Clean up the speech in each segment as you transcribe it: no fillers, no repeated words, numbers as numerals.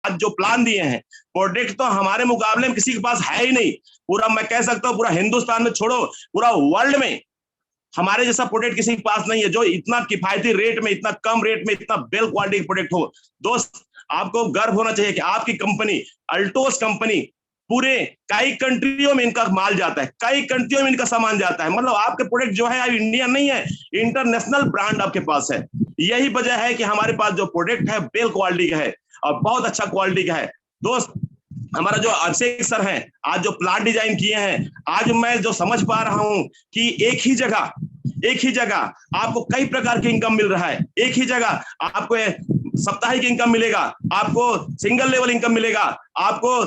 आज जो प्लान दिए हैं, प्रोडक्ट तो हमारे मुकाबले में किसी के पास है ही नहीं। पूरा मैं कह सकता हूँ पूरा हिंदुस्तान में छोड़ो, पूरा वर्ल्ड में हमारे जैसा प्रोडक्ट किसी के पास नहीं है जो इतना किफायती रेट में, इतना कम रेट में, इतना बेल क्वालिटी प्रोडक्ट हो। दोस्त, आपको गर्व होना चाहिए कि आपकी कंपनी अल्टोस कंपनी पूरे कई कंट्रियों में इनका माल जाता है, कई कंट्रियों में इनका सामान जाता है। मतलब आपके प्रोडक्ट जो है इंडिया नहीं है, इंटरनेशनल ब्रांड आपके पास है। यही वजह है कि हमारे पास जो प्रोडक्ट है बेल क्वालिटी का है और बहुत अच्छा क्वालिटी का है। दोस्त, हमारा जो अभिषेक सर है आज जो प्लांट डिजाइन किए हैं, आज मैं जो समझ पा रहा हूं कि एक ही जगह आपको कई प्रकार की इनकम मिल रहा है। एक ही जगह आपको साप्ताहिक इनकम मिलेगा, आपको सिंगल लेवल इनकम मिलेगा, आपको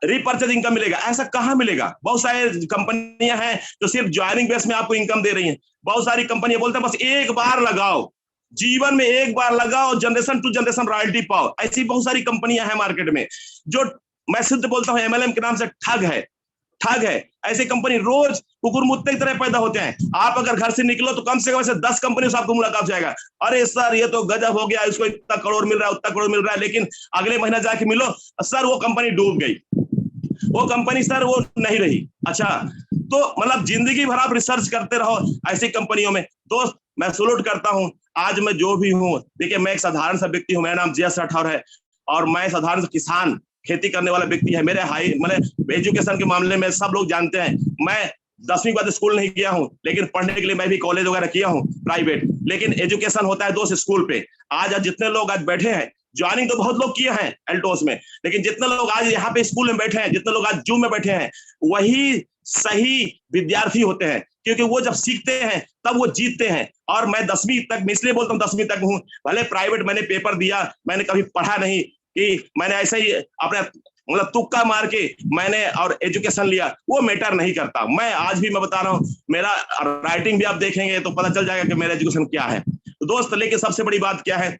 रिपर्चेज इनकम मिलेगा। ऐसा कहां मिलेगा? बहुत सारे कंपनियां हैं जो सिर्फ ज्वाइनिंग बेस में आपको इनकम दे रही हैं। बहुत सारी कंपनियां बोलते हैं बस एक बार लगाओ, जीवन में एक बार लगाओ, जनरेशन टू जनरेशन रॉयल्टी पाओ। ऐसी बहुत सारी कंपनियां हैं मार्केट में जो मैं सिद्ध बोलता हूं एमएलएम के नाम से ठग है। ऐसी कंपनी रोज कुकुर मुत्ते की तरह पैदा होते हैं। आप अगर घर से निकलो तो कम से कम ऐसे 10 कंपनी से आपको मुलाकात हो जाएगा। अरे सर ये तो गजब हो गया, इसको इतना करोड़ मिल रहा है, उतना करोड़ मिल रहा है, लेकिन अगले महीना जाके मिलो, सर वो कंपनी डूब गई, वो कंपनी सर वो नहीं रही। अच्छा, तो मतलब जिंदगी भर आप रिसर्च करते रहो ऐसी कंपनियों में। दोस्त, मैं सलूट करता हूं। आज मैं जो भी हूं, देखिए मैं एक साधारण सा व्यक्ति हूं, मेरा नाम जयस राठौर है और मैं साधारण सा किसान, खेती करने वाला व्यक्ति है। मेरे हाई मतलब एजुकेशन के मामले में सब लोग जानते हैं, मैं 10वीं के बाद स्कूल नहीं गया हूं, लेकिन पढ़ने के लिए मैं भी कॉलेज वगैरह किया हूं प्राइवेट। लेकिन एजुकेशन होता है दोस्त स्कूल पे। आज जितने लोग आज बैठे हैं, ज्वाइनिंग तो बहुत लोग किए हैं एल्टोस में, लेकिन जितने लोग आज यहाँ पे स्कूल में बैठे हैं, जितने लोग आज जूम में बैठे हैं, वही सही विद्यार्थी होते हैं, क्योंकि वो जब सीखते हैं तब वो जीतते हैं। और मैं 10वीं तक, मैं इसलिए बोलता हूँ 10वीं तक हूँ, भले प्राइवेट मैंने पेपर दिया, मैंने कभी पढ़ा नहीं कि मैंने ऐसे ही अपने मतलब तुक्का मार के मैंने और एजुकेशन लिया, वो मैटर नहीं करता। मैं आज भी मैं बता रहा हूँ, मेरा राइटिंग भी आप देखेंगे तो पता चल जाएगा कि मेरा एजुकेशन क्या है। तो दोस्त, लेकिन सबसे बड़ी बात क्या है,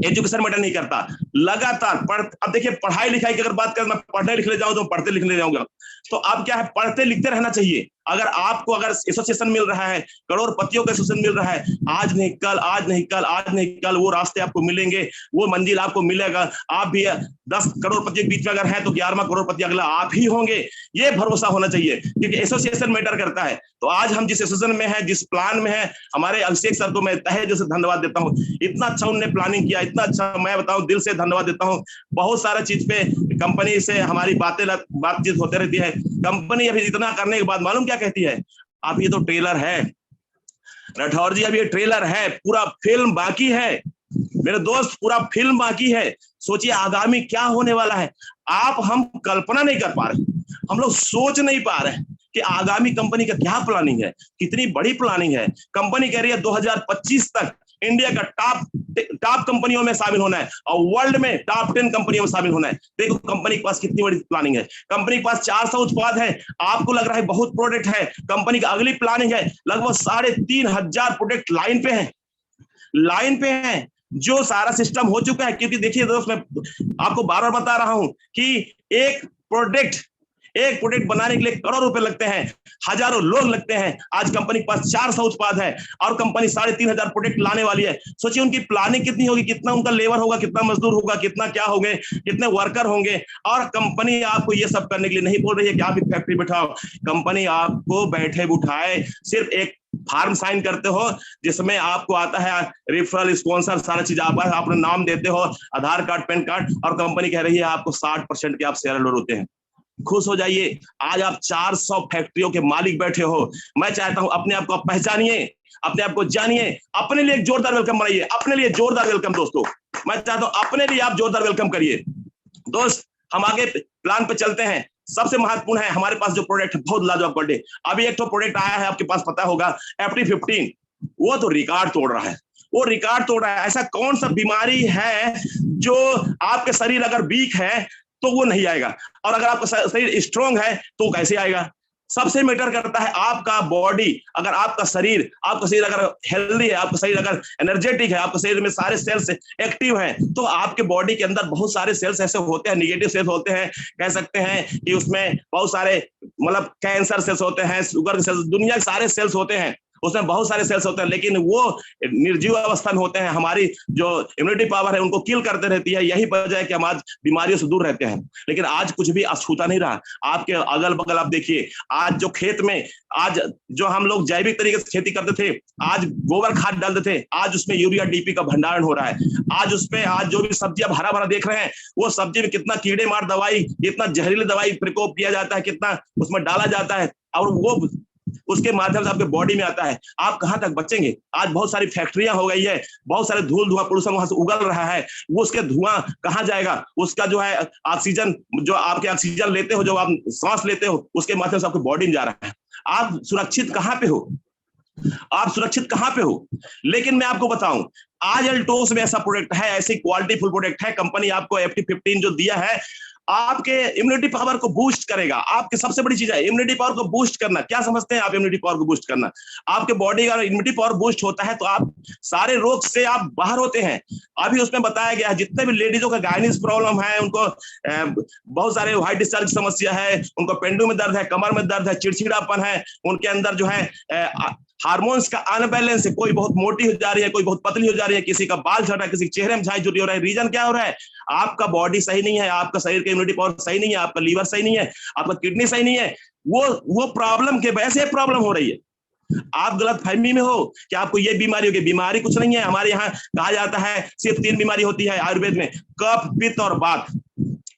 एजुकेशन मैटर नहीं करता, लगातार पढ़। अब देखिए पढ़ाई लिखाई की अगर बात करें, मैं पढ़ने लिखने जाऊं तो पढ़ते लिखने जाऊंगा, तो अब क्या है, पढ़ते लिखते रहना चाहिए। अगर आपको अगर एसोसिएशन मिल रहा है, करोड़पतियों का एसोसिएशन मिल रहा है, आज नहीं कल, आज नहीं कल, आज नहीं कल वो रास्ते आपको मिलेंगे, वो मंजिल आपको मिलेगा। आप भी 10 करोड़पति के बीच में अगर है तो 11वां करोड़पति अगला आप ही होंगे, ये भरोसा होना चाहिए, क्योंकि एसोसिएशन मैटर करता है। तो आज हम जिस एसोसिएशन में है, जिस प्लान में है, हमारे अभिषेक सर को मैं तहे दिल से धन्यवाद देता हूँ। इतना अच्छा उन्होंने प्लानिंग किया, इतना अच्छा, मैं बताऊं दिल से धन्यवाद देता हूँ। बहुत सारा चीज पे कंपनी से हमारी बातचीत होती रहती है। कंपनी अभी इतना करने के बाद मालूम क्या कहती है, आप ये तो ट्रेलर है राठौर जी, अब ये ट्रेलर है, पूरा फिल्म बाकी है मेरे दोस्त, पूरा फिल्म बाकी है। सोचिए आगामी क्या होने वाला है। हम कल्पना नहीं कर पा रहे, हम लोग सोच नहीं पा रहे कि आगामी कंपनी का क्या प्लानिंग है, कितनी बड़ी प्लानिंग है। कंपनी कह रही है 2025 तक इंडिया का टॉप कंपनियों में शामिल होना है और वर्ल्ड में टॉप 10 कंपनियों में शामिल होना है। देखो कंपनी के पास कितनी बड़ी प्लानिंग है। कंपनी के पास 400 उत्पाद है, आपको लग रहा है बहुत प्रोडक्ट है, कंपनी की अगली प्लानिंग है लगभग 3,500 प्रोडक्ट लाइन पे हैं, जो सारा सिस्टम हो चुका है। क्योंकि देखिए दोस्त, मैं आपको बार बार बता रहा हूं कि एक प्रोडक्ट बनाने के लिए करोड़ रुपए लगते हैं, हजारों लोग लगते हैं। आज कंपनी के पास 400 उत्पाद है और कंपनी 3,500 प्रोडक्ट लाने वाली है। सोचिए उनकी प्लानिंग कितनी होगी, कितना उनका लेबर होगा, कितना मजदूर होगा, कितना क्या होंगे, कितने वर्कर होंगे। और कंपनी आपको ये सब करने के लिए नहीं बोल रही है कि आप एक फैक्ट्री बैठाओ। कंपनी आपको बैठे बुठाए सिर्फ एक फॉर्म साइन करते हो, जिसमें आपको आता है रेफरल, स्पॉन्सर, सारा चीज आप अपना नाम देते हो, आधार कार्ड, पैन कार्ड, और कंपनी कह रही है आपको 60% के आप शेयर होल्डर होते हैं। खुश हो जाइए, आज आप 400 फैक्ट्रियों के मालिक बैठे हो। मैं चाहता हूं अपने आप को आप पहचानिए, अपने आप को जानिए, अपने लिए एक जोरदार वेलकम बनाइए, अपने लिए जोरदार वेलकम दोस्तों। मैं चाहता हूं अपने लिए आप जोरदार वेलकम करिए। दोस्त, हम आगे प्लान पे चलते हैं। सबसे महत्वपूर्ण है हमारे पास जो प्रोडक्ट है, बहुत लाजवाब प्रोडक्ट। अभी एक तो प्रोडक्ट आया है, आपके पास पता होगा, FT15, वो तो रिकॉर्ड तोड़ रहा है, वो रिकॉर्ड तोड़ रहा है। ऐसा कौन सा बीमारी है जो आपके शरीर अगर वीक है तो वो नहीं आएगा, और अगर आपका शरीर स्ट्रांग है तो कैसे आएगा। सबसे मैटर करता है आपका बॉडी। अगर आपका शरीर अगर हेल्दी है, आपका शरीर अगर एनर्जेटिक है, आपके शरीर में सारे सेल्स एक्टिव हैं, तो आपके बॉडी के अंदर बहुत सारे सेल्स ऐसे होते हैं, निगेटिव सेल्स होते हैं, कह सकते हैं कि उसमें बहुत सारे मतलब कैंसर सेल्स होते हैं, शुगर सेल्स, दुनिया के सारे सेल्स होते हैं। उसमें बहुत सारे सेल्स होते हैं, लेकिन वो निर्जीव अवस्था में होते हैं। हमारी जो इम्यूनिटी पावर है उनको किल करते रहती है। यही वजह है कि हम आज बीमारियों से दूर रहते हैं। लेकिन आज कुछ भी अछूता नहीं रहा। आपके अगल बगल आप देखिए, आज जो खेत में आज जो हम लोग जैविक तरीके से खेती करते थे, आज गोबर खाद डालते थे, आज उसमें यूरिया डीपी का भंडारण हो रहा है। आज उसमें आज जो भी सब्जी आप हरा भरा देख रहे हैं, वो सब्जी में कितना कीड़े मार दवाई, कितना जहरीली दवाई प्रकोप किया जाता है, कितना उसमें डाला जाता है, और वो उसके माध्यम से आपके बॉडी में आता है। आप कहां तक बचेंगे? आज बहुत सारी फैक्ट्रियां हो गई है, बहुत सारे धूल धुआं पोल्यूशन वहां से उगल रहा है, वो उसके धुआं कहां जाएगा? उसका जो है ऑक्सीजन, जो आपके ऑक्सीजन लेते हो, जो आप सांस लेते हो, उसके माध्यम से आपकी बॉडी में जा रहा है। आप सुरक्षित कहां पे हो? आप सुरक्षित कहां पे हो? लेकिन मैं आपको बताऊं, आज एल्टोस में ऐसा प्रोडक्ट है, ऐसी क्वालिटी फुल प्रोडक्ट है, कंपनी आपको FT15 जो दिया है, आपके इम्यूनिटी पावर को बूस्ट करेगा। आपकी सबसे बड़ी चीज है इम्यूनिटी पावर को बूस्ट करना। क्या समझते हैं आप इम्यूनिटी पावर को बूस्ट करना? आपके बॉडी का इम्यूनिटी पावर बूस्ट होता है तो आप सारे रोग से आप बाहर होते हैं। अभी उसमें बताया गया है जितने भी लेडीजों का गायनिस प्रॉब्लम है, उनको बहुत सारे व्हाइट डिस्चार्ज की समस्या है, उनको पेंडू में दर्द है, कमर में दर्द है, चिड़चिड़ापन है, उनके अंदर जो है हार्मोन्स का अनबैलेंस है, कोई बहुत मोटी हो जा रही है, कोई बहुत पतली हो जा रही है, किसी का बाल झड़ रहा है, किसी के चेहरे में झाई झुर्री हो रहा है। रीजन क्या हो रहा है? आपका बॉडी सही नहीं है, आपका शरीर का इम्यूनिटी पावर सही नहीं है, आपका लीवर सही नहीं है, आपका किडनी सही नहीं है। वो प्रॉब्लम के वजह से प्रॉब्लम हो रही है। आप गलत फहमी में हो कि आपको ये बीमारी होगी। बीमारी कुछ नहीं है। हमारे यहाँ कहा जाता है सिर्फ 3 बीमारी होती है आयुर्वेद में, कफ, पित्त और वात,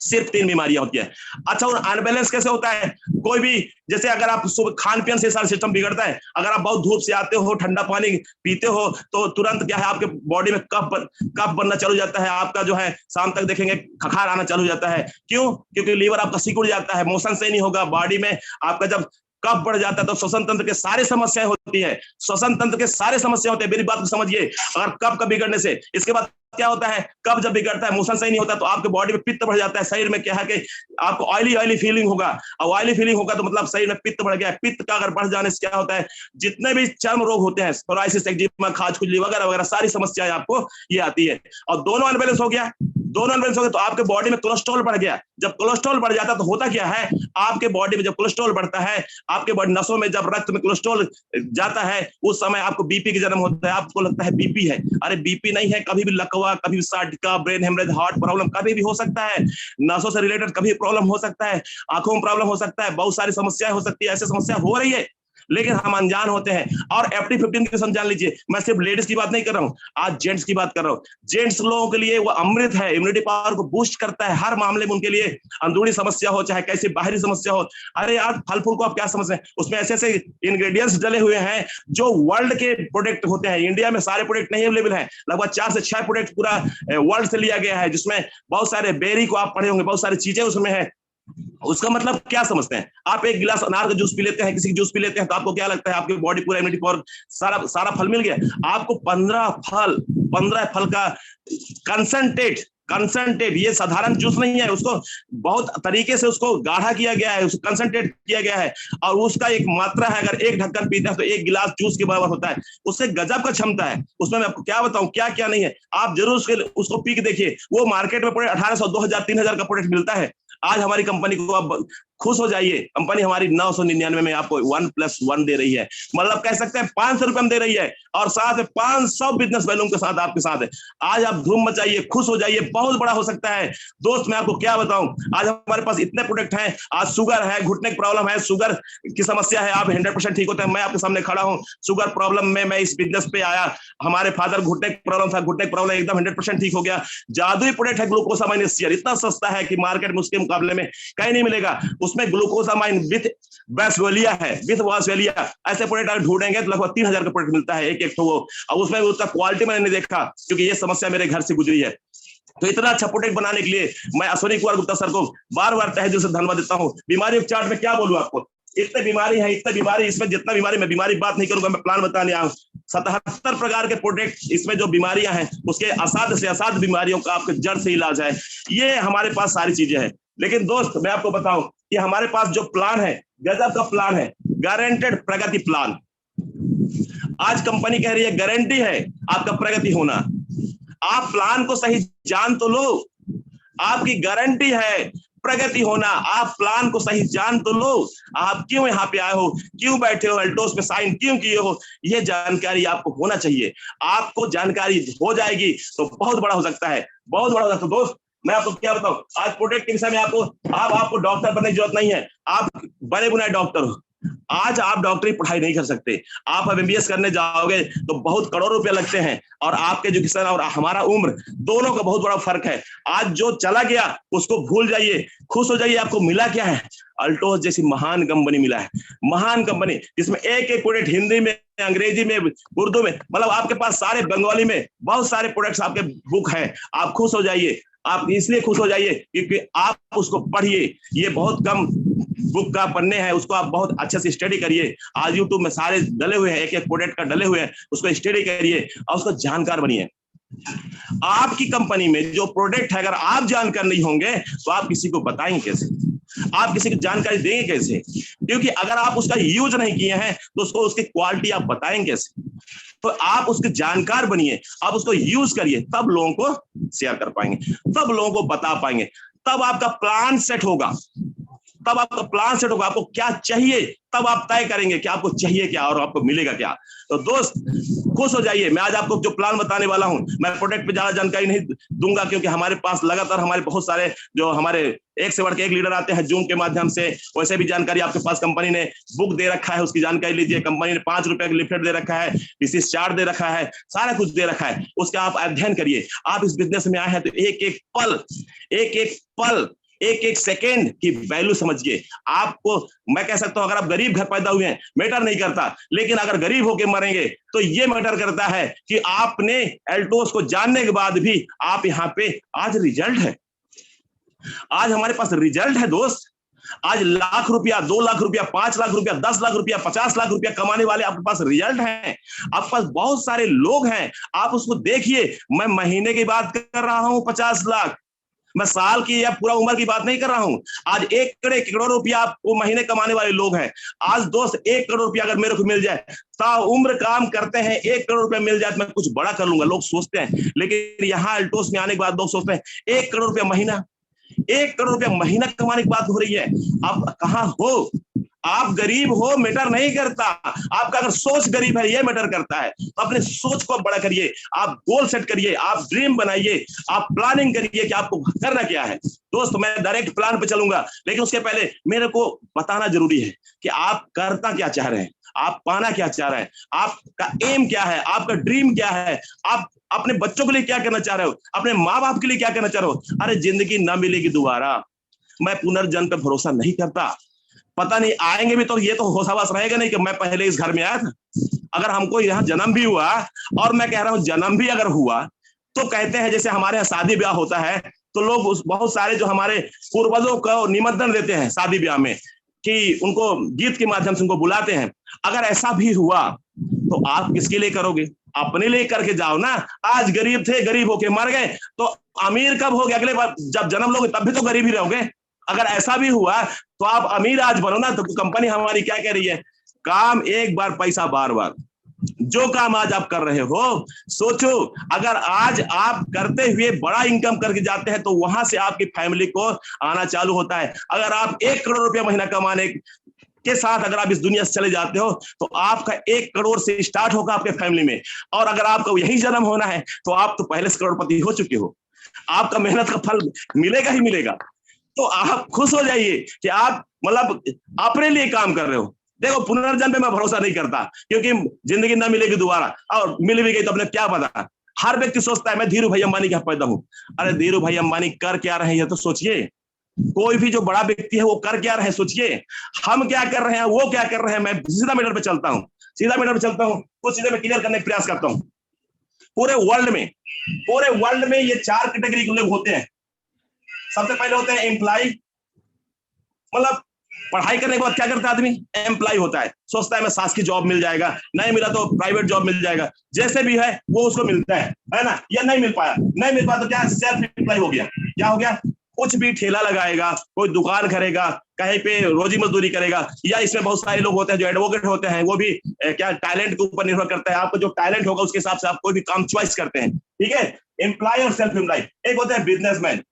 सिर्फ 3 बीमारियां होती है। अच्छा, और अनबैलेंस कैसे होता है? कोई भी, जैसे अगर आप खान पीन से सारा सिस्टम बिगड़ता है। अगर आप बहुत धूप से आते हो, ठंडा पानी पीते हो, तो तुरंत क्या है, आपके बॉडी में कफ बनना चालू जाता है। आपका जो है शाम तक देखेंगे खखार आना चालू हो जाता है। क्यों? क्योंकि लीवर आपका सिकुड़ जाता है, मोशन सही नहीं होगा। बॉडी में आपका जब कफ बढ़ जाता है तो श्वसन तंत्र के सारे समस्याएं होती है। श्वसन तंत्र के सारे समस्या होते हैं। मेरी बात को समझिए। अगर कफ का बिगड़ने से, इसके बाद क्या होता है, कब जब बिगड़ता है, मोशन सही नहीं होता, तो आपके बॉडी में पित्त बढ़ जाता है। शरीर में क्या है कि आपको ऑयली फीलिंग होगा, और ऑयली फीलिंग होगा तो मतलब शरीर में पित्त बढ़ गया। पित्त का अगर बढ़ जाने से क्या होता है, जितने भी चर्म रोग होते हैं, सोराइसिस, एक्जिमा, खाज खुजली वगैरह वगैरह सारी समस्याएं आपको ये आती है। और दोनों अनबैलेंस हो गया, दोनों अनबैलेंस हो गए तो आपके बॉडी में कोलेस्ट्रॉल बढ़ गया। जब कोलेस्ट्रॉल बढ़ जाता है तो होता क्या है, आपके बॉडी में जब कोलेस्ट्रॉल बढ़ता है, आपके बॉडी नसों में जब रक्त में कोलेस्ट्रॉल जाता है, उस समय आपको बीपी की जन्म होता है। आपको लगता है बीपी है, अरे बीपी नहीं है, कभी भी लकवा, कभी साटिका, ब्रेन हेमरेज, हार्ट प्रॉब्लम कभी भी हो सकता है, नसों से रिलेटेड कभी प्रॉब्लम हो सकता है, आंखों में प्रॉब्लम हो सकता है, बहुत सारी समस्याएं हो सकती है। ऐसी समस्या हो रही है, लेकिन हम अनजान होते हैं। और FT15 की समझ लीजिए, मैं सिर्फ लेडीज की बात नहीं कर रहा हूं, आज जेंट्स की बात कर रहा हूं। जेंट्स लोगों के लिए वो अमृत है, इम्यूनिटी पावर को बूस्ट करता है हर मामले में। उनके लिए अंदरूनी समस्या हो चाहे कैसी बाहरी समस्या हो, अरे यार फल फूल को आप क्या समझ रहे हैं, उसमें ऐसे ऐसे इंग्रेडिएंट्स डले हुए हैं जो वर्ल्ड के प्रोडक्ट होते हैं। इंडिया में सारे प्रोडक्ट नहीं अवेलेबल है, लगभग 4 से 6 प्रोडक्ट पूरा वर्ल्ड से लिया गया है, जिसमें बहुत सारे बेरी को आप पढ़े होंगे, बहुत सारी चीजें उसमें है। उसका मतलब क्या समझते हैं आप? एक गिलास अनार का जूस पी लेते हैं, किसी की जूस पी लेते हैं, तो आपको क्या लगता है, आपकी बॉडी पूरा इम्यूनिटी पावर सारा फल मिल गया। आपको 15 फल का कंसंट्रेट, ये साधारण जूस नहीं है, उसको बहुत तरीके से उसको गाढ़ा किया गया है, उसको कंसंट्रेट किया गया है, और उसका एक मात्रा है। अगर एक ढक्कन पीते हैं तो 1 गिलास जूस के बराबर होता है। उससे गजब का क्षमता है उसमें। मैं आपको क्या बताऊं क्या क्या नहीं है, आप जरूर उसको पी के देखिए। वो मार्केट में पूरे 1800, 2000, 3000 का प्रोडक्ट मिलता है। आज हमारी कंपनी को आप खुश हो जाइए, कंपनी हमारी 999 में आपको 1+1 दे रही है, मतलब कह सकते हैं 500 रुपए में दे रही है, और साथ में 500 बिजनेस वैल्यू के साथ आपके साथ है। आज आप धूम मचाइए, खुश हो जाइए, बहुत बड़ा हो सकता है। दोस्त मैं आपको क्या बताऊं, आज हमारे पास इतने प्रोडक्ट हैं। आज शुगर है, घुटने की प्रॉब्लम है, शुगर की समस्या है, आप 100% ठीक होते हैं। मैं आपके सामने खड़ा हूं, शुगर प्रॉब्लम में मैं इस बिजनेस पे आया। हमारे फादर घुटने की प्रॉब्लम था, घुटने की प्रॉब्लम एकदम 100% ठीक हो गया। जादुई प्रोडक्ट है ग्लूकोसामाइन शेयर, इतना सस्ता है कि मार्केट में उसके मुकाबले में कहीं नहीं मिलेगा। उसमें ग्लूकोसामाइन विथ वैस्वेलिया है, विथ वैस्वेलिया। ऐसे प्रोडक्ट आप ढूंढेंगे तो लगभग 3000 का प्रोडक्ट मिलता है एक तो वो, और उसमें उसका क्वालिटी मैंने देखा, क्योंकि ये समस्या मेरे घर से गुजरी है। तो इतना अच्छा प्रोडक्ट बनाने के लिए मैं अश्विनी कुमार गुप्ता सर को बार बार तहे दिल से धन्यवाद देता हूं। बीमारी चार्ट में क्या बोलूं आपको, इतने बीमारी है, इतने बीमारी, इसमें जितना बीमारी, मैं बीमारी बात नहीं करूंगा, मैं प्लान बताने आया हूं। 77 प्रकार के प्रोडक्ट इसमें जो बीमारियां हैं, उसके असाध्य से असाध्य बीमारियों का आपके जड़ से इलाज है। ये हमारे पास सारी चीजें हैं। लेकिन दोस्त मैं आपको बताऊं कि हमारे पास जो प्लान है, गजब का प्लान है, गारंटेड प्रगति प्लान। आज कंपनी कह रही है गारंटी है आपका प्रगति होना। आप प्लान को सही जान तो लो, आपकी गारंटी है प्रगति होना। आप प्लान को सही जान तो लो, आप क्यों यहाँ पे आए हो, क्यों बैठे हो, अल्टोस पे साइन क्यों किए हो, ये जानकारी आपको होना चाहिए। आपको जानकारी हो जाएगी तो बहुत बड़ा हो सकता है, बहुत बड़ा हो सकता है। दोस्त मैं आपको क्या बताऊं, आज प्रोडक्ट के विषय में आपको डॉक्टर बनने की जरूरत नहीं है, आप बने बुनाए डॉक्टर हो। आज आप डॉक्टरी पढ़ाई नहीं कर सकते, आप अब एमबीबीएस करने जाओगे तो बहुत करोड़ों रुपए लगते हैं, और आपके एजुकेशन और हमारा उम्र दोनों का बहुत बड़ा फर्क है। आज जो चला गया उसको भूल जाइए, खुश हो जाइए। आपको मिला क्या है, अल्टोस जैसी महान कंपनी मिला है, महान कंपनी जिसमें एक एक प्रोडक्ट हिंदी में, अंग्रेजी में, उर्दू में, मतलब आपके पास सारे, बंगाली में बहुत सारे प्रोडक्ट्स आपके बुक है। आप खुश हो जाइए, आप इसलिए खुश हो जाइए क्योंकि आप उसको पढ़िए, ये बहुत कम बुक का पन्ने हैं, उसको आप बहुत अच्छे से स्टडी करिए। आज यूट्यूब में सारे डले हुए हैं, एक एक प्रोडक्ट का डले हुए हैं, उसको स्टडी करिए और उसको जानकार बनिए। आपकी कंपनी में जो प्रोडक्ट है अगर आप जानकार नहीं होंगे तो आप किसी को बताएंगे कैसे, आप किसी को जानकारी देंगे कैसे, क्योंकि अगर आप उसका यूज नहीं किए हैं तो उसको, उसकी क्वालिटी आप बताएंगे कैसे। तो आप उसके जानकार बनिए, आप उसको यूज करिए, तब लोगों को शेयर कर पाएंगे, तब लोगों को बता पाएंगे, तब आपका प्लान सेट होगा, तब आपका प्लान सेट होगा। आपको क्या चाहिए तब आप तय करेंगे कि आपको चाहिए क्या और आपको मिलेगा क्या। तो दोस्त खुश हो जाइए। मैं आज आपको जो प्लान बताने वाला हूं, मैं प्रोडक्ट पे ज्यादा जानकारी नहीं दूंगा क्योंकि हमारे पास लगातार हमारे बहुत सारे जो हमारे एक से बढ़ के एक लीडर आते हैं जूम के माध्यम से, वैसे भी जानकारी आपके पास कंपनी ने बुक दे रखा है, उसकी जानकारी लीजिए। कंपनी ने 5 रुपए का लिफलेट दे रखा है, विशेष चार्ट दे रखा है, सारा कुछ दे रखा है, उसका आप अध्ययन करिए। आप इस बिजनेस में आए हैं तो एक एक पल एक एक सेकेंड की वैल्यू समझिए। आपको मैं कह सकता हूं अगर आप गरीब घर पैदा हुए हैं मैटर नहीं करता, लेकिन अगर गरीब होके मरेंगे तो ये मैटर करता है कि आपने एल्टोस को जानने के बाद भी आप यहाँ पे आज रिजल्ट है, आज हमारे पास रिजल्ट है दोस्त। आज लाख रुपया, 2 लाख रुपया, 5 लाख रुपया, 10 लाख रुपया, 50 लाख रुपया कमाने वाले आपके पास रिजल्ट हैं, आपके पास बहुत सारे लोग हैं। आप उसको देखिए। मैं महीने की बात कर रहा हूं 50 लाख, मैं साल की या पूरा उम्र की बात नहीं कर रहा हूं। आज 1 करोड़ रुपया आपको महीने कमाने वाले लोग हैं। आज दोस्त 1 करोड़ रुपया अगर मेरे को मिल जाए, उम्र काम करते हैं, 1 करोड़ रुपया मिल जाए तो मैं कुछ बड़ा कर लूंगा, लोग सोचते हैं। लेकिन यहाँ अल्टोस में आने के बाद लोग सोचते हैं 1 करोड़ रुपया महीना, 1 करोड़ रुपया महीना कमाने की बात हो रही है। आप कहां हो, आप गरीब हो मैटर नहीं करता, आपका अगर सोच गरीब है ये मैटर करता है। तो अपने सोच को बड़ा करिए, आप गोल सेट करिए, आप ड्रीम बनाइए, आप प्लानिंग करिए कि आपको करना क्या है। दोस्त मैं डायरेक्ट प्लान पे चलूंगा, लेकिन उसके पहले मेरे को बताना जरूरी है कि आप करना क्या चाह रहे हैं, आप पाना क्या चाह रहे हैं, आपका एम क्या है, आपका ड्रीम क्या है, आप अपने बच्चों के लिए क्या करना चाह रहे हो, अपने माँ बाप के लिए क्या करना चाह रहे हो। अरे जिंदगी ना मिलेगी दोबारा, मैं पुनर्जन्म पे भरोसा नहीं करता। पता नहीं आएंगे भी तो ये तो होशाबाश रहेगा नहीं कि मैं पहले इस घर में आया था। अगर हमको यहाँ जन्म भी हुआ, और मैं कह रहा हूँ जन्म भी अगर हुआ, तो कहते हैं जैसे हमारे यहाँ शादी ब्याह होता है तो लोग बहुत सारे जो हमारे पूर्वजों को निमंत्रण देते हैं शादी ब्याह में, कि उनको गीत के माध्यम से उनको बुलाते हैं। अगर ऐसा भी हुआ तो आप किसके लिए करोगे, अपने लिए करके जाओ ना। आज गरीब थे, गरीब होके मर गए, तो अमीर कब हो गए, अगले बार जब जन्म लोगे तब भी तो गरीब ही रहोगे। अगर ऐसा भी हुआ तो आप अमीर आज बनो ना। तो कंपनी हमारी क्या कह रही है, काम एक बार, पैसा बार बार। जो काम आज आप कर रहे हो, सोचो अगर आज आप करते हुए बड़ा इनकम करके जाते हैं तो वहां से आपकी फैमिली को आना चालू होता है। अगर आप 1 करोड़ रुपया महीना कमाने के साथ अगर आप इस दुनिया से चले जाते हो तो आपका 1 करोड़ से स्टार्ट होगा आपके फैमिली में। और अगर आपको यही जन्म होना है तो आप तो पहले से करोड़पति हो चुके हो, आपका मेहनत का फल मिलेगा ही मिलेगा। तो आप खुश हो जाइए कि आप मतलब अपने लिए काम कर रहे हो। देखो पुनर्जन्म पे मैं भरोसा नहीं करता, क्योंकि जिंदगी ना मिलेगी दोबारा, और मिल भी गई तो अपने क्या पता। हर व्यक्ति सोचता है मैं धीरू भाई अंबानी का पैदा हूं। अरे धीरू भाई अंबानी कर क्या रहे हैं तो सोचिए। कोई भी जो बड़ा व्यक्ति है वो कर क्या रहे हैं सोचिए। हम क्या कर रहे हैं, वो क्या कर रहे हैं। मैं सीधा मैटर पे चलता हूँ, सीधा मैटर पे चलता हूँ, कुछ चीजें मैं क्लियर करने का प्रयास करता हूँ। पूरे वर्ल्ड में ये 4 कैटेगरी के लोग होते हैं। सबसे पहले होते हैं एम्प्लॉय, मतलब पढ़ाई करने के बाद क्या करता है आदमी, एम्प्लॉय होता है, सोचता है मैं शासकीय जॉब मिल जाएगा, नहीं मिला तो प्राइवेट जॉब मिल जाएगा, जैसे भी है वो उसको मिलता है ना। या नहीं मिल पाया तो क्या, सेल्फ एम्प्लॉय हो गया। क्या हो गया, कुछ भी ठेला लगाएगा, कोई दुकान करेगा, कहीं पे रोजी मजदूरी करेगा। या इसमें बहुत सारे लोग होते हैं जो एडवोकेट होते हैं, वो भी क्या टैलेंट के ऊपर निर्भर करता है। आपको जो टैलेंट होगा उसके हिसाब से आप कोई भी काम चॉइस करते हैं, ठीक है। एम्प्लॉय और सेल्फ एम्प्लॉय। एक होता है बिजनेसमैन,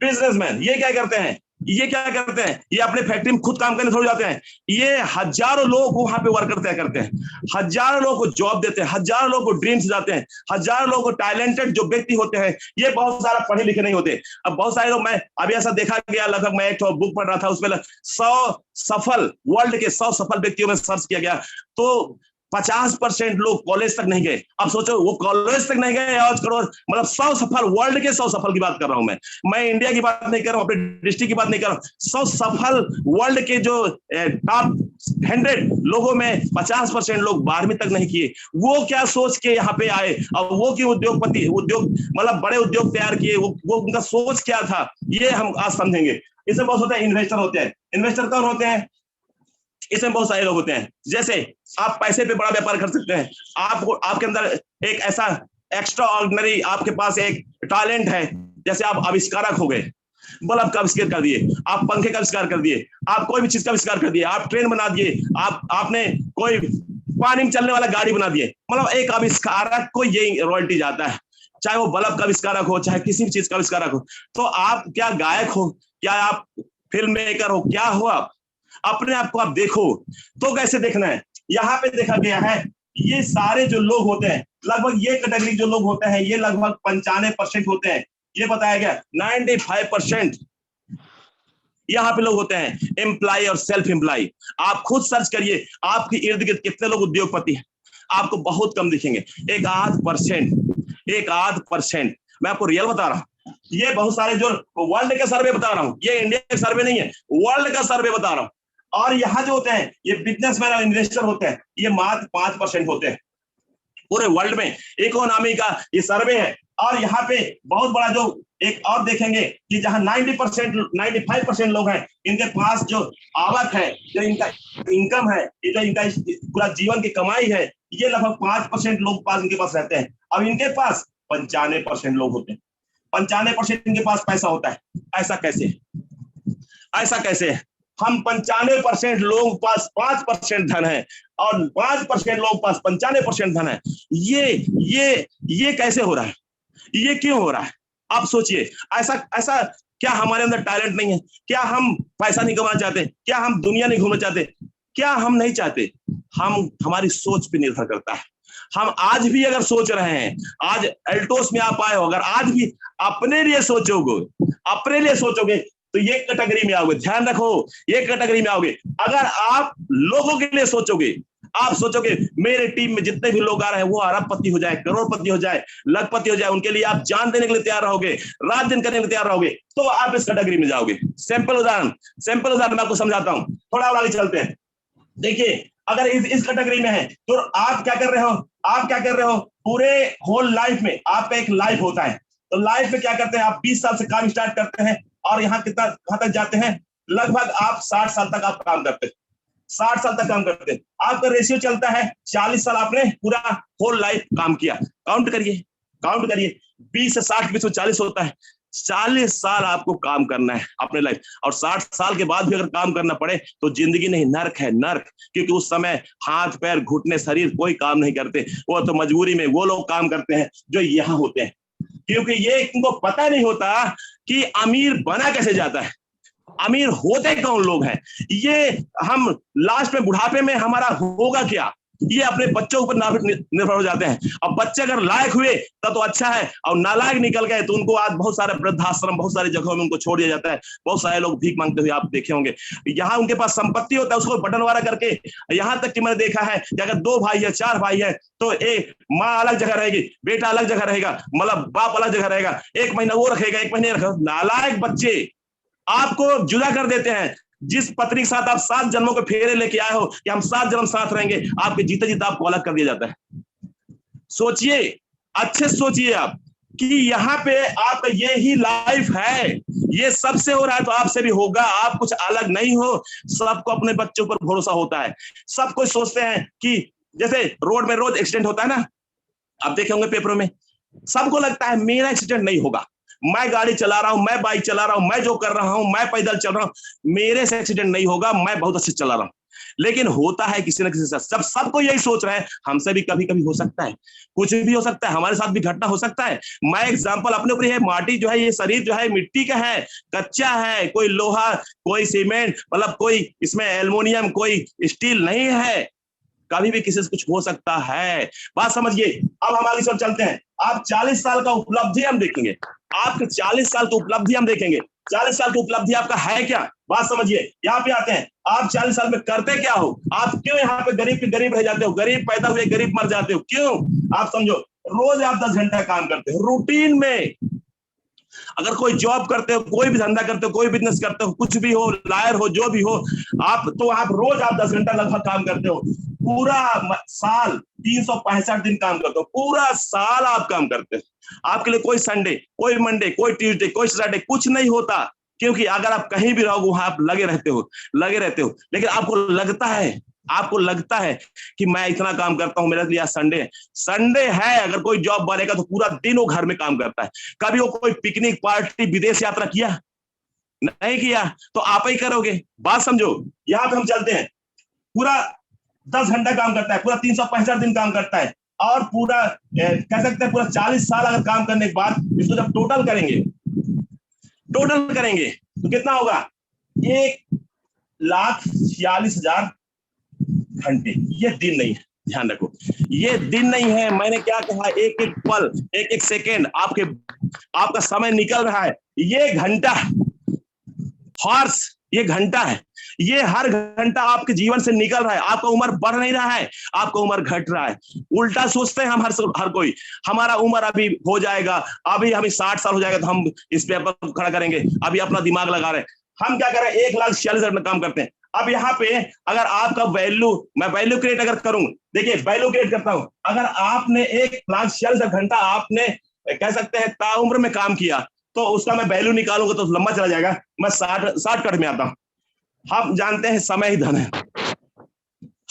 बिजनेसमैन ये क्या करते हैं, ये क्या करते हैं, ये अपने फैक्ट्री में खुद काम करने थोड़ी जाते हैं, ये हजारों लोग वहां पे वर्कर तय करते हैं, हजारों लोग को जॉब देते हैं, हजारों लोग को ड्रीम्स जाते हैं, हजारों लोग को टैलेंटेड जो व्यक्ति होते हैं, ये बहुत सारा पढ़े लिखे नहीं होते। अब बहुत सारे लोग, मैं अभी ऐसा देखा गया, लगभग मैं एक बुक पढ़ रहा था, उसमें 100 सफल, वर्ल्ड के 100 सफल व्यक्तियों में सर्च किया गया, तो 50% लोग कॉलेज तक नहीं गए। अब सोचो, वो कॉलेज तक नहीं गए, आज करोड़, मतलब 100 सफल, वर्ल्ड के 100 सफल की बात कर रहा हूं मैं इंडिया की बात नहीं कर रहा हूं, अपने डिस्ट्रिक्ट की बात नहीं कर रहा हूं, 100 सफल वर्ल्ड के जो टॉप 100 लोगों में 50% लोग 12वीं तक नहीं किए। वो क्या सोच के यहाँ पे आए, और वो क्यों उद्योगपति, उद्योग मतलब बड़े उद्योग तैयार किए, वो उनका सोच क्या था, ये हम आज समझेंगे। इसमें बहुत होता है, इन्वेस्टर होते हैं। इन्वेस्टर कौन होते हैं? इसमें बहुत सारे लोग होते हैं। जैसे आप पैसे पे बड़ा व्यापार कर सकते हैं, आपको, आपके अंदर एक ऐसा एक्स्ट्रा ऑर्डिनरी, आपके पास एक टैलेंट है, जैसे आप आविष्कारक हो गए, बल्ब का आविष्कार कर दिए, आप पंखे का आविष्कार कर दिए, आप कोई भी चीज का आविष्कार कर दिए, आप ट्रेन बना दिए, आपने कोई पानी में चलने वाला गाड़ी बना दिए, मतलब एक आविष्कारक को ये रॉयल्टी जाता है, चाहे वो बल्ब का आविष्कारक हो, चाहे किसी भी चीज का आविष्कारक हो। तो आप क्या गायक हो, क्या आप फिल्म मेकर हो, क्या हो, आप अपने आप को आप देखो। तो कैसे देखना है, यहाँ पे देखा गया है, ये सारे जो लोग होते हैं, लगभग ये कैटेगरी जो लोग होते हैं, ये लगभग 95% होते हैं। ये बताया गया 95% यहाँ पे लोग होते हैं एम्प्लॉय और सेल्फ एम्प्लॉय। आप खुद सर्च करिए, आपके इर्द गिर्द कितने लोग उद्योगपति हैं, आपको बहुत कम दिखेंगे, एक आध परसेंट। मैं आपको रियल बता रहा हूँ, ये बहुत सारे जो वर्ल्ड के सर्वे बता रहा हूँ, ये इंडिया का सर्वे नहीं है, वर्ल्ड का सर्वे बता रहा हूँ। और यहाँ जो होते हैं, ये बिजनेसमैन और इन्वेस्टर होते हैं, ये मात्र 5% होते हैं पूरे वर्ल्ड में। इकोनॉमी का ये सर्वे है। और यहाँ पे बहुत बड़ा जो एक और देखेंगे कि जहां 90% 95% लोग हैं, इनके पास जो आवक है, जो इनका इनकम है, ये जो इनका पूरा जीवन की कमाई है, ये लगभग 5% लोग पास इनके पास रहते हैं। अब इनके पास 95% लोग होते हैं, 95% इनके पास पैसा होता है। ऐसा कैसे, ऐसा कैसे? हम 95% लोग पास 5% धन है और 5% लोग पास 95% धन है। ये कैसे हो रहा है, ये क्यों हो रहा है? आप सोचिए, ऐसा क्या हमारे अंदर टैलेंट नहीं है? क्या हम पैसा नहीं कमाना चाहते? क्या हम दुनिया नहीं घूमना चाहते? क्या हम नहीं चाहते? हमारी सोच पे निर्भर करता है। हम आज भी अगर सोच रहे हैं, आज एल्टोस में आप आए हो, अगर आज भी अपने लिए सोचोगे तो ये कैटेगरी में आओगे। ध्यान रखो, ये कैटेगरी में आओगे। अगर आप लोगों के लिए सोचोगे, आप सोचोगे मेरे टीम में जितने भी लोग आ रहे हैं वो अरबपति हो जाए, करोड़पति हो जाए, लखपति हो जाए, उनके लिए आप जान देने के लिए तैयार रहोगे, रात दिन करने के लिए तैयार रहोगे, तो आप इस कैटेगरी में जाओगे। सिंपल उदाहरण मैं आपको समझाता हूं, थोड़ा और आगे चलते हैं। देखिए, अगर इस कैटेगरी में है तो आप क्या कर रहे हो? पूरे होल लाइफ में आपका एक लाइफ होता है। तो लाइफ में क्या करते हैं? आप 20 साल से काम स्टार्ट करते हैं और यहाँ कहाँ तक जाते हैं? लगभग आप 60 साल तक आप काम करते हैं, 60 साल तक काम करते हैं। आपका रेशियो चलता है 40 साल आपने पूरा होल लाइफ काम किया। काउंट करिए 20 से 60 बीच में 40 होता है। 40 साल आपको काम करना है अपने लाइफ, और 60 साल के बाद भी अगर काम करना पड़े तो जिंदगी नहीं, नर्क है, नर्क। क्योंकि उस समय हाथ पैर घुटने शरीर कोई काम नहीं करते, वो तो मजबूरी में वो लोग काम करते हैं जो यहाँ होते हैं। क्योंकि ये इनको पता नहीं होता कि अमीर बना कैसे जाता है, अमीर होते कौन लोग हैं। ये हम लास्ट में बुढ़ापे में हमारा होगा क्या, ये अपने बच्चों ऊपर निर्भर हो जाते हैं। अब बच्चे अगर लायक हुए तो अच्छा है, और नालायक निकल गए तो उनको आज बहुत सारे वृद्धाश्रम, बहुत सारी जगहों में उनको छोड़ दिया जाता है। बहुत सारे लोग भीख मांगते हुए आप देखे होंगे। यहाँ उनके पास संपत्ति होता है, उसको बटनवारा करके, यहाँ तक कि मैंने देखा है कि अगर 2 भाई है, 4 भाई है, तो एक माँ अलग जगह रहेगी, बेटा अलग जगह रहेगा, मतलब बाप अलग जगह रहेगा, 1 महीना वो रखेगा, 1 महीने रखेगा। नालायक बच्चे आपको जुदा कर देते हैं। जिस पत्नी के साथ आप 7 जन्मों के फेरे लेके आए हो कि हम 7 जन्म साथ रहेंगे, आपके जीते जीते आपको अलग कर दिया जाता है। सोचिए, अच्छे से सोचिए आप कि यहाँ पे आपका ये ही लाइफ है, ये सबसे हो रहा है तो आपसे भी होगा। आप कुछ अलग नहीं हो। सबको अपने बच्चों पर भरोसा होता है। सब कुछ सोचते हैं कि जैसे रोड में रोज एक्सीडेंट होता है ना, आप देखे होंगे पेपरों में, सबको लगता है मेरा एक्सीडेंट नहीं होगा, मैं गाड़ी चला रहा हूं, मैं बाइक चला रहा हूं, मैं जो कर रहा हूं, मैं पैदल चल रहा हूं, मेरे से एक्सीडेंट नहीं होगा, मैं बहुत अच्छे चला रहा हूं। लेकिन होता है किसी न किसी से। सब सबको यही सोच रहे हैं, हमसे भी कभी कभी हो सकता है, कुछ भी हो सकता है, हमारे साथ भी घटना हो सकता है। मैं एग्जांपल अपने ऊपर है, माटी जो है, ये शरीर जो है मिट्टी का है, कच्चा है, कोई लोहा, कोई सीमेंट, मतलब कोई इसमें एल्युमिनियम, कोई स्टील नहीं है, कभी भी किसी से कुछ हो सकता है। बात समझिए। अब हम आगे सब चलते हैं। आप 40 साल का उपलब्धि हम देखेंगे, आपके 40 साल की उपलब्धि हम देखेंगे। 40 साल की उपलब्धि आपका है क्या? बात समझिए। यहाँ पे आते हैं, आप 40 साल में करते क्या हो? आप क्यों यहाँ पे गरीब के गरीब रह जाते हो, गरीब पैदा हुए गरीब मर जाते हो, क्यों? आप समझो, रोज आप 10 घंटा काम करते हो रूटीन में। अगर कोई जॉब करते हो, कोई भी धंधा करते हो, कोई बिजनेस करते हो, कुछ भी हो, लायर हो, जो भी हो, आप तो आप रोज आप 10 घंटा लगभग काम करते हो। पूरा साल 365 दिन काम करते हो, पूरा साल आप काम करते हो। आपके लिए कोई संडे, कोई मंडे, कोई ट्यूसडे, कोई सैटरडे कुछ नहीं होता, क्योंकि अगर आप कहीं भी रहोगे वहां आप लगे रहते हो, लगे रहते हो। लेकिन आपको लगता है कि मैं इतना काम करता हूं, मेरे लिए संडे है। संडे है, अगर कोई जॉब वालेगा तो पूरा दिन वो घर में काम करता है। कभी वो कोई पिकनिक पार्टी विदेश यात्रा किया? नहीं किया, तो आप ही करोगे। बात समझो। यहां पे हम चलते हैं, पूरा 10 घंटा काम करता है, पूरा 365 दिन काम करता है, और पूरा कह सकते हैं पूरा 40 साल अगर काम करने के बाद इसको जब टोटल करेंगे तो कितना होगा? 1,46,000 घंटे। ये दिन नहीं है, ध्यान रखो, ये दिन नहीं है। मैंने क्या कहा, एक एक पल, एक एक सेकेंड आपका समय निकल रहा है। ये घंटा, हॉर्स, ये घंटा है, ये हर घंटा आपके जीवन से निकल रहा है। आपका उम्र बढ़ नहीं रहा है, आपका उम्र घट रहा है। उल्टा सोचते हैं हम हर कोई, हमारा उम्र अभी हो जाएगा, अभी हमें 60 साल हो जाएगा तो हम इस पेपर को खड़ा करेंगे, अभी अपना दिमाग लगा रहे हैं। हम क्या करें, 1,46,000 में काम करते हैं। अब यहाँ पे अगर आपका वैल्यू, मैं वैल्यू क्रिएट अगर करूं, देखिए वैल्यू क्रिएट करता हूं, अगर आपने 1,46,000 घंटा आपने कह सकते हैं ताउम्र में काम किया, तो उसका मैं वैल्यू निकालूंगा तो लंबा चला जाएगा। मैं 60 कट में आता हूं। हम जानते हैं समय ही धन है,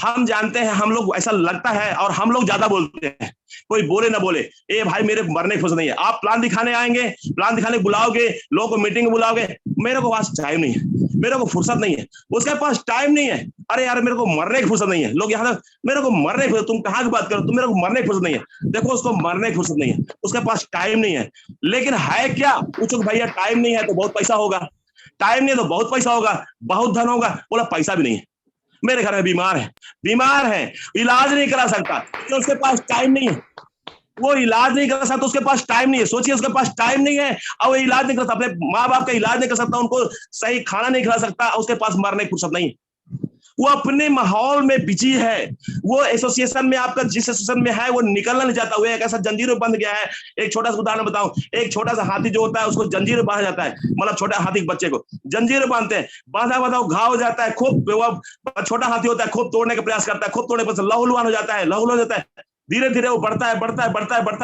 हम जानते हैं, हम लोग ऐसा लगता है और हम लोग ज्यादा बोलते हैं, कोई बोले ना बोले, ए भाई मेरे मरने की फुर्सत नहीं है। आप प्लान दिखाने आएंगे, प्लान दिखाने बुलाओगे, लोगों को मीटिंग में बुलाओगे, मेरे को पास टाइम नहीं है, मेरे को फुर्सत नहीं है, उसके पास टाइम नहीं है। अरे यार मेरे को मरने की फुर्सत नहीं है। लोग यहाँ मेरे को मरने की फुर्सत, तुम कहाँ की बात करो, तुम मेरे को मरने की फुर्सत नहीं है। देखो उसको मरने की फुर्सत नहीं है, उसके पास टाइम नहीं है। लेकिन है क्या? पूछो भैया टाइम नहीं है तो बहुत पैसा होगा, टाइम नहीं है तो बहुत पैसा होगा, बहुत धन होगा। बोला पैसा भी नहीं है, मेरे घर में बीमार है, इलाज नहीं करा सकता तो उसके पास टाइम नहीं है। वो इलाज नहीं कर सकता तो उसके पास टाइम नहीं है। सोचिए, उसके पास टाइम नहीं है और वो इलाज नहीं कर सकता, अपने माँ बाप का इलाज नहीं कर सकता, उनको सही खाना नहीं खिला सकता, उसके पास मरने की फुर्सत नहीं। वो अपने माहौल में बिजी है, वो एसोसिएशन में, आपका जिस एसोसिएशन में है वो निकलना नहीं चाहता, वो एक ऐसा जंजीर में बंध गया है। एक छोटा सा उदाहरण बताऊं, एक छोटा सा हाथी जो होता है उसको जंजीर में बांधा जाता है, मतलब छोटा हाथी के बच्चे को जंजीर में बांधते हैं, बांधा घाव हो जाता है, खूब छोटा हाथी होता है, खूब तोड़ने का प्रयास करता है, खूब तोड़ने पर लहूलुहान हो जाता है, धीरे धीरे वो बढ़ता है,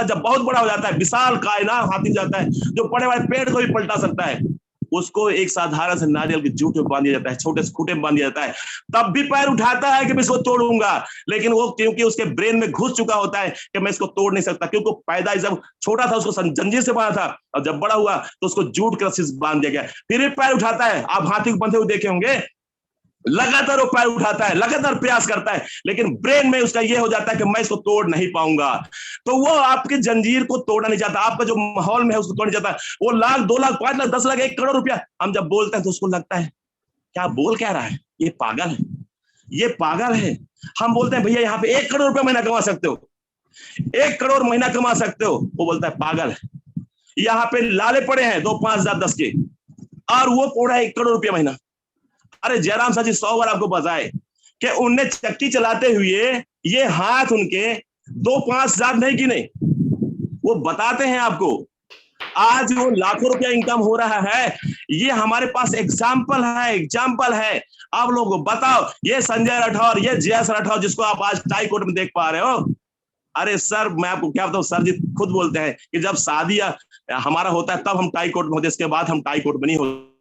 जब बहुत बड़ा हो जाता है, विशाल कायनात हाथी जाता है, जो बड़े बड़े पेड़ को भी पलटा सकता है, उसको एक साधारण से नारियल के जूट में बांध दिया जाता है, छोटे से खूंटे में बांध दिया जाता है। तब भी पैर उठाता है कि मैं इसको तोड़ूंगा, लेकिन वो क्योंकि उसके ब्रेन में घुस चुका होता है कि मैं इसको तोड़ नहीं सकता, क्योंकि पैदा जब छोटा था उसको जंजीर से बांधा था, और जब बड़ा हुआ तो उसको जूट के रस्सी से बांध दिया गया। फिर भी पैर उठाता है। आप हाथी को बंधे हुए देखे होंगे, लगातार वो पैर उठाता है, लगातार प्रयास करता है, लेकिन ब्रेन में उसका ये हो जाता है कि मैं इसको तोड़ नहीं पाऊंगा। तो वो आपकी जंजीर को तोड़ना नहीं चाहता, आपका जो माहौल में है उसको तोड़ना चाहता है। वो 1,00,000, 2,00,000, 5,00,000, 10,00,000, 1 करोड़ रुपया हम जब बोलते हैं तो उसको लगता है क्या बोल क्या रहा है, ये पागल है, ये पागल है। हम बोलते हैं भैया यहाँ पे 1 करोड़ रुपया महीना कमा सकते हो, 1 करोड़ महीना कमा सकते हो, वो बोलता है पागल है। यहाँ पे लाले पड़े हैं 2, 5, 10 के, और वो पूरा 1 करोड़ रुपया महीना। अरे जयराम साहब जी 100 बार आपको बताए कि उनने चक्की चलाते हुए ये हाथ उनके 2-5 हजार नहीं गिने, वो बताते हैं आपको। आज वो लाखों रुपया इनकम हो रहा है। ये हमारे पास एग्जाम्पल है। आप लोगों को बताओ, ये संजय राठौर, ये जयस राठौर जिसको आप आज टाई कोट में देख पा रहे हो, अरे सर मैं आपको क्या बताऊं, सर जी खुद बोलते हैं कि जब शादी हमारा होता है तब हम टाई कोट में होते, इसके बाद हम टाई कोट में नहीं होते।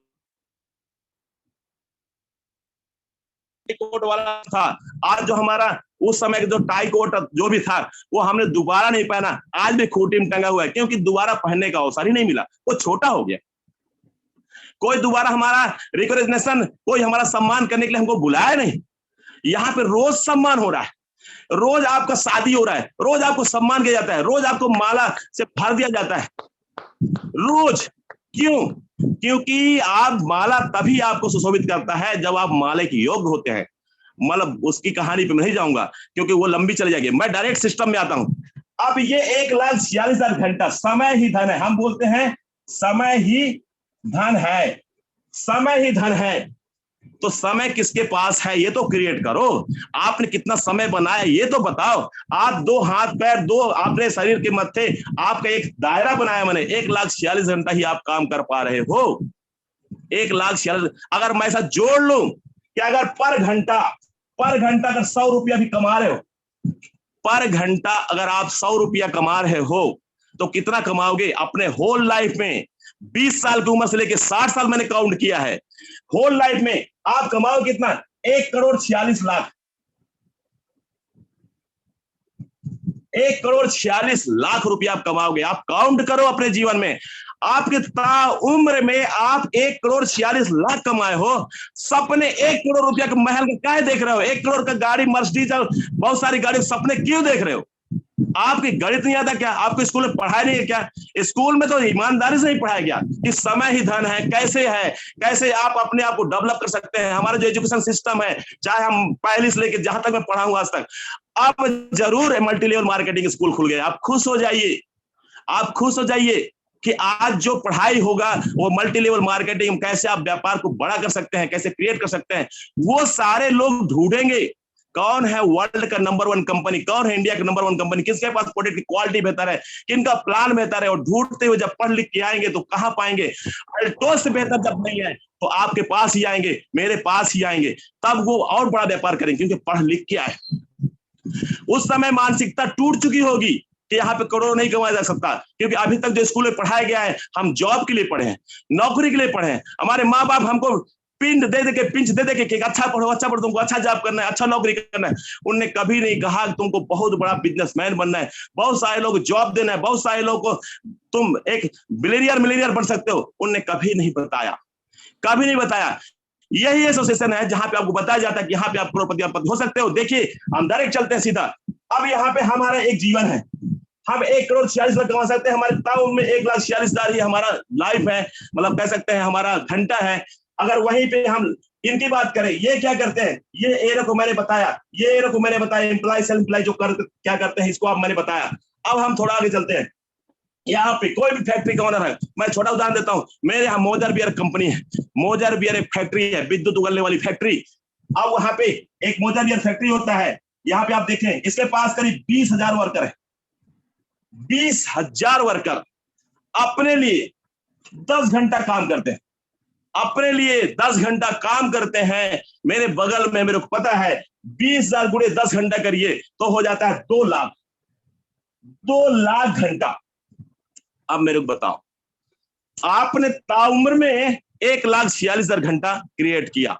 कोट वाला था, आज जो हमारा उस समय का जो टाई कोट जो भी था वो हमने दोबारा नहीं पहना, आज भी खूंटी में टंगा हुआ है, क्योंकि दोबारा पहनने का अवसर ही नहीं मिला, वो छोटा हो गया। कोई दोबारा हमारा रिकॉग्निशन, कोई हमारा सम्मान करने के लिए हमको बुलाया नहीं। यहाँ पे रोज सम्मान हो रहा है, रोज आपका शादी हो रहा है, रोज आपको सम्मान किया जाता है, रोज आपको माला से भर दिया जाता है, रोज। क्यों? क्योंकि आप माला तभी आपको सुशोभित करता है जब आप माले के योग्य होते हैं। मतलब उसकी कहानी पे मैं नहीं जाऊंगा क्योंकि वो लंबी चली जाएगी, मैं डायरेक्ट सिस्टम में आता हूं। अब ये 1,46,000 घंटा समय ही धन है। हम बोलते हैं समय ही धन है, समय ही धन है। तो समय किसके पास है ये तो क्रिएट करो। आपने कितना समय बनाया ये तो बताओ। आप 2 हाथ पैर, 2 अपने शरीर के मत्थे आपका एक दायरा बनाया मैंने, 1,46,000 घंटा ही आप काम कर पा रहे हो। 1,46,000 अगर मैं ऐसा जोड़ लूं कि अगर पर घंटा अगर 100 रुपया भी कमा रहे हो, पर घंटा अगर आप 100 रुपया कमा रहे हो तो कितना कमाओगे अपने होल लाइफ में? 20 साल की उम्र से लेकर 60 साल मैंने काउंट किया है, होल लाइफ में आप कमाओ कितना? 1,46,00,000। 1,46,00,000 रुपया आप कमाओगे। आप काउंट करो अपने जीवन में, आपके उम्र में आप 1,46,00,000 कमाए हो। सपने 1 करोड़ रुपया का महल का क्या देख रहे हो? 1 करोड़ का गाड़ी, मर्सिडीज, बहुत सारी गाड़ी, सपने क्यों देख रहे हो? आपके गणित नहीं आता क्या? आपको स्कूल में पढ़ाया नहीं है क्या? स्कूल में तो ईमानदारी से नहीं पढ़ाया गया कि समय ही धन है, कैसे आप अपने आप को डेवलप कर सकते हैं। हमारा जो एजुकेशन सिस्टम है, चाहे हम पहले से लेकर जहां तक मैं पढ़ा हूं आज तक, आप जरूर मल्टी लेवल मार्केटिंग स्कूल खुल गए, आप खुश हो जाइए, आप खुश हो जाइए कि आज जो पढ़ाई होगा वो मल्टी लेवल मार्केटिंग, कैसे आप व्यापार को बड़ा कर सकते हैं, कैसे क्रिएट कर सकते हैं, वो सारे लोग ढूंढेंगे। कौन है वर्ल्ड का नंबर 1 कंपनी, कौन है इंडिया का नंबर 1 कंपनी, किसके पास प्रोडक्ट की क्वालिटी बेहतर है, किनका प्लान बेहतर है, और ढूंढते हुए जब पढ़ लिख के आएंगे तो कहां पाएंगे? अल्टो से बेहतर जब नहीं है तो आपके पास ही आएंगे, मेरे पास ही आएंगे, तब वो और बड़ा व्यापार करेंगे क्योंकि पढ़ लिख के आए। उस समय मानसिकता टूट चुकी होगी कि यहाँ पे करोड़ नहीं कमाया जा सकता, क्योंकि अभी तक जो स्कूल में पढ़ाया गया है, हम जॉब के लिए पढ़े हैं, नौकरी के लिए पढ़े हैं। हमारे माँ बाप हमको पिंच दे दे के अच्छा पढ़ो, तुमको अच्छा जॉब करना है, अच्छा नौकरी करना है। उनने कभी नहीं कहा कि तुमको बहुत बड़ा बिजनेसमैन बनना है, बहुत सारे लोग जॉब देना है, बहुत सारे लोगों को तुम एक मिलियनियर बन सकते हो। उनने कभी नहीं बताया, कभी नहीं बताया। यही एसोसिएशन है जहां पे आपको बताया जाता है कि यहाँ पे आप करोड़पति हो सकते हो। देखिए, हम डायरेक्ट चलते हैं सीधा। अब यहाँ पे हमारा एक जीवन है, हम 1,46,00,000 कमा सकते हैं। हमारे टाउन में 1,46,000 ही हमारा लाइफ है, मतलब कह सकते हैं हमारा घंटा है। अगर वहीं पे हम इनकी बात करें, ये क्या करते हैं, ये को मैंने बताया, एम्प्लॉय सेल्फ एम्प्लॉय जो क्या करते हैं, इसको आप मैंने बताया। अब हम थोड़ा आगे चलते हैं। यहाँ पे कोई भी फैक्ट्री का ओनर है, मैं छोटा उदाहरण देता हूँ। मेरे यहाँ मोजर बियर कंपनी है, मोजर बियर एक फैक्ट्री है, विद्युत उगलने वाली फैक्ट्री। अब वहां पे एक मोजर बियर फैक्ट्री होता है, यहाँ पे आप देखें, इसके पास करीब 20,000 वर्कर है। 20,000 वर्कर अपने लिए 10 घंटा काम करते हैं, अपने लिए 10 घंटा काम करते हैं। मेरे बगल में, मेरे को पता है, 20,000 गुणे 10 घंटा करिए तो हो जाता है 2 लाख, 2 लाख घंटा। अब मेरे को बताओ, आपने ताउम्र में 1,46,000 घंटा क्रिएट किया,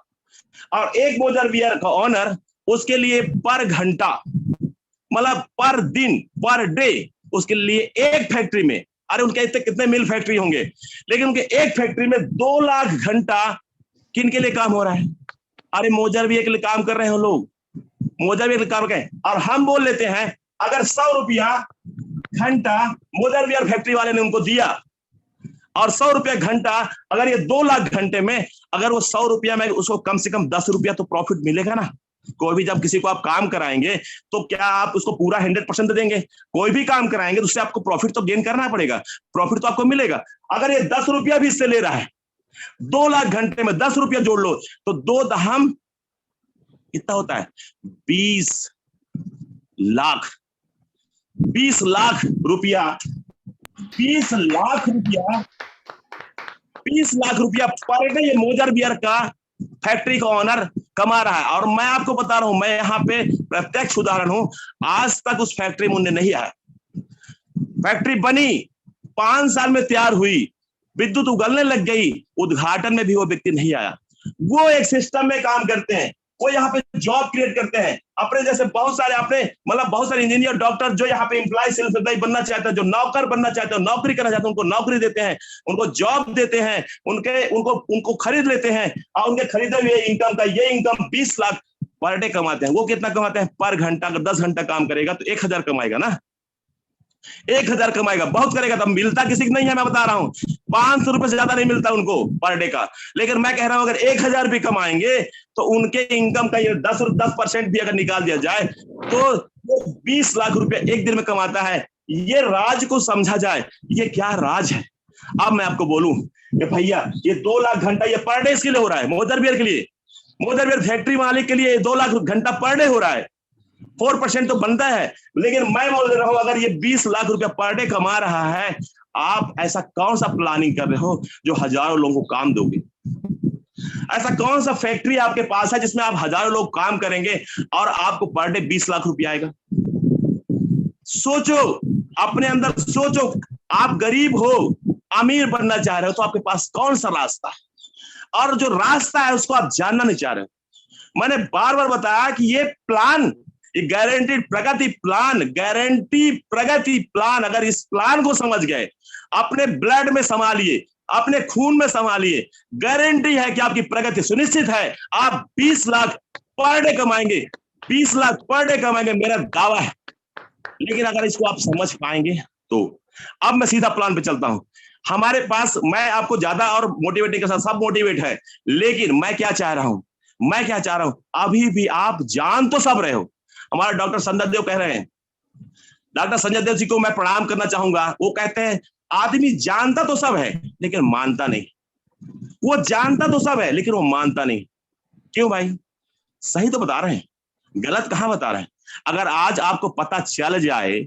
और एक मोजर बियर का ओनर उसके लिए पर घंटा, मतलब पर दिन, पर डे, उसके लिए एक फैक्ट्री में, अरे उनके इतने कितने मिल फैक्ट्री होंगे, लेकिन उनके एक फैक्ट्री में 2 लाख घंटा किन के लिए काम हो रहा है? अरे मोजर बियर के लिए काम कर रहे हैं लोग, मोजर बियर के लिए काम कर रहे हैं। और हम बोल लेते हैं अगर 100 रुपया घंटा मोजर बियर फैक्ट्री वाले ने उनको दिया, और 100 रुपया घंटा, अगर ये 2 लाख घंटे में अगर वो 100 रुपया में उसको कम से कम 10 रुपया तो प्रॉफिट मिलेगा ना। कोई भी जब किसी को आप काम कराएंगे तो क्या आप उसको पूरा 100% देंगे? कोई भी काम कराएंगे तो उससे आपको प्रॉफिट तो गेन करना पड़ेगा, प्रॉफिट तो आपको मिलेगा। अगर ये 10 रुपया भी इससे ले रहा है, 2 लाख घंटे में 10 रुपया जोड़ लो तो 2 दहम कितना होता है? 20 लाख, 20 लाख रुपया, 20 लाख रुपया, 20 लाख रुपया पर डे ये मोजर बियर का फैक्ट्री का ओनर कमा रहा है। और मैं आपको बता रहा हूं, मैं यहाँ पे प्रत्यक्ष उदाहरण हूं, आज तक उस फैक्ट्री में उन्हें नहीं आया। फैक्ट्री बनी, 5 साल में तैयार हुई, विद्युत उगलने लग गई, उद्घाटन में भी वो व्यक्ति नहीं आया। वो एक सिस्टम में काम करते हैं, वो यहाँ पे जॉब क्रिएट करते हैं। अपने जैसे बहुत सारे, अपने मतलब बहुत सारे इंजीनियर, डॉक्टर जो यहाँ पे एम्प्लॉय सेल्फ एम्प्लॉय बनना चाहते हैं, जो नौकर बनना चाहते हैं, नौकरी करना चाहते हैं, उनको नौकरी देते हैं, उनको जॉब देते हैं, उनको खरीद लेते हैं, और उनके खरीदे हुए इनकम का ये इनकम 20 लाख पर डे कमाते हैं। वो कितना कमाते हैं? पर घंटा, अगर 10 घंटा काम करेगा तो 1000 कमाएगा ना, 1000 कमाएगा। बहुत करेगा तब मिलता किसी को नहीं है, मैं बता रहा हूं 500 रुपए से ज्यादा नहीं मिलता उनको पर डे का। लेकिन मैं कह रहा हूं अगर 1000 भी कमाएंगे तो उनके इनकम का ये 10% भी अगर निकाल दिया जाए तो 20 लाख रुपए एक दिन में कमाता है। ये राज को समझा जाए, ये क्या राज है। अब मैं आपको बोलूं कि भैया ये 2 लाख घंटा ये पर डे के लिए हो रहा है, मोदर बियर के लिए, मोदर बियर फैक्ट्री मालिक के लिए 2 लाख घंटा पर डे हो रहा है, 4% तो बनता है। लेकिन मैं बोल रहा हूं अगर ये 20 लाख रुपया पर डे कमा रहा है, आप ऐसा कौन सा प्लानिंग कर रहे हो जो हजारों लोगों को काम दोगे? ऐसा कौन सा फैक्ट्री आपके पास है जिसमें आप हजारों लोग काम करेंगे और आपको पर डे 20 लाख रुपया आएगा? सोचो, अपने अंदर सोचो। आप गरीब हो, अमीर बनना चाह रहे हो तो आपके पास कौन सा रास्ता है, और जो रास्ता है उसको आप जानना नहीं चाह रहे हो। मैंने बार बार बताया कि ये प्लान, ये गारंटीड प्रगति प्लान, गारंटी प्रगति प्लान, अगर इस प्लान को समझ गए, अपने ब्लड में संभालिए, अपने खून में संभालिए, गारंटी है कि आपकी प्रगति सुनिश्चित है। आप 20 लाख पर डे कमाएंगे, 20 लाख पर डे कमाएंगे, मेरा दावा है। लेकिन अगर इसको आप समझ पाएंगे तो। अब मैं सीधा प्लान पे चलता हूं। हमारे पास, मैं आपको ज्यादा और मोटिवेटिंग के साथ सब मोटिवेट है, लेकिन मैं क्या चाह रहा हूं, मैं क्या चाह रहा हूं, अभी भी आप जान तो सब रहे हो। हमारे डॉक्टर संजय देव कह रहे हैं, डॉक्टर संजय देव जी को मैं प्रणाम करना चाहूंगा। वो कहते हैं आदमी जानता तो सब है लेकिन मानता नहीं। वो जानता तो सब है लेकिन वो मानता नहीं। क्यों भाई? सही तो बता रहे हैं, गलत कहां बता रहे हैं। अगर आज आपको पता चल जाए,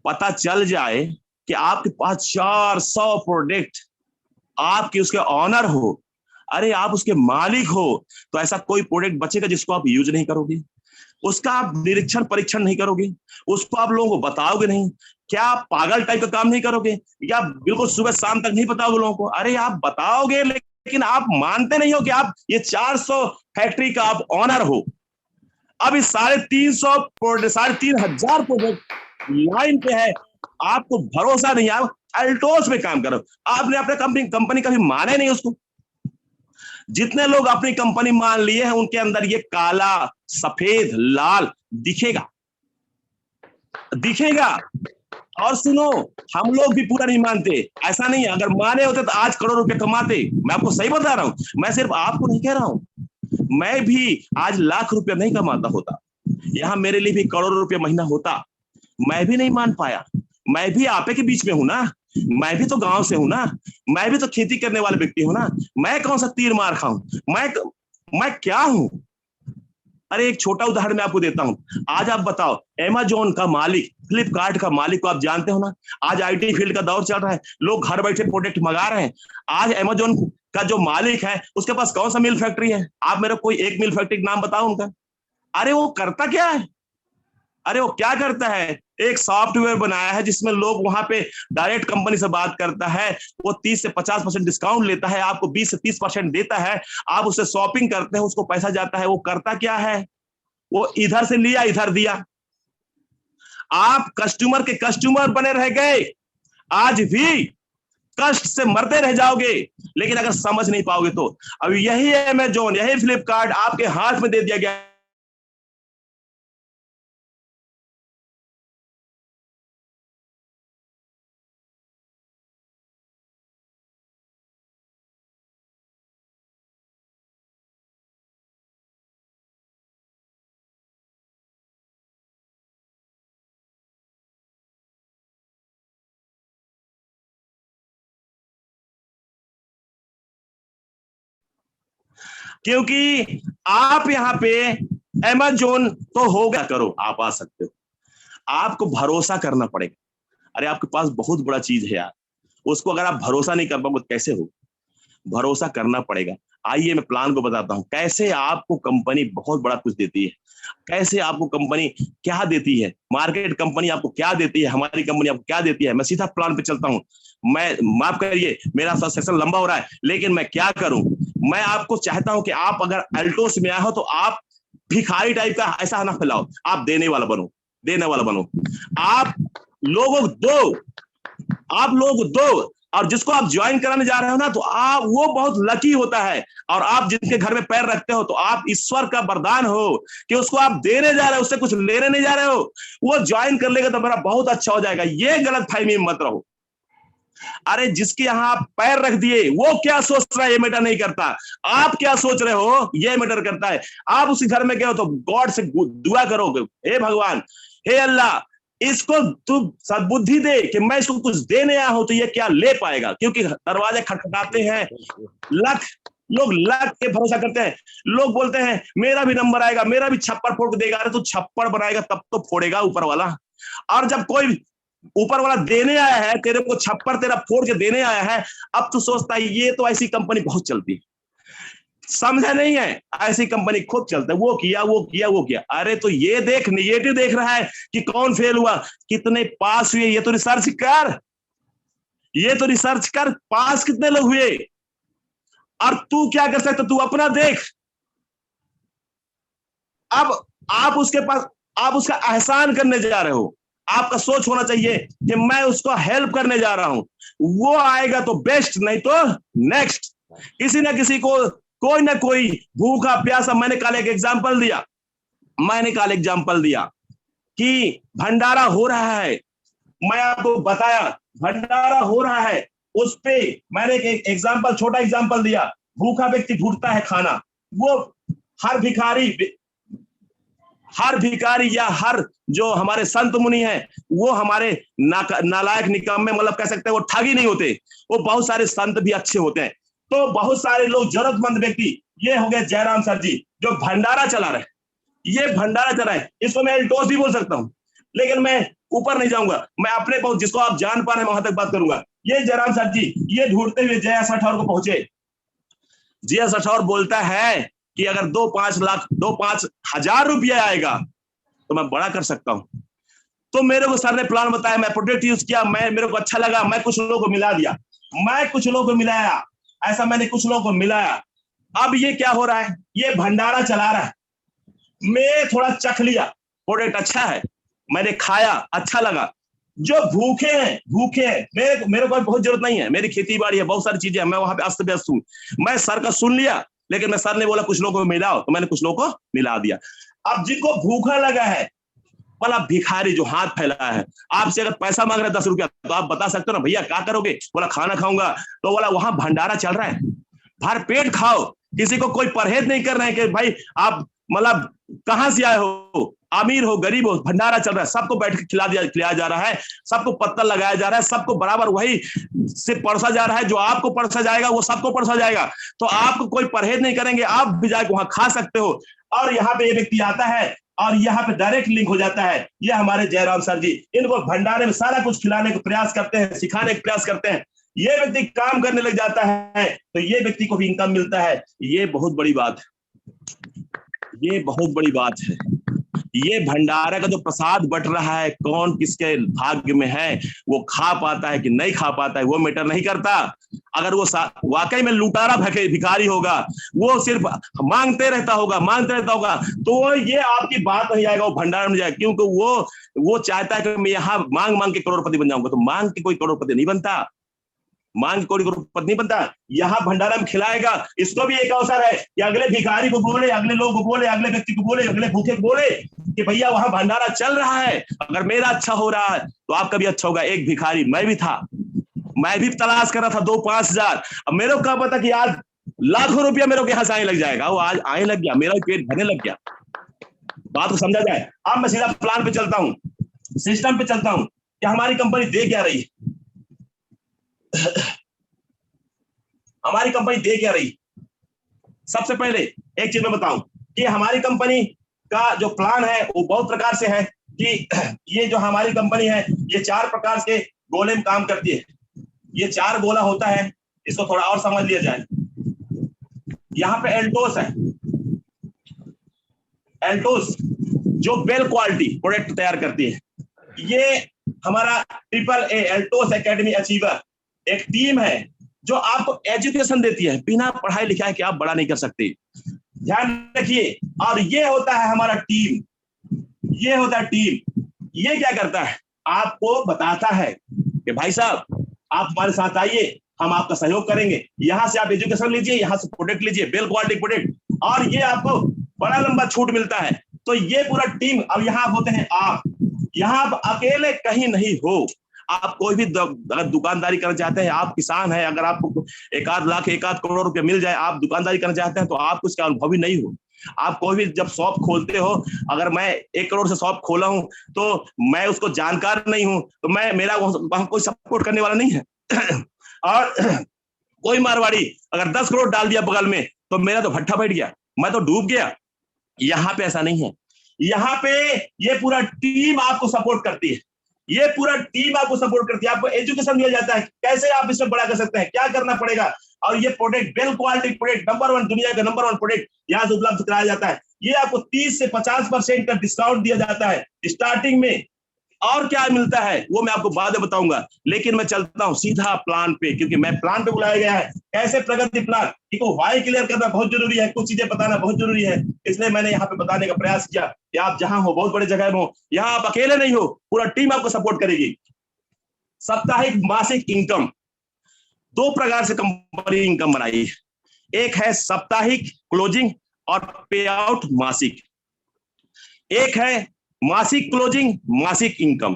पता चल जाए कि आपके पास 400 प्रोडक्ट, आपके उसके ऑनर हो, अरे आप उसके मालिक हो, तो ऐसा कोई प्रोडक्ट बचेगा जिसको आप यूज नहीं करोगे, उसका आप निरीक्षण परीक्षण नहीं करोगे, उसको आप लोगों को बताओगे नहीं? क्या आप पागल टाइप का काम नहीं करोगे? या बिल्कुल सुबह शाम तक नहीं बताओगे लोगों को? अरे आप बताओगे, लेकिन आप मानते नहीं हो कि आप ये 400 फैक्ट्री का आप ऑनर हो। अब इस 3,500 प्रोजेक्ट लाइन पे है, आपको भरोसा नहीं, आप अल्टोस में काम करो। आपने अपने कंपनी कभी माने नहीं उसको। जितने लोग अपनी कंपनी मान लिए हैं उनके अंदर ये काला, सफेद, लाल दिखेगा, दिखेगा। और सुनो, हम लोग भी पूरा नहीं मानते, ऐसा नहीं है। अगर माने होते तो आज करोड़ रुपए कमाते। मैं आपको सही बता रहा हूं, मैं सिर्फ आपको नहीं कह रहा हूं, मैं भी आज लाख रुपया नहीं कमाता होता, यहां मेरे लिए भी करोड़ रुपया महीना होता। मैं भी नहीं मान पाया। मैं भी आपे के बीच में हूं ना, मैं भी तो गांव से हूं ना, मैं भी तो खेती करने वाले व्यक्ति हूं ना। मैं कौन सा तीर मार खाऊं? मैं क्या हूं? अरे एक छोटा उदाहरण मैं आपको देता हूं। आज आप बताओ, अमेज़न का मालिक, फ्लिपकार्ट का मालिक को आप जानते हो ना। आज आईटी फील्ड का दौर चल रहा है, लोग घर बैठे प्रोडक्ट मंगा रहे हैं। आज अमेज़न का जो मालिक है उसके पास कौन सा मिल फैक्ट्री है? आप मेरे को कोई एक मिल फैक्ट्री का नाम बताओ उनका। अरे वो करता क्या है? अरे वो क्या करता है? एक सॉफ्टवेयर बनाया है जिसमें लोग वहां पे डायरेक्ट कंपनी से बात करता है, वो 30 से 50% डिस्काउंट लेता है, आपको 20 से 30% देता है, आप उससे शॉपिंग करते हैं, उसको पैसा जाता है। वो करता क्या है? वो इधर से लिया इधर दिया। आप कस्टमर के कस्टमर बने रह गए, आज भी कष्ट से मरते रह जाओगे। लेकिन अगर समझ नहीं पाओगे तो अब यही अमेज़न, यही फ्लिपकार्ट आपके हाथ में दे दिया गया। क्योंकि आप यहां पे अमेज़न तो होगा, करो आप आ सकते हो, आपको भरोसा करना पड़ेगा। अरे आपके पास बहुत बड़ा चीज है यार, उसको अगर आप भरोसा नहीं कर पाओगे तो कैसे हो? भरोसा करना पड़ेगा। आइए मैं प्लान को बताता हूं, कैसे आपको कंपनी बहुत बड़ा कुछ देती है, कैसे आपको कंपनी क्या देती है, मार्केट कंपनी आपको क्या देती है, हमारी कंपनी आपको क्या देती है। मैं सीधा प्लान पे चलता हूं। मैं, माफ करिए मेरा सेशन लंबा हो रहा है, लेकिन मैं क्या करूं, मैं आपको चाहता हूं कि आप अगर अल्टोस में आए हो तो आप भिखारी टाइप का ऐसा ना फैलाओ, आप देने वाला बनो, देने वाला बनो। आप लोगों दो, आप लोग दो, और जिसको आप ज्वाइन कराने जा रहे हो ना, तो आप वो बहुत लकी होता है। और आप जिनके घर में पैर रखते हो, तो आप ईश्वर का वरदान हो कि उसको आप देने जा रहे हो, उससे कुछ लेने नहीं जा रहे हो। वो ज्वाइन कर लेगा तो मेरा बहुत अच्छा हो जाएगा, ये गलत फहमी में मत रहो। अरे जिसके यहां आप पैर रख दिए, वो क्या सोच रहा है ये मैटर नहीं करता। आप क्या सोच रहे हो ये मैटर करता है। आप उसी घर में गए हो तो गॉड से दुआ करोगे, हे भगवान, हे अल्लाह, इसको तू सद्बुद्धि दे कि मैं इसको कुछ देने आया हूं, तो ये क्या ले पाएगा। क्योंकि दरवाजे खटखटाते हैं, लख लोग लख के भरोसा करते हैं। लोग बोलते हैं मेरा भी नंबर आएगा, मेरा भी छप्पर फोड़ देगा। अरे तो छप्पर बनाएगा तब तो फोड़ेगा ऊपर वाला। और जब कोई ऊपर वाला देने आया है, तेरे को छप्पर तेरा फोड़ के देने आया है, अब तू सोचता है ये तो ऐसी कंपनी बहुत चलती है। समझा नहीं है, ऐसी कंपनी खूब चलता है, वो किया वो किया वो किया। अरे तो ये देख, निगेटिव देख रहा है कि कौन फेल हुआ, कितने पास हुए, ये तो रिसर्च कर, ये तो रिसर्च कर, पास कितने लोग हुए। और तू क्या कर सकता, तू अपना देख। अब आप उसके पास, आप उसका एहसान करने जा रहे हो। आपका सोच होना चाहिए कि मैं उसको हेल्प करने जा रहा हूं, वो आएगा तो बेस्ट, नहीं तो नेक्स्ट। किसी ना किसी को, कोई ना कोई भूखा प्यासा, मैंने कल एक एग्जांपल दिया कि भंडारा हो रहा है। मैं आपको बताया भंडारा हो रहा है, उस पे मैंने एक एग्जांपल, छोटा एग्जांपल दिया। भूखा व्यक्ति ढूंढता है खाना, वो हर भिखारी या हर जो हमारे संत मुनि हैं, वो हमारे नालायक निकम्मे, मतलब कह सकते हैं वो ठगी नहीं होते। वो बहुत सारे संत भी अच्छे होते हैं। तो बहुत सारे लोग जरूरतमंद व्यक्ति, ये हो गए जयराम सर जी जो भंडारा चला रहे, ये भंडारा चला है, इसको मैं एल्टोस भी बोल सकता हूं, लेकिन मैं ऊपर नहीं जाऊंगा। मैं अपने बहुत जिसको आप जान पा रहे हैं वहां तक बात करूंगा। ये जयराम सर जी ये ढूंढते हुए जया सठौर को पहुंचे। जया सठौर बोलता है कि अगर 2-5 रुपया आएगा तो मैं बड़ा कर सकता हूं। तो मेरे को सर ने प्लान बताया, मैं प्रोडक्ट यूज किया, मेरे को अच्छा लगा, मैं कुछ लोगों को मिला दिया, मैं कुछ लोगों को मिलाया, ऐसा मैंने कुछ लोगों को मिलाया। अब ये क्या हो रहा है, ये भंडारा चला रहा है। मैं थोड़ा चख लिया, प्रोडक्ट अच्छा है, मैंने खाया, अच्छा लगा। जो भूखे हैं, मेरे को बहुत जरूरत नहीं है, मेरी खेती बाड़ी है, बहुत सारी चीजें हैं, मैं वहां पे अस्त व्यस्त हूं। मैं सर का सुन लिया, लेकिन मैं सर ने बोला कुछ लोगों को मिलाओ, तो मैंने कुछ लोगों को मिला दिया। अब जिनको भूखा लगा है, वाला भिखारी जो हाथ फैला है, आपसे अगर पैसा मांग रहा है 10 रुपया, तो आप बता सकते हो ना, भैया क्या करोगे। बोला खाना खाऊंगा। तो बोला वहां भंडारा चल रहा है, भर पेट खाओ। किसी को कोई परहेज नहीं कर रहे हैं कि भाई आप मतलब कहां से आए हो, अमीर हो गरीब हो, भंडारा चल रहा है, सबको बैठ के खिलाया जा रहा है, सबको पत्तल लगाया जा रहा है, सबको बराबर वही से परसा जा रहा है, जो आपको परसा जाएगा वो सबको परसा जाएगा। तो आपको कोई परहेज नहीं करेंगे, आप भी जाके वहां खा सकते हो। और यहाँ पे ये व्यक्ति आता है और यहाँ पे डायरेक्ट लिंक हो जाता है, ये हमारे जयराम सर जी, इनको भंडारे में सारा कुछ खिलाने का प्रयास करते हैं, सिखाने का प्रयास करते हैं। ये व्यक्ति काम करने लग जाता है तो ये व्यक्ति को भी इनकम मिलता है। ये बहुत बड़ी बात है, ये बहुत बड़ी बात है। ये भंडारा का जो प्रसाद बट रहा है, कौन किसके भाग्य में है, वो खा पाता है कि नहीं खा पाता है, वो मैटर नहीं करता। अगर वो वाकई में लुटारा भिखारी होगा, वो सिर्फ मांगते रहता होगा, तो ये आपकी बात नहीं आएगा, वो भंडारा में जाएगा। क्योंकि वो चाहता है कि मैं यहाँ मांग मांग के करोड़पति बन जाऊंगा। तो मांग के कोई करोड़पति नहीं बनता, मांग कोई करोड़पति नहीं बनता। यहाँ भंडारा में खिलाएगा। इसको भी एक अवसर है कि अगले भिखारी को बोले, अगले लोग को बोले, अगले व्यक्ति को बोले, अगले भूखे को बोले कि भैया वहां भंडारा चल रहा है, अगर मेरा अच्छा हो रहा है तो आपका भी अच्छा होगा। एक भिखारी मैं भी था, मैं भी तलाश कर रहा था 2-5 हजार। अब मेरे को क्या पता कि आज लाखों रुपया मेरे को यहाँ से आने लग जाएगा। वो आज आने लग गया, मेरा पेट भरने लग गया। बात को समझा जाए। अब मैं सीधा प्लान पे चलता हूँ, सिस्टम पे चलता हूँ कि हमारी कंपनी दे क्या रही है। हमारी कंपनी दे क्या रही। सबसे पहले एक चीज मैं बताऊं कि हमारी कंपनी का जो प्लान है वो बहुत प्रकार से है कि ये जो हमारी कंपनी है ये 4 प्रकार के गोले में काम करती है। ये 4 गोला होता है, इसको थोड़ा और समझ लिया जाए। यहाँ पे एल्टोस है, एल्टोस जो बेल क्वालिटी प्रोडक्ट तैयार करती है। ये हमारा AAA एल्टोस एकेडमी अचीवर एक टीम है जो आपको एजुकेशन देती है, बिना पढ़ाई लिखाई के आप बड़ा नहीं कर सकते, ध्यान रखिए। और ये होता है हमारा टीम, ये होता है टीम। ये क्या करता है, आपको बताता है कि भाई साहब आप हमारे साथ आइए, हम आपका सहयोग करेंगे। यहाँ से आप एजुकेशन लीजिए, यहाँ से प्रोडक्ट लीजिए, वेल क्वालिटी प्रोडक्ट, और ये आपको बड़ा लंबा छूट मिलता है। तो ये पूरा टीम, अब यहाँ होते हैं आप, यहाँ आप अकेले कहीं नहीं हो। आप कोई भी अगर दुकानदारी करना चाहते हैं, आप किसान हैं, अगर आपको 1 आध लाख 1 आध करोड़ रुपए मिल जाए, आप दुकानदारी करना चाहते हैं, तो आप कुछ अनुभवी नहीं हो। आप कोई भी जब शॉप खोलते हो, अगर मैं 1 करोड़ से शॉप खोला हूं, तो मैं उसको जानकार नहीं हूं, तो मैं मेरा वहां कोई सपोर्ट करने वाला नहीं है। और कोई मारवाड़ी अगर 10 करोड़ डाल दिया बगल में, तो मेरा तो भट्ठा बैठ गया, मैं तो डूब गया। यहाँ पे ऐसा नहीं है। यहाँ पे ये पूरा टीम आपको सपोर्ट करती है, ये पूरा टीम आपको सपोर्ट करती है। आपको एजुकेशन दिया जाता है, कैसे आप इसमें बड़ा कर सकते हैं, क्या करना पड़ेगा। और ये product well quality product, number 1 दुनिया का नंबर 1 प्रोडक्ट यहाँ से उपलब्ध कराया जाता है। ये आपको 30 से 50% का डिस्काउंट दिया जाता है स्टार्टिंग में। और क्या मिलता है वो मैं आपको बाद में बताऊंगा, लेकिन मैं चलता हूं सीधा प्लान पे, क्योंकि मैं प्लान पे बुलाया गया है। कैसे प्रगति प्लान, इनको वाई क्लियर करना बहुत जरूरी है, कुछ चीजें बताना बहुत जरूरी है, इसलिए मैंने यहाँ पे बताने का प्रयास किया कि आप जहां हो, बहुत बड़े जगह में हो, यहाँ आप अकेले नहीं हो, पूरा टीम आपको सपोर्ट करेगी। साप्ताहिक मासिक इनकम, 2 प्रकार से कंपनी इनकम बनाई है। एक है साप्ताहिक क्लोजिंग और पे आउट मासिक, एक है मासिक क्लोजिंग मासिक इनकम।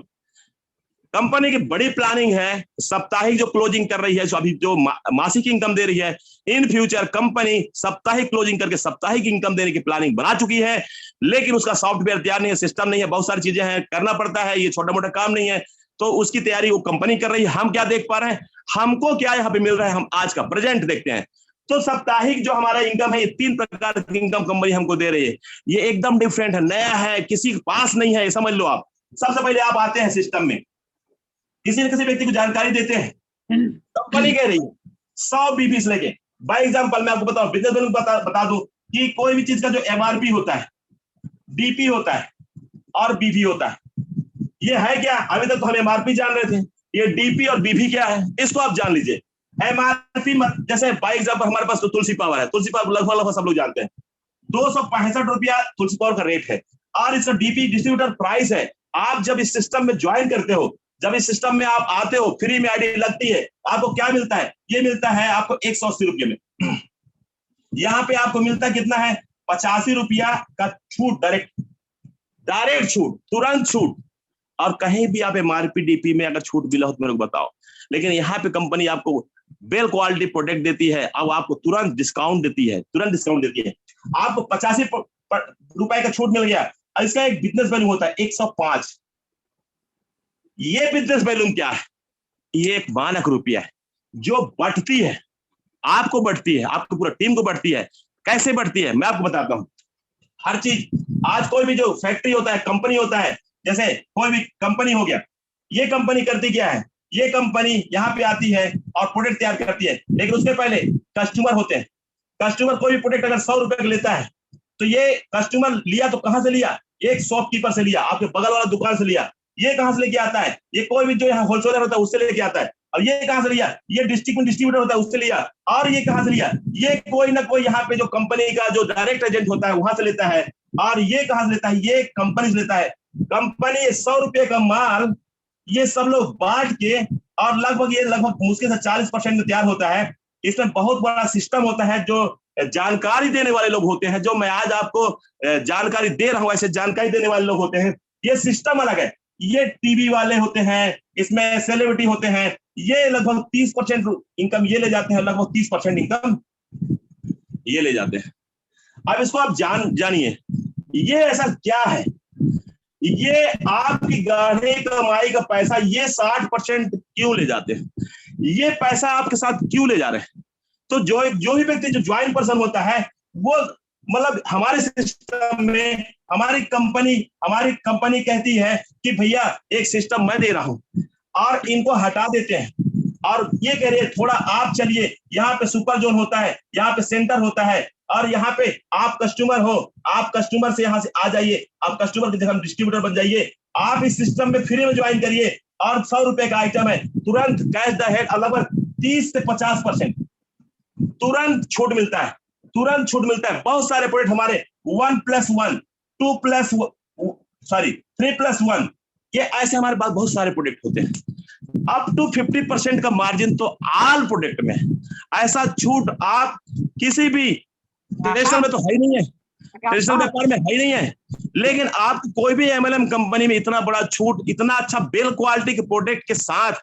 कंपनी की बड़ी प्लानिंग है, साप्ताहिक जो क्लोजिंग कर रही है, जो अभी जो मासिक इनकम दे रही है, इन फ्यूचर कंपनी साप्ताहिक क्लोजिंग करके साप्ताहिक इनकम देने की प्लानिंग बना चुकी है, लेकिन उसका सॉफ्टवेयर तैयार नहीं है, सिस्टम नहीं है, बहुत सारी चीजें हैं, करना पड़ता है, ये छोटा मोटा काम नहीं है। तो उसकी तैयारी वो कंपनी कर रही है। हम क्या देख पा रहे हैं, हमको क्या यहाँ पे मिल रहा है, हम आज का प्रेजेंट देखते हैं। तो साप्ताहिक जो हमारा इनकम है, ये 3 प्रकार की इनकम कंपनी हमको दे रही है। ये एकदम डिफरेंट है, नया है, किसी के पास नहीं है, समझ लो आप। सबसे पहले आप आते हैं सिस्टम में, किसी न किसी व्यक्ति को जानकारी देते हैं, कंपनी कह रही है 100 बीपीस लेके। बाय एग्जांपल मैं आपको बताऊं, बिजनेस में बता दूं कि कोई भी चीज का जो एमआरपी होता है, डीपी होता है और बीपी होता है। ये है क्या, अभी तक तो हम एमआरपी जान रहे थे, ये डीपी और बीपी क्या है इसको आप जान लीजिए। एमआरपी जैसे बाय एग्जांपल हमारे पास तो तुलसी पावर है, तुलसी पावर लगभग सब लोग जानते हैं, 265 रुपया तुलसी पावर का रेट है, और इसका डीपी डिस्ट्रीब्यूटर प्राइस है। आप जब इस सिस्टम में ज्वाइन करते हो, जब इस सिस्टम में आप आते हो, फ्री में आईडी लगती है, आपको क्या मिलता है, ये मिलता है आपको 180 रुपये में। यहाँ पे आपको मिलता कितना है, 85 रुपया का छूट, डायरेक्ट छूट, तुरंत छूट। और कहीं भी आप एमआरपी डीपी में अगर छूट मिला हो तो मेरे को बताओ, लेकिन यहाँ पे कंपनी आपको वेल क्वालिटी प्रोडक्ट देती है, अब आपको तुरंत डिस्काउंट देती है, तुरंत डिस्काउंट देती है। आपको 85 रुपए का छूट मिल गया, इसका एक बिजनेस वैल्यू होता है 105। ये बिजनेस वैल्यू क्या है, ये एक मानक रुपया है जो बढ़ती है, आपको बढ़ती है, आपको पूरा टीम को बढ़ती है। कैसे बढ़ती है मैं आपको बताता हूं। हर चीज, आज कोई भी जो फैक्ट्री होता है, कंपनी होता है, जैसे कोई भी कंपनी हो गया, ये कंपनी करती क्या है, ये कंपनी यहाँ पे आती है और प्रोडक्ट तैयार करती है, लेकिन उसके पहले कस्टमर होते हैं। कस्टमर कोई भी प्रोडक्ट अगर 100 रुपए का लेता है, तो ये कस्टमर लिया तो कहां से लिया, एक शॉपकीपर से लिया, आपके बगल वाला दुकान से लिया। ये कहां से लेके आता है, ये कोई भी जो यहाँ होलसेलर होता है उससे लेके आता है। और ये कहां से लिया, ये डिस्ट्रिक्ट में डिस्ट्रीब्यूटर होता है उससे लिया। और ये कहां से लिया, ये कोई ना कोई यहाँ पे जो कंपनी का जो डायरेक्ट एजेंट होता है वहां से लेता है। और ये कहां से लेता है, ये कंपनी से लेता है। कंपनी 100 रुपये का माल ये सब लोग बांट के, और लगभग मुश्किल से 40% में तैयार होता है। इसमें बहुत बड़ा सिस्टम होता है, जो जानकारी देने वाले लोग होते हैं, जो मैं आज आपको जानकारी दे रहा हूं, ऐसे जानकारी देने वाले लोग होते हैं। ये सिस्टम अलग है, ये टीवी वाले होते हैं, इसमें सेलिब्रिटी होते हैं, ये लगभग 30% इनकम ये ले जाते हैं, लगभग 30% इनकम ये ले जाते हैं। अब इसको आप जानिए, ये ऐसा क्या है, ये आपकी गाढ़ी कमाई का पैसा ये 60% क्यों ले जाते हैं, ये पैसा आपके साथ क्यों ले जा रहे हैं। तो जो भी व्यक्ति जो ज्वाइन पर्सन होता है, वो मतलब हमारे सिस्टम में हमारी कंपनी कहती है कि भैया एक सिस्टम मैं दे रहा हूं, और इनको हटा देते हैं, और ये कह रहे हैं थोड़ा आप चलिए, यहाँ पे सुपर जोन होता है, यहाँ पे सेंटर होता है, और यहाँ पे आप कस्टमर हो, आप कस्टमर से यहाँ से आ जाइए, आप कस्टमर की जगह डिस्ट्रीब्यूटर बन जाइए, आप इस सिस्टम में फ्री में ज्वाइन करिए, और 100 रुपए का आइटम है, तुरंत कैश द हेड लगभग 30 से 50% तुरंत छूट मिलता है, तुरंत छूट मिलता है। बहुत सारे प्रोडक्ट हमारे 1+1, 3+1, ये ऐसे हमारे पास बहुत सारे प्रोडक्ट होते हैं। अप टू 50% का मार्जिन तो ऑल प्रोडक्ट में है। ऐसा छूट आप किसी भी ट्रेडिशनल में तो है ही नहीं है, ट्रेडिशनल व्यापार में है ही नहीं है। लेकिन आप कोई भी एमएलएम कंपनी में इतना बड़ा छूट, इतना अच्छा बेल क्वालिटी के प्रोडक्ट के साथ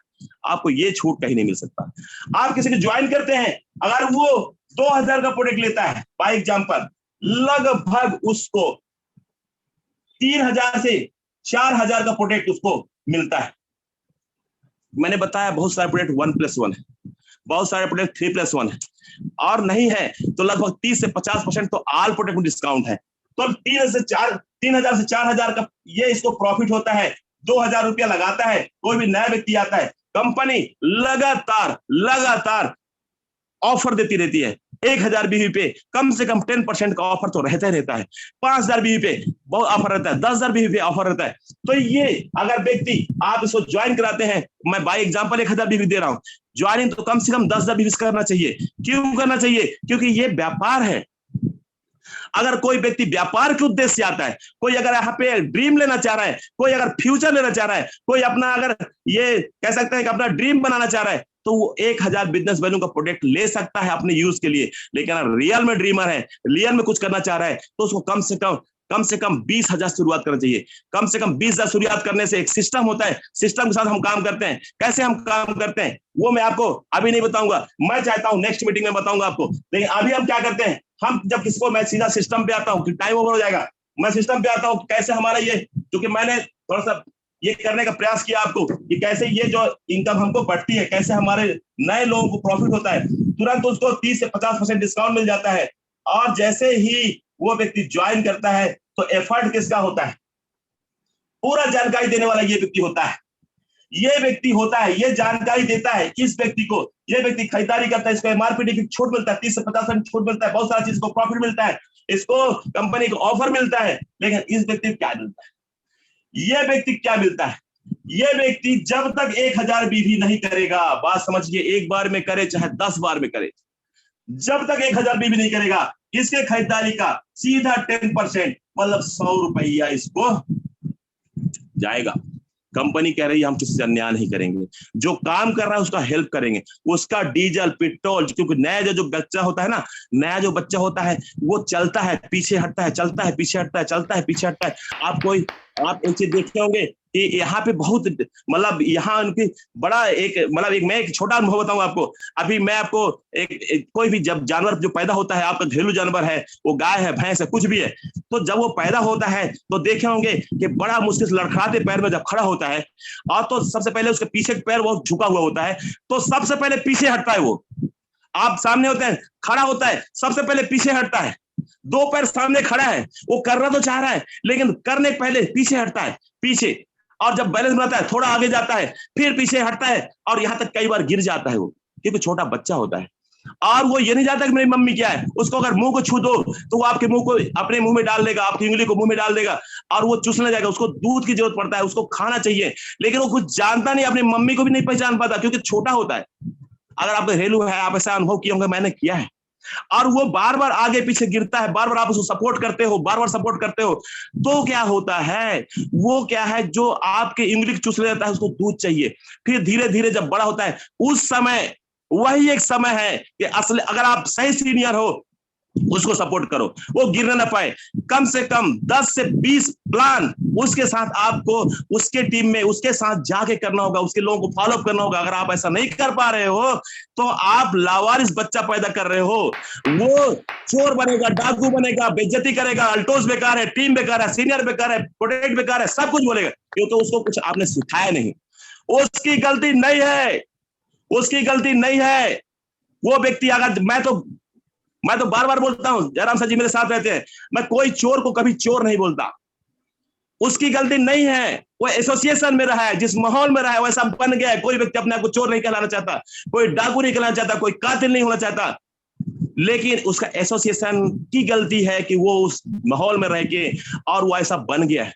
आपको ये छूट कहीं नहीं मिल सकता। आप किसी को ज्वाइन करते हैं, अगर वो 2000 का प्रोडक्ट लेता है बाय एग्जांपल, लगभग उसको 3000 से 4000 का प्रोडक्ट उसको मिलता है। मैंने बताया बहुत सारे प्रोडक्ट 1+1 है, बहुत सारे प्रोडक्ट 3+1 है, और नहीं है तो लगभग 30 से 50% तो ऑल प्रोडक्ट में डिस्काउंट है। तो 3000 से 4000 का ये इसको प्रॉफिट होता है। 2000 रुपया लगाता है, कोई भी नया व्यक्ति आता है, कंपनी लगातार ऑफर देती रहती है। 1000 बीवी पे कम से कम 10% का ऑफर तो रहता ही रहता है। 5000 बीवी पे बहुत ऑफर रहता है, 10,000 बीवी पे ऑफर रहता है। तो ये अगर व्यक्ति आप इसको ज्वाइन कराते हैं, मैं बाय एग्जांपल 1000 बीवी दे रहा हूं, ज्वाइनिंग तो कम से कम 10,000 बीवी करना चाहिए। क्यों करना चाहिए? क्योंकि ये व्यापार है। अगर कोई व्यक्ति व्यापार के उद्देश्य से आता है, कोई अगर यहाँ पे ड्रीम लेना चाह रहा है, कोई अगर फ्यूचर लेना चाह रहा है, कोई अपना अगर ये कह सकते हैं कि अपना ड्रीम बनाना चाह रहा है, तो वो 1000 बिजनेस वैल्यू का प्रोडक्ट ले सकता है अपने यूज के लिए। लेकिन अगर रियल में ड्रीमर है, रियल में कुछ करना चाह रहा है, तो उसको कम से कम 20,000 शुरुआत करना चाहिए। कम से कम 20,000 शुरुआत करने से एक सिस्टम होता है, सिस्टम के साथ हम काम करते हैं। कैसे हम काम करते हैं वो मैं आपको अभी नहीं बताऊंगा, मैं चाहता हूं नेक्स्ट मीटिंग में बताऊंगा आपको। लेकिन अभी हम क्या करते हैं, हम जब किसको, मैं सीधा सिस्टम पे आता हूँ कि टाइम ओवर हो जाएगा, मैं सिस्टम पे आता हूँ कैसे हमारा ये, क्योंकि मैंने थोड़ा सा ये करने का प्रयास किया आपको कि कैसे ये जो इनकम हमको बढ़ती है, कैसे हमारे नए लोगों को प्रॉफिट होता है, तुरंत उसको 30 से 50% डिस्काउंट मिल जाता है। और जैसे ही वो व्यक्ति ज्वाइन करता है तो एफर्ट किसका होता है? पूरा जानकारी देने वाला ये व्यक्ति होता है, ये व्यक्ति होता है, ये जानकारी देता है इस व्यक्ति को। ये व्यक्ति खरीदारी करता है, इसको एमआरपी की छूट मिलता है, 30 से 50% छूट मिलता है, बहुत सारी चीज को प्रॉफिट मिलता है, इसको कंपनी को ऑफर मिलता है। लेकिन इस व्यक्ति को क्या मिलता है? ये व्यक्ति क्या मिलता है? ये व्यक्ति जब तक 1000 बीवी नहीं करेगा, बात समझिए, एक बार में करे चाहे 10 बार में करे, जब तक 1000 बीवी नहीं करेगा, इसके खरीदारी का सीधा 10% मतलब 100 रुपया इसको जाएगा। कंपनी कह रही है हम किसी से अन्याय नहीं करेंगे, जो काम कर रहा है उसका हेल्प करेंगे, उसका डीजल पेट्रोल, क्योंकि नया जो बच्चा होता है ना, नया जो बच्चा होता है वो चलता है पीछे हटता है, चलता है पीछे हटता है, चलता है पीछे हटता है। आप एक चीज देखे होंगे कि यहाँ पे बहुत, मतलब यहाँ उनकी बड़ा एक, मतलब मैं एक छोटा अनुभव बताऊं आपको। अभी मैं आपको एक कोई भी जब जानवर जो पैदा होता है, आपका घरेलू जानवर है, वो गाय है, भैंस है, कुछ भी है, तो जब वो पैदा होता है तो देखे होंगे कि बड़ा मुश्किल से लड़खड़ाते पैर में जब खड़ा होता है, और तो सबसे पहले उसके पीछे पैर बहुत झुका हुआ होता है, तो सबसे पहले पीछे हटता है। वो आप सामने होते हैं, खड़ा होता है, सबसे पहले पीछे हटता है। 2 पैर सामने खड़ा है, वो करना तो चाह रहा है, लेकिन करने पहले पीछे हटता है, पीछे। और जब बैलेंस बनाता है थोड़ा आगे जाता है, फिर पीछे हटता है, और यहां तक कई बार गिर जाता है वो, क्योंकि छोटा बच्चा होता है। और वो ये नहीं जानता कि मेरी मम्मी क्या है। उसको अगर मुंह को छू दो तो वो आपके मुंह को अपने मुंह में डाल देगा, आपकी उंगली को मुंह में डाल देगा, और वो चूसने जाएगा। उसको दूध की जरूरत पड़ता है, उसको खाना चाहिए, लेकिन वो कुछ जानता नहीं, अपनी मम्मी को भी नहीं पहचान पाता, क्योंकि छोटा होता है। अगर आपका घरेलू है, आप ऐसा अनुभव किए होंगे, मैंने किया है। और वो बार बार आगे पीछे गिरता है, बार बार आप उसको सपोर्ट करते हो, बार बार सपोर्ट करते हो, तो क्या होता है, वो क्या है, जो आपके उंगली चूस ले जाता है, उसको दूध चाहिए। फिर धीरे धीरे जब बड़ा होता है, उस समय वही एक समय है कि असल, अगर आप सही सीनियर हो, उसको सपोर्ट करो, वो गिरने ना पाए। कम से कम 10 से 20 प्लान उसके साथ आपको, उसके टीम में उसके साथ जाके करना होगा, उसके लोगों को फॉलो अप करना होगा। अगर आप ऐसा नहीं कर पा रहे हो तो आप लावारिस बच्चा पैदा कर रहे हो। वो चोर बनेगा, डाकू बनेगा, बेइज्जती करेगा, अल्टोस बेकार है, टीम बेकार है, सीनियर बेकार है, प्रोडक्ट बेकार है, सब कुछ बोलेगा, क्योंकि उसको कुछ आपने सिखाया नहीं। उसकी गलती नहीं है, उसकी गलती नहीं है। वो व्यक्ति, अगर मैं तो बार बार बोलता हूं, जयराम सर जी मेरे साथ रहते हैं, मैं कोई चोर को कभी चोर नहीं बोलता। उसकी गलती नहीं है, वो एसोसिएशन में रहा है, जिस माहौल में रहा है वैसा बन गया है। कोई व्यक्ति अपने आप को चोर नहीं कहलाना चाहता, कोई डाकू नहीं कहलाना चाहता, कोई कातिल नहीं होना चाहता, लेकिन उसका एसोसिएशन की गलती है कि वो उस माहौल में रह के और वो ऐसा बन गया है।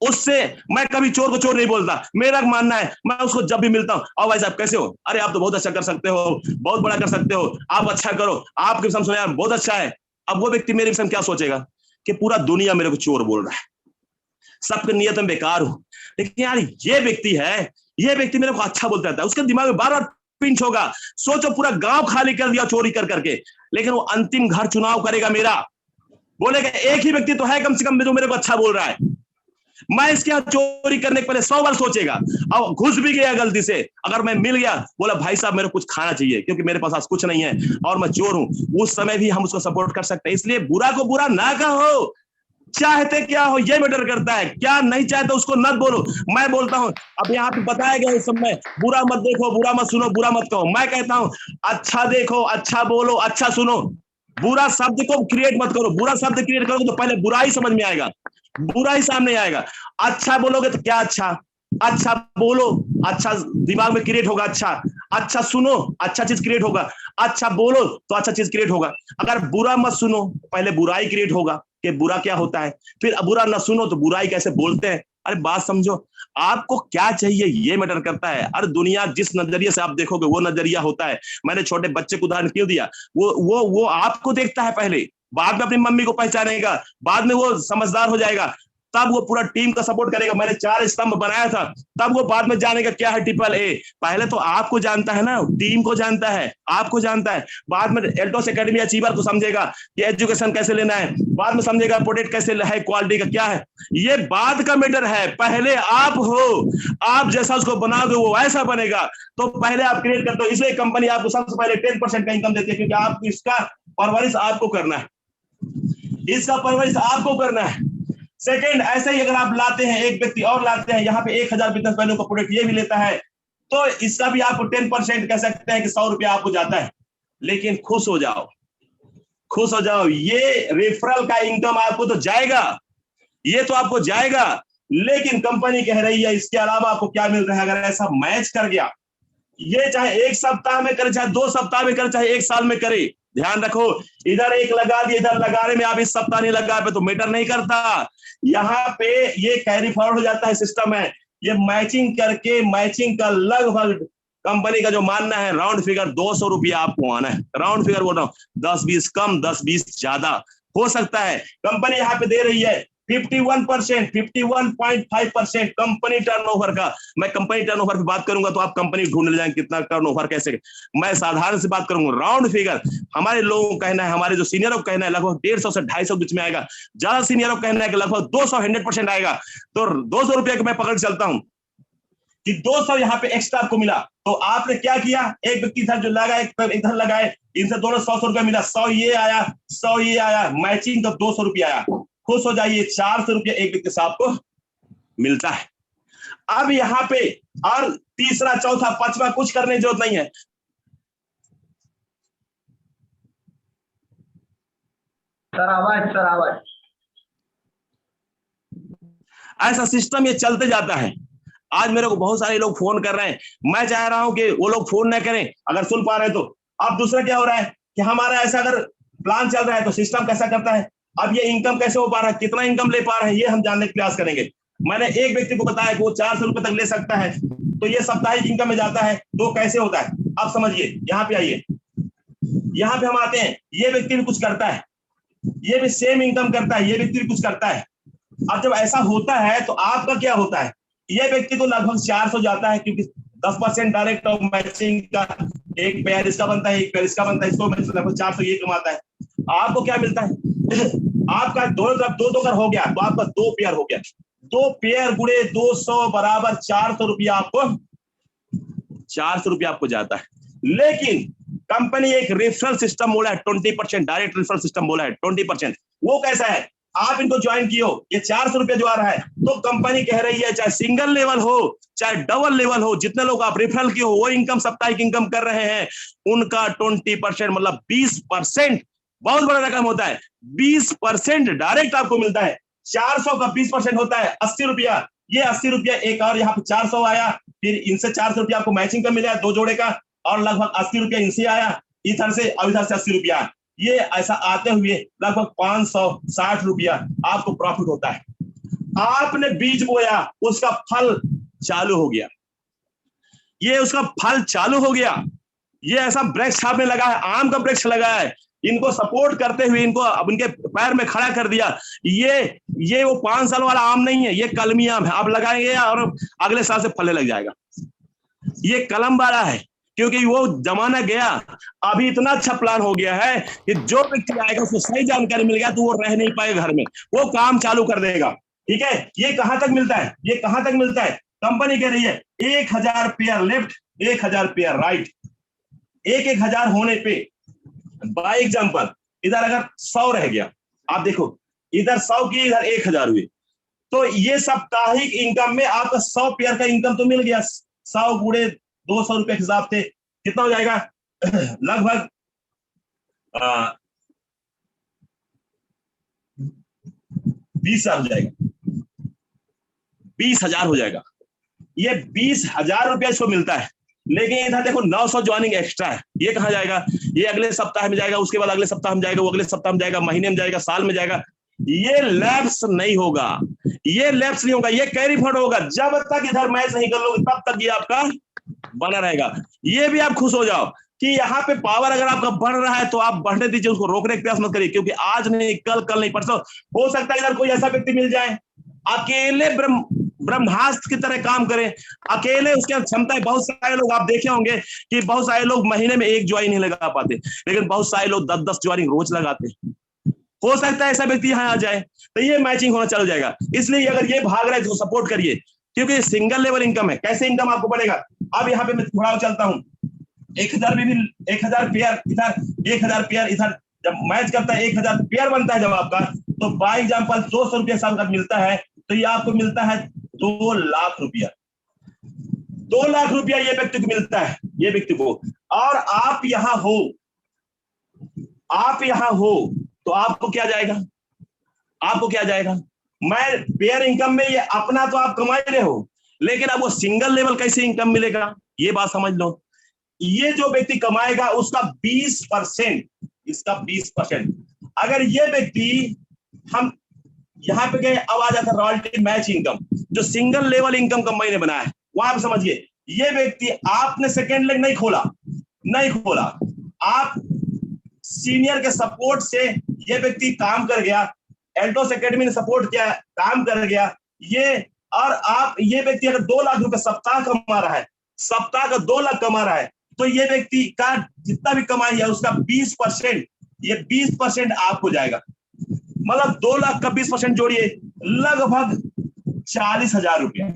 उससे मैं कभी चोर को चोर नहीं बोलता। मेरा मानना है, मैं उसको जब भी मिलता हूं, और भाई साहब कैसे हो, अरे आप तो बहुत अच्छा कर सकते हो, बहुत बड़ा कर सकते हो, आप अच्छा करो, आपके विषय सुना यार बहुत अच्छा है। अब वो व्यक्ति मेरे विषय क्या सोचेगा कि पूरा दुनिया मेरे को चोर बोल रहा है, सबकी नियत में बेकार हूं। लेकिन यार ये व्यक्ति है, ये व्यक्ति मेरे को अच्छा बोलता रहता है, उसके दिमाग में बार बार पिंच होगा, सोचो पूरा गांव खाली कर दिया चोरी कर करके, लेकिन वो अंतिम घर चुनाव करेगा मेरा, बोलेगा एक ही व्यक्ति तो है कम से कम जो मेरे को अच्छा बोल रहा है, मैं इसके यहाँ चोरी करने के पहले 100 बार सोचेगा। अब घुस भी गया गलती से, अगर मैं मिल गया, बोला भाई साहब मेरे को कुछ खाना चाहिए क्योंकि मेरे पास आज कुछ नहीं है और मैं चोर हूं, उस समय भी हम उसको सपोर्ट कर सकते हैं। इसलिए बुरा को बुरा ना कहो, चाहते क्या हो ये मैटर करता है, क्या नहीं चाहते उसको मत बोलो। मैं बोलता हूं, अब यहाँ पे बताया गया इस समय, बुरा मत देखो, बुरा मत सुनो, बुरा मत कहो। मैं कहता हूं अच्छा देखो, अच्छा बोलो, अच्छा सुनो, बुरा शब्द को क्रिएट मत करो। बुरा शब्द क्रिएट करोगे तो पहले बुरा ही समझ में आएगा, बुरा ही सामने आएगा। अच्छा बोलोगे तो क्या अच्छा, अच्छा बोलो, अच्छा दिमाग में क्रिएट होगा, अच्छा अच्छा सुनो, अच्छा चीज क्रिएट होगा, अच्छा बोलो तो अच्छा चीज क्रिएट होगा। अगर बुरा मत सुनो, पहले बुराई क्रिएट होगा कि बुरा क्या होता है, फिर बुरा ना सुनो तो बुराई कैसे बोलते हैं। अरे बात समझो, आपको क्या चाहिए ये मैटर करता है। अरे दुनिया जिस नजरिए से आप देखोगे वो नजरिया होता है। मैंने छोटे बच्चे को उदाहरण क्यों दिया, वो आपको देखता है पहले, बाद में अपनी मम्मी को पहचानेगा, बाद में वो समझदार हो जाएगा, तब वो पूरा टीम का सपोर्ट करेगा। मैंने 4 स्तंभ बनाया था, तब वो बाद में जानेगा क्या है ट्रिपल ए। पहले तो आपको जानता है ना, टीम को जानता है, आपको जानता है, बाद में एल्टोस एकेडमी अचीवर को समझेगा कि एजुकेशन कैसे लेना है, बाद में समझेगा प्रोडक्ट कैसे है, क्वालिटी का क्या है, ये बाद का मैटर है। पहले आप हो, आप जैसा उसको बनाओगे वो ऐसा बनेगा, तो पहले आप क्रिएट करते हो। इसलिए कंपनी आपको सबसे पहले 10% का इनकम देती है, क्योंकि आप इसका परवरिश आपको करना है, इसका परवरिश आपको करना है। सेकंड, ऐसे ही अगर आप लाते हैं, एक व्यक्ति और लाते हैं, यहाँ पे 1000 बिजनेस वैल्यू का प्रोडक्ट ये भी लेता है, तो इसका भी आपको 10% कह सकते हैं कि 100 रुपया आपको जाता है। लेकिन खुश हो जाओ, खुश हो जाओ, ये रेफरल का इनकम आपको तो जाएगा, ये तो आपको जाएगा, लेकिन कंपनी कह रही है इसके अलावा आपको क्या मिल रहा है। अगर ऐसा मैच कर गया, ये चाहे 1 सप्ताह में करे, चाहे 2 सप्ताह में करे, चाहे 1 साल में करे, ध्यान रखो, इधर एक लगा दिए, इधर लगाने में आप इस सप्ताह नहीं लगा पे तो मैटर नहीं करता। यहाँ पे ये कैरी फॉरवर्ड हो जाता है, सिस्टम है, ये मैचिंग करके, मैचिंग का लगभग कंपनी का जो मानना है राउंड फिगर 200 रुपया आपको आना है। राउंड फिगर बोल रहा हूँ, 10-20 कम, 10-20 ज्यादा हो सकता है। कंपनी यहाँ पे दे रही है 51%, 51.5% कंपनी टर्नओवर का। मैं कंपनी टर्नओवर की बात करूंगा तो आप कंपनी ढूंढ ले जाएंगे कितना टर्नओवर कैसे। मैं साधारण से बात करूंगा, राउंड फिगर हमारे लोगों को कहना है, हमारे जो सीनियरों को कहना है लगभग 150 से 250 बीच में आएगा। ज्यादा सीनियरों को कहना है कि लगभग 200 100% आएगा। तो 200 रुपया मैं पकड़ चलता हूं कि 200 यहाँ पे एक्स्ट्रा आपको मिला। तो आपने क्या किया, एक व्यक्ति इधर जो लगा, एक इधर लगाए, इनसे दोनों 100 रुपया मिला, 100 ये आया, 100 ये आया, मैचिंग तो 200 रुपया आया। खुश हो जाइए, 400 रुपया एक व्यक्ति साहब को मिलता है। अब यहाँ पे और तीसरा, चौथा, पांचवा कुछ करने की जरूरत नहीं है। सर आवाज ऐसा सिस्टम ये चलते जाता है। आज मेरे को बहुत सारे लोग फोन कर रहे हैं, मैं चाह रहा हूं कि वो लोग फोन ना करें अगर सुन पा रहे हैं तो। अब दूसरा क्या हो रहा है कि हमारा ऐसा अगर प्लान चल रहा है तो सिस्टम कैसा करता है, अब ये इनकम कैसे हो पा रहा है, कितना इनकम ले पा रहे हैं, ये हम जानने का प्रयास करेंगे। मैंने एक व्यक्ति को बताया कि वो 400 रुपए तक ले सकता है, तो ये साप्ताहिक इनकम में जाता है, तो कैसे होता है आप समझिए। यहाँ पे आइए, यहाँ पे हम आते हैं, ये व्यक्ति भी कुछ करता है, ये भी सेम इनकम करता है, ये व्यक्ति भी कुछ करता है। अब जब ऐसा होता है तो आपका क्या होता है, ये व्यक्ति तो लगभग 400 जाता है, क्योंकि 10% डायरेक्ट और मैचिंग का, एक पेयर इसका बनता है, एक पेयर इसका बनता है, इसको लगभग 400 ये कमाता है। आपको क्या मिलता है, आपका दोनों तरफ 2 अगर हो गया तो आपका 2 पेयर हो गया, 2 पेयर गुणे 200 बराबर 400 रुपया आपको, 400 रुपया आपको जाता है। लेकिन कंपनी एक रेफरल सिस्टम बोला है 20%, डायरेक्ट रेफरल सिस्टम बोला है 20%। वो कैसा है, आप इनको ज्वाइन किए हो, ये 400 रुपया जो आ रहा है, तो कंपनी कह रही है चाहे सिंगल लेवल हो चाहे डबल लेवल हो, जितने लोग आप रेफरल किए हो वो इनकम साप्ताहिक इनकम कर रहे हैं, उनका 20% मतलब 20%, बहुत बड़ा रकम होता है। 20% डायरेक्ट आपको मिलता है। 400 का 20% होता है 80 रुपया। ये 80 रुपया एक और यहाँ पे 400 आया, फिर इनसे 400 रुपया आपको मैचिंग का मिला 2 जोड़े का, और लगभग 80 रुपया इनसे आया, इधर से और इधर से 80 रुपया, ये ऐसा आते हुए लगभग 560 रुपया आपको प्रॉफिट होता है। आपने बीज बोया, उसका फल चालू हो गया, ये उसका फल चालू हो गया। ये ऐसा वृक्ष आपने लगा है, आम का वृक्ष लगा है, इनको सपोर्ट करते हुए इनको अब उनके पैर में खड़ा कर दिया। ये वो 5 साल वाला आम नहीं है, ये कलमी आम है। आप लगाएंगे और अगले साल से फलने लग जाएगा। ये कलम वाला है, क्योंकि वो जमाना गया। अभी इतना अच्छा प्लान हो गया है कि जो व्यक्ति आएगा उसको सही जानकारी मिल गया तो वो रह नहीं पाएगा घर में, वो काम चालू कर देगा। ठीक है, ये कहां तक मिलता है, ये कहां तक मिलता है? कंपनी कह रही है 1000 पेयर लेफ्ट, 1000 पेयर राइट, 1000 होने पे बाय एग्जांपल इधर अगर 100 रह गया, आप देखो इधर 100 की इधर 1000 हुए, तो ये साप्ताहिक इनकम में आपका 100 पेयर का इनकम तो मिल गया। 100 गुणे 200 रुपए के हिसाब से कितना हो जाएगा? लगभग 20,000 हो जाएगा, 20,000 हो जाएगा। ये 20,000 रुपया इसको मिलता है। लेकिन इधर देखो 900 ज्वाइनिंग एक्स्ट्रा है, ये कहाँ जाएगा? ये अगले सप्ताह में जाएगा, उसके बाद अगले सप्ताह में जाएगा, वो अगले सप्ताह में जाएगा, महीने में जाएगा, साल में जाएगा। ये लैप्स नहीं होगा, ये लैप्स नहीं होगा, ये कैरी फॉरवर्ड होगा। जब तक इधर मैच नहीं कर लोगे तब तक ये आपका बना रहेगा। ये भी आप खुश हो जाओ कि यहाँ पे पावर अगर आपका बढ़ रहा है तो आप बढ़ने दीजिए, उसको रोकने का प्रयास मत करिए, क्योंकि आज नहीं कल नहीं परसों हो सकता है इधर कोई ऐसा व्यक्ति मिल जाए अकेले ब्रह्मास्त्र की तरह काम करें, अकेले उसके क्षमता है। बहुत सारे लोग आप देखे होंगे कि बहुत सारे लोग महीने में 1 ज्वाइन नहीं लगा पाते, लेकिन बहुत सारे लोग 10-10 ज्वाइनिंग रोज लगाते। हो सकता है ऐसा व्यक्ति यहाँ आ जाए तो ये मैचिंग होना चल जाएगा। इसलिए अगर ये भाग रहा है तो सपोर्ट करिए, क्योंकि सिंगल लेवल इनकम है। कैसे इनकम आपको बढ़ेगा? अब यहाँ पे मैं थोड़ा चलता हूँ, 1000 भी 1000 पेयर इधर, 1000 पेयर इधर, जब मैच करता है 1000 पेयर बनता है जब आपका, तो बाय एग्जांपल 200 रुपया साल का मिलता है, तो ये आपको मिलता है 2 लाख रुपया। 2 लाख रुपया ये व्यक्ति को मिलता है, ये व्यक्ति को। और आप यहां हो, आप यहां हो तो आपको क्या जाएगा? आपको क्या जाएगा? मैं पेयर इनकम में ये अपना तो आप कमा रहे हो, लेकिन अब वो सिंगल लेवल कैसे इनकम मिलेगा, ये बात समझ लो। ये जो व्यक्ति कमाएगा उसका 20%, इसका 20%। अगर ये व्यक्ति, हम यहां पे गए, अब आ जाता है रॉयल्टी मैच इनकम, जो सिंगल लेवल इनकम कंपनी ने बनाया है। वहां पे समझिए, ये व्यक्ति, आपने सेकेंड लेग नहीं खोला, नहीं खोला, आप सीनियर के सपोर्ट से ये व्यक्ति काम कर गया, एल्टोस एकेडमी ने सपोर्ट किया, काम कर गया ये। और आप, ये व्यक्ति अगर 2 लाख रुपए सप्ताह कमा रहा है, सप्ताह का 2 लाख कमा रहा है, तो ये व्यक्ति का जितना भी कमाई है उसका 20%, ये 20% आपको जाएगा। मतलब 2 लाख का 20% जोड़िए, लगभग 40,000 रुपया।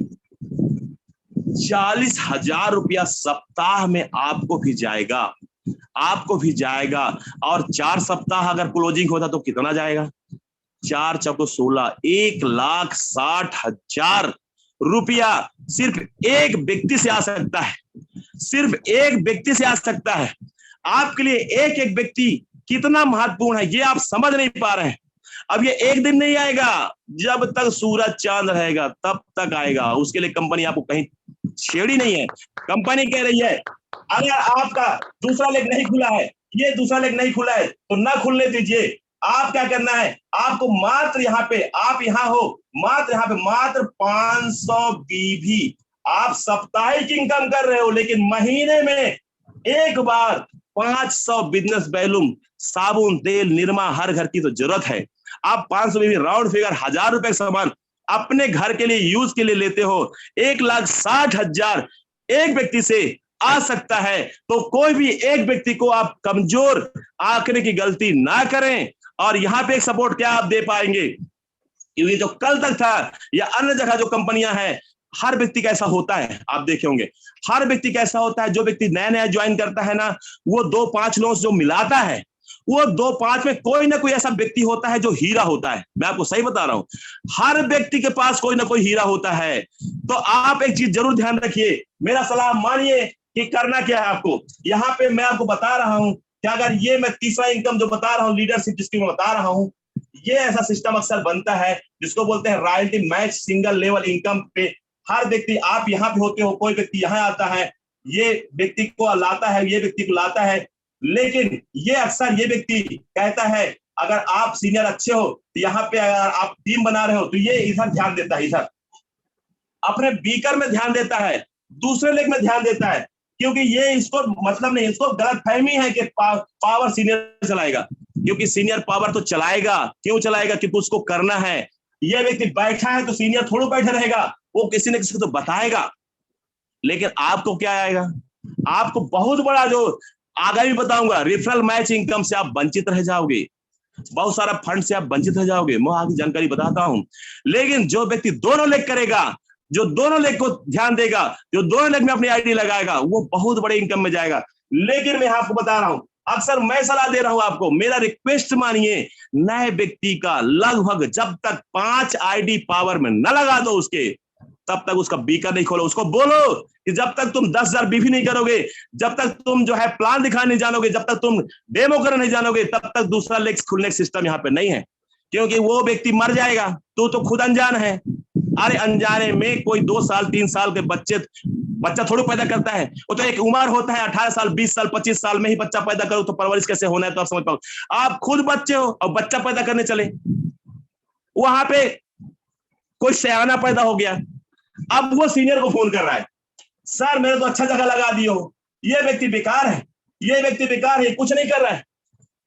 40,000 रुपया सप्ताह में आपको भी जाएगा, आपको भी जाएगा। और 4 सप्ताह अगर क्लोजिंग होता तो कितना जाएगा? 4 चौको 16, 1,60,000 रुपया सिर्फ एक व्यक्ति से आ सकता है, सिर्फ एक व्यक्ति से आ सकता है। आपके लिए एक एक व्यक्ति कितना महत्वपूर्ण है ये आप समझ नहीं पा रहे हैं। अब ये एक दिन नहीं आएगा, जब तक सूरज चांद रहेगा तब तक आएगा। उसके लिए कंपनी आपको कहीं छेड़ी नहीं है। कंपनी कह रही है अगर आपका दूसरा लेग नहीं खुला है, ये दूसरा लेग नहीं खुला है तो ना खुलने दीजिए। आप क्या करना है, आपको मात्र यहाँ पे, आप यहाँ हो, मात्र यहाँ पे मात्र 500 बीवी आप साप्ताहिक इनकम कर रहे हो, लेकिन महीने में एक बार 500 बिजनेस बैलूम, साबुन, तेल, निरमा हर घर की तो जरूरत है। आप 500 बीवी राउंड फिगर 1000 रुपए का सामान अपने घर के लिए यूज के लिए लेते हो, 1,60,000 एक व्यक्ति से आ सकता है। तो कोई भी एक व्यक्ति को आप कमजोर आंकने की गलती ना करें। और यहां पे एक सपोर्ट क्या आप दे पाएंगे, क्योंकि जो कल तक था या अन्य जगह जो कंपनियां हैं, हर व्यक्ति कैसा होता है आप देखे होंगे, हर व्यक्ति कैसा होता है, जो व्यक्ति नया नया ज्वाइन करता है ना, वो 2-5 लोग जो मिलाता है, वो 2-5 में कोई ना कोई ऐसा व्यक्ति होता है जो हीरा होता है। मैं आपको सही बता रहा हूं, हर व्यक्ति के पास कोई ना कोई हीरा होता है। तो आप एक चीज जरूर ध्यान रखिए, मेरा सलाह मानिए कि करना क्या है आपको। यहाँ पे मैं आपको बता रहा हूं कि अगर ये मैं तीसरा इनकम जो बता रहा हूँ, लीडरशिप जिसकी मैं बता रहा हूँ, ये ऐसा सिस्टम अक्सर बनता है जिसको बोलते हैं royalty match single level income पे। हर व्यक्ति, आप यहाँ पे होते हो, कोई व्यक्ति यहाँ आता है, ये व्यक्ति को लाता है, ये व्यक्ति को लाता है, लेकिन ये अक्सर ये व्यक्ति कहता है अगर आप सीनियर अच्छे हो तो यहाँ पे अगर आप टीम बना रहे हो तो ये इधर ध्यान देता है, इधर अपने बीकर में ध्यान देता है, दूसरे लेग में ध्यान देता है। क्योंकि ये इसको मतलब नहीं, इसको गलत फहमी है कि पावर सीनियर चलाएगा, क्योंकि सीनियर पावर तो चलाएगा। क्यों चलाएगा? क्योंकि उसको करना है। ये व्यक्ति बैठा है तो सीनियर थोड़ा बैठा रहेगा, वो किसी न किसी को तो बताएगा। लेकिन आपको क्या आएगा? आपको बहुत बड़ा, जो आगे भी बताऊंगा, रेफरल मैच इनकम से आप वंचित रह जाओगे, बहुत सारा फंड से आप वंचित रह जाओगे, मैं आगे जानकारी बताता हूं। लेकिन जो व्यक्ति दोनों लेग करेगा, जो दोनों लेग को ध्यान देगा, जो दोनों लेग में अपनी आईडी लगाएगा, वो बहुत बड़े इनकम में जाएगा। लेकिन मैं आपको बता रहा हूं, अक्सर मैं सलाह दे रहा हूं आपको, मेरा रिक्वेस्ट मानिए, नए व्यक्ति का लगभग जब तक 5 आईडी पावर में न लगा दो उसके, तब तक उसका बीकर नहीं खोलो। उसको बोलो कि जब तक तुम 10,000 बीवी नहीं करोगे, जब तक तुम जो है प्लान दिखाने नहीं जानोगे, जब तक तुम डेमो करने नहीं जानोगे, तब तक दूसरा लेग खुलने का सिस्टम यहाँ पे नहीं है, क्योंकि वो व्यक्ति मर जाएगा। तो खुद अनजान है। अरे अनजाने में कोई 2 साल 3 साल के बच्चा थोड़ा पैदा करता है, वो तो एक उम्र होता है, 18 साल 20 साल 25 साल में ही बच्चा पैदा करो तो परवरिश कैसे होना है तो आप समझ पाओ। आप खुद बच्चे हो और बच्चा पैदा करने चले, वहां पे कोई सयाना पैदा हो गया, अब वो सीनियर को फोन कर रहा है, सर मेरे तो अच्छा जगह लगा दियो, ये व्यक्ति बेकार है, ये व्यक्ति बेकार है, कुछ नहीं कर रहा है।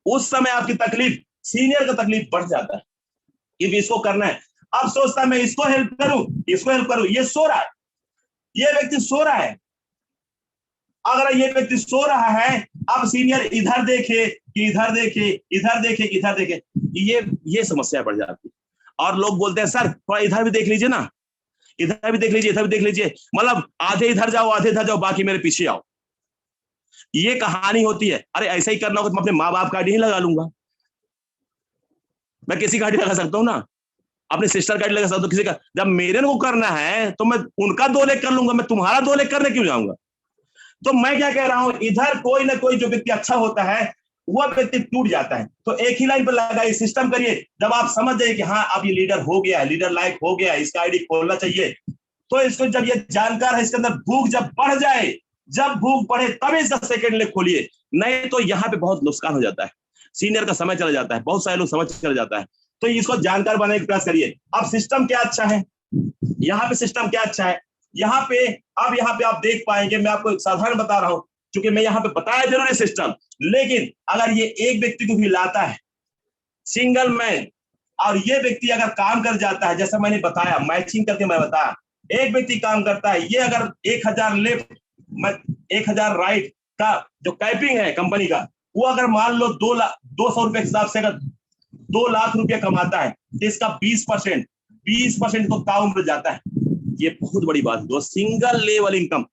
उस समय आपकी तकलीफ, सीनियर का तकलीफ बढ़ जाता है कि इसको करना है। अब सोचता है मैं इसको हेल्प करूं, इसको हेल्प करूं, ये सो रहा है, ये व्यक्ति सो रहा है। अगर ये व्यक्ति सो रहा है, अब सीनियर इधर देखे कि इधर देखे, इधर देखे कि इधर देखे, ये समस्या बढ़ जाती है। और लोग बोलते हैं सर थोड़ा इधर भी देख लीजिए ना, इधर भी देख लीजिए, इधर भी देख लीजिए, मतलब आधे इधर जाओ आधे इधर जाओ, बाकी मेरे पीछे आओ। ये कहानी होती है। अरे ऐसा ही करना होगा तो मैं अपने माँ बाप का आईडी नहीं लगा लूंगा, मैं किसी का आईडी लगा सकता हूँ ना, अपने सिस्टर का आईडी लगा सकता हूँ, किसी का। जब मेरे को करना है तो मैं उनका 2 लेग कर लूंगा, मैं तुम्हारा 2 लेग करने क्यों जाऊंगा? तो मैं क्या कह रहा हूं, इधर कोई ना कोई जो व्यक्ति अच्छा होता है वह व्यक्ति टूट जाता है, तो एक ही लाइन पर लगाइए, सिस्टम करिए। जब आप समझ जाइए कि हाँ अब ये लीडर हो गया है, लीडर लायक हो गया है, इसका आईडी खोलना चाहिए, तो इसको जब ये जानकार है, इसके अंदर भूख जब बढ़ जाए, जब भूख बढ़े तब इसका सेकंड लेग खोलिए, नहीं तो यहाँ पे बहुत नुकसान हो जाता है, सीनियर का समय चला जाता है, बहुत सारे लोग समय चला जाता है। तो इसको जानकार बनाने का प्रयास करिए। अब सिस्टम क्या अच्छा है, यहाँ पे सिस्टम क्या अच्छा है, यहाँ पे आप देख पाएंगे, मैं आपको साधारण बता रहा हूं, क्योंकि मैं यहाँ पे बताया जरूर है सिस्टम, लेकिन अगर ये एक व्यक्ति को भी लाता है सिंगल मैन, और ये व्यक्ति अगर काम कर जाता है, जैसा मैंने बताया मैचिंग करके मैं बताया, एक व्यक्ति काम करता है, ये अगर 1000 लेफ्ट 1000 राइट का जो कैपिंग है कंपनी का, वो अगर मान लो 200 रुपए के हिसाब से अगर 2 लाख रुपया कमाता है, तो इसका 20% तो काम में जाता है। ये बहुत बड़ी बात है। सिंगल लेवल इनकम,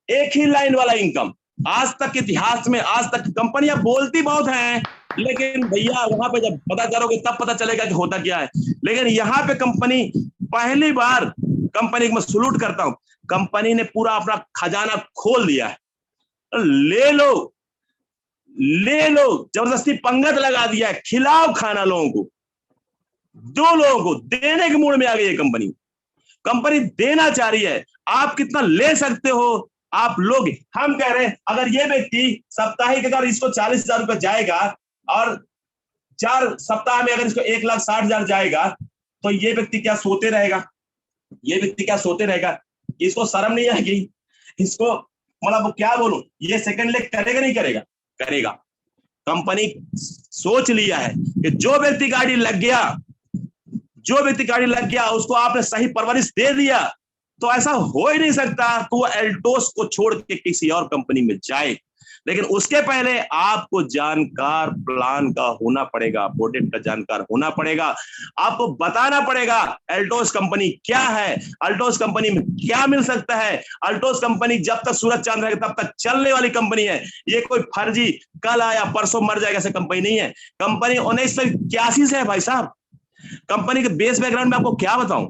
एक ही लाइन वाला इनकम। आज तक के इतिहास में, आज तक कंपनियां बोलती बहुत हैं, लेकिन भैया वहां पे जब पता करोगे तब पता चलेगा कि होता क्या है। लेकिन यहाँ पे कंपनी, पहली बार कंपनी को मैं सलूट करता हूं, कंपनी ने पूरा अपना खजाना खोल दिया है, ले लो जबरदस्ती पंगत लगा दिया है, खिलाओ खाना लोगों को, 2 लोगों को देने के मूड में आ गई है कंपनी देना चाह रही है। आप कितना ले सकते हो आप लोग, हम कह रहे हैं अगर ये व्यक्ति साप्ताहिक अगर इसको 40,000 रुपए जाएगा और 4 सप्ताह में अगर इसको 1,60,000 जाएगा, तो ये व्यक्ति क्या सोते रहेगा? इसको शर्म नहीं आएगी? इसको मतलब क्या बोलूं, ये सेकंड लेग करेगा नहीं करेगा। कंपनी सोच लिया है कि जो व्यक्ति गाड़ी लग गया उसको आपने सही परवरिश दे दिया, तो ऐसा हो ही नहीं सकता कि वो एल्टोस को छोड़ के किसी और कंपनी में जाए। लेकिन उसके पहले आपको जानकार प्लान का होना पड़ेगा, प्रोडक्ट का जानकार होना पड़ेगा, आपको बताना पड़ेगा एल्टोस कंपनी क्या है, अल्टोस कंपनी में क्या मिल सकता है। अल्टोस कंपनी जब तक सूरज चांद रहेगा तब तक चलने वाली कंपनी है। ये कोई फर्जी कल आया परसों मर जाएगा ऐसी कंपनी नहीं है। कंपनी 1981 से है भाई साहब। कंपनी के बेस बैकग्राउंड में आपको क्या बताऊं,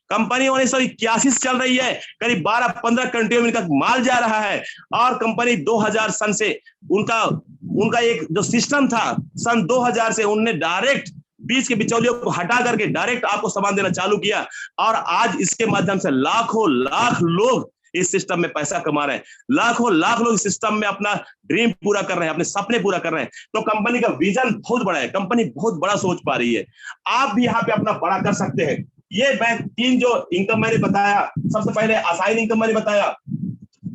कंपनी 1981 से चल रही है, करीब 12-15 कंट्रियों में इनका माल जा रहा है। और कंपनी 2000 सन से उनका एक जो सिस्टम था, सन 2000 से उनने डायरेक्ट बीच के बिचौलियों को हटा करके डायरेक्ट आपको सामान देना चालू किया, और आज इसके माध्यम से लाखों लाख लोग इस सिस्टम में पैसा कमा रहे हैं, लाखों लाख लोग इस सिस्टम में अपना ड्रीम पूरा कर रहे हैं, अपने सपने पूरा कर रहे हैं। तो कंपनी का विजन बहुत बड़ा है, कंपनी बहुत बड़ा सोच पा रही है। आप भी यहाँ पे अपना बड़ा कर सकते हैं। ये मैं 3 जो इनकम मैंने बताया, सबसे पहले असाइन इनकम मैंने बताया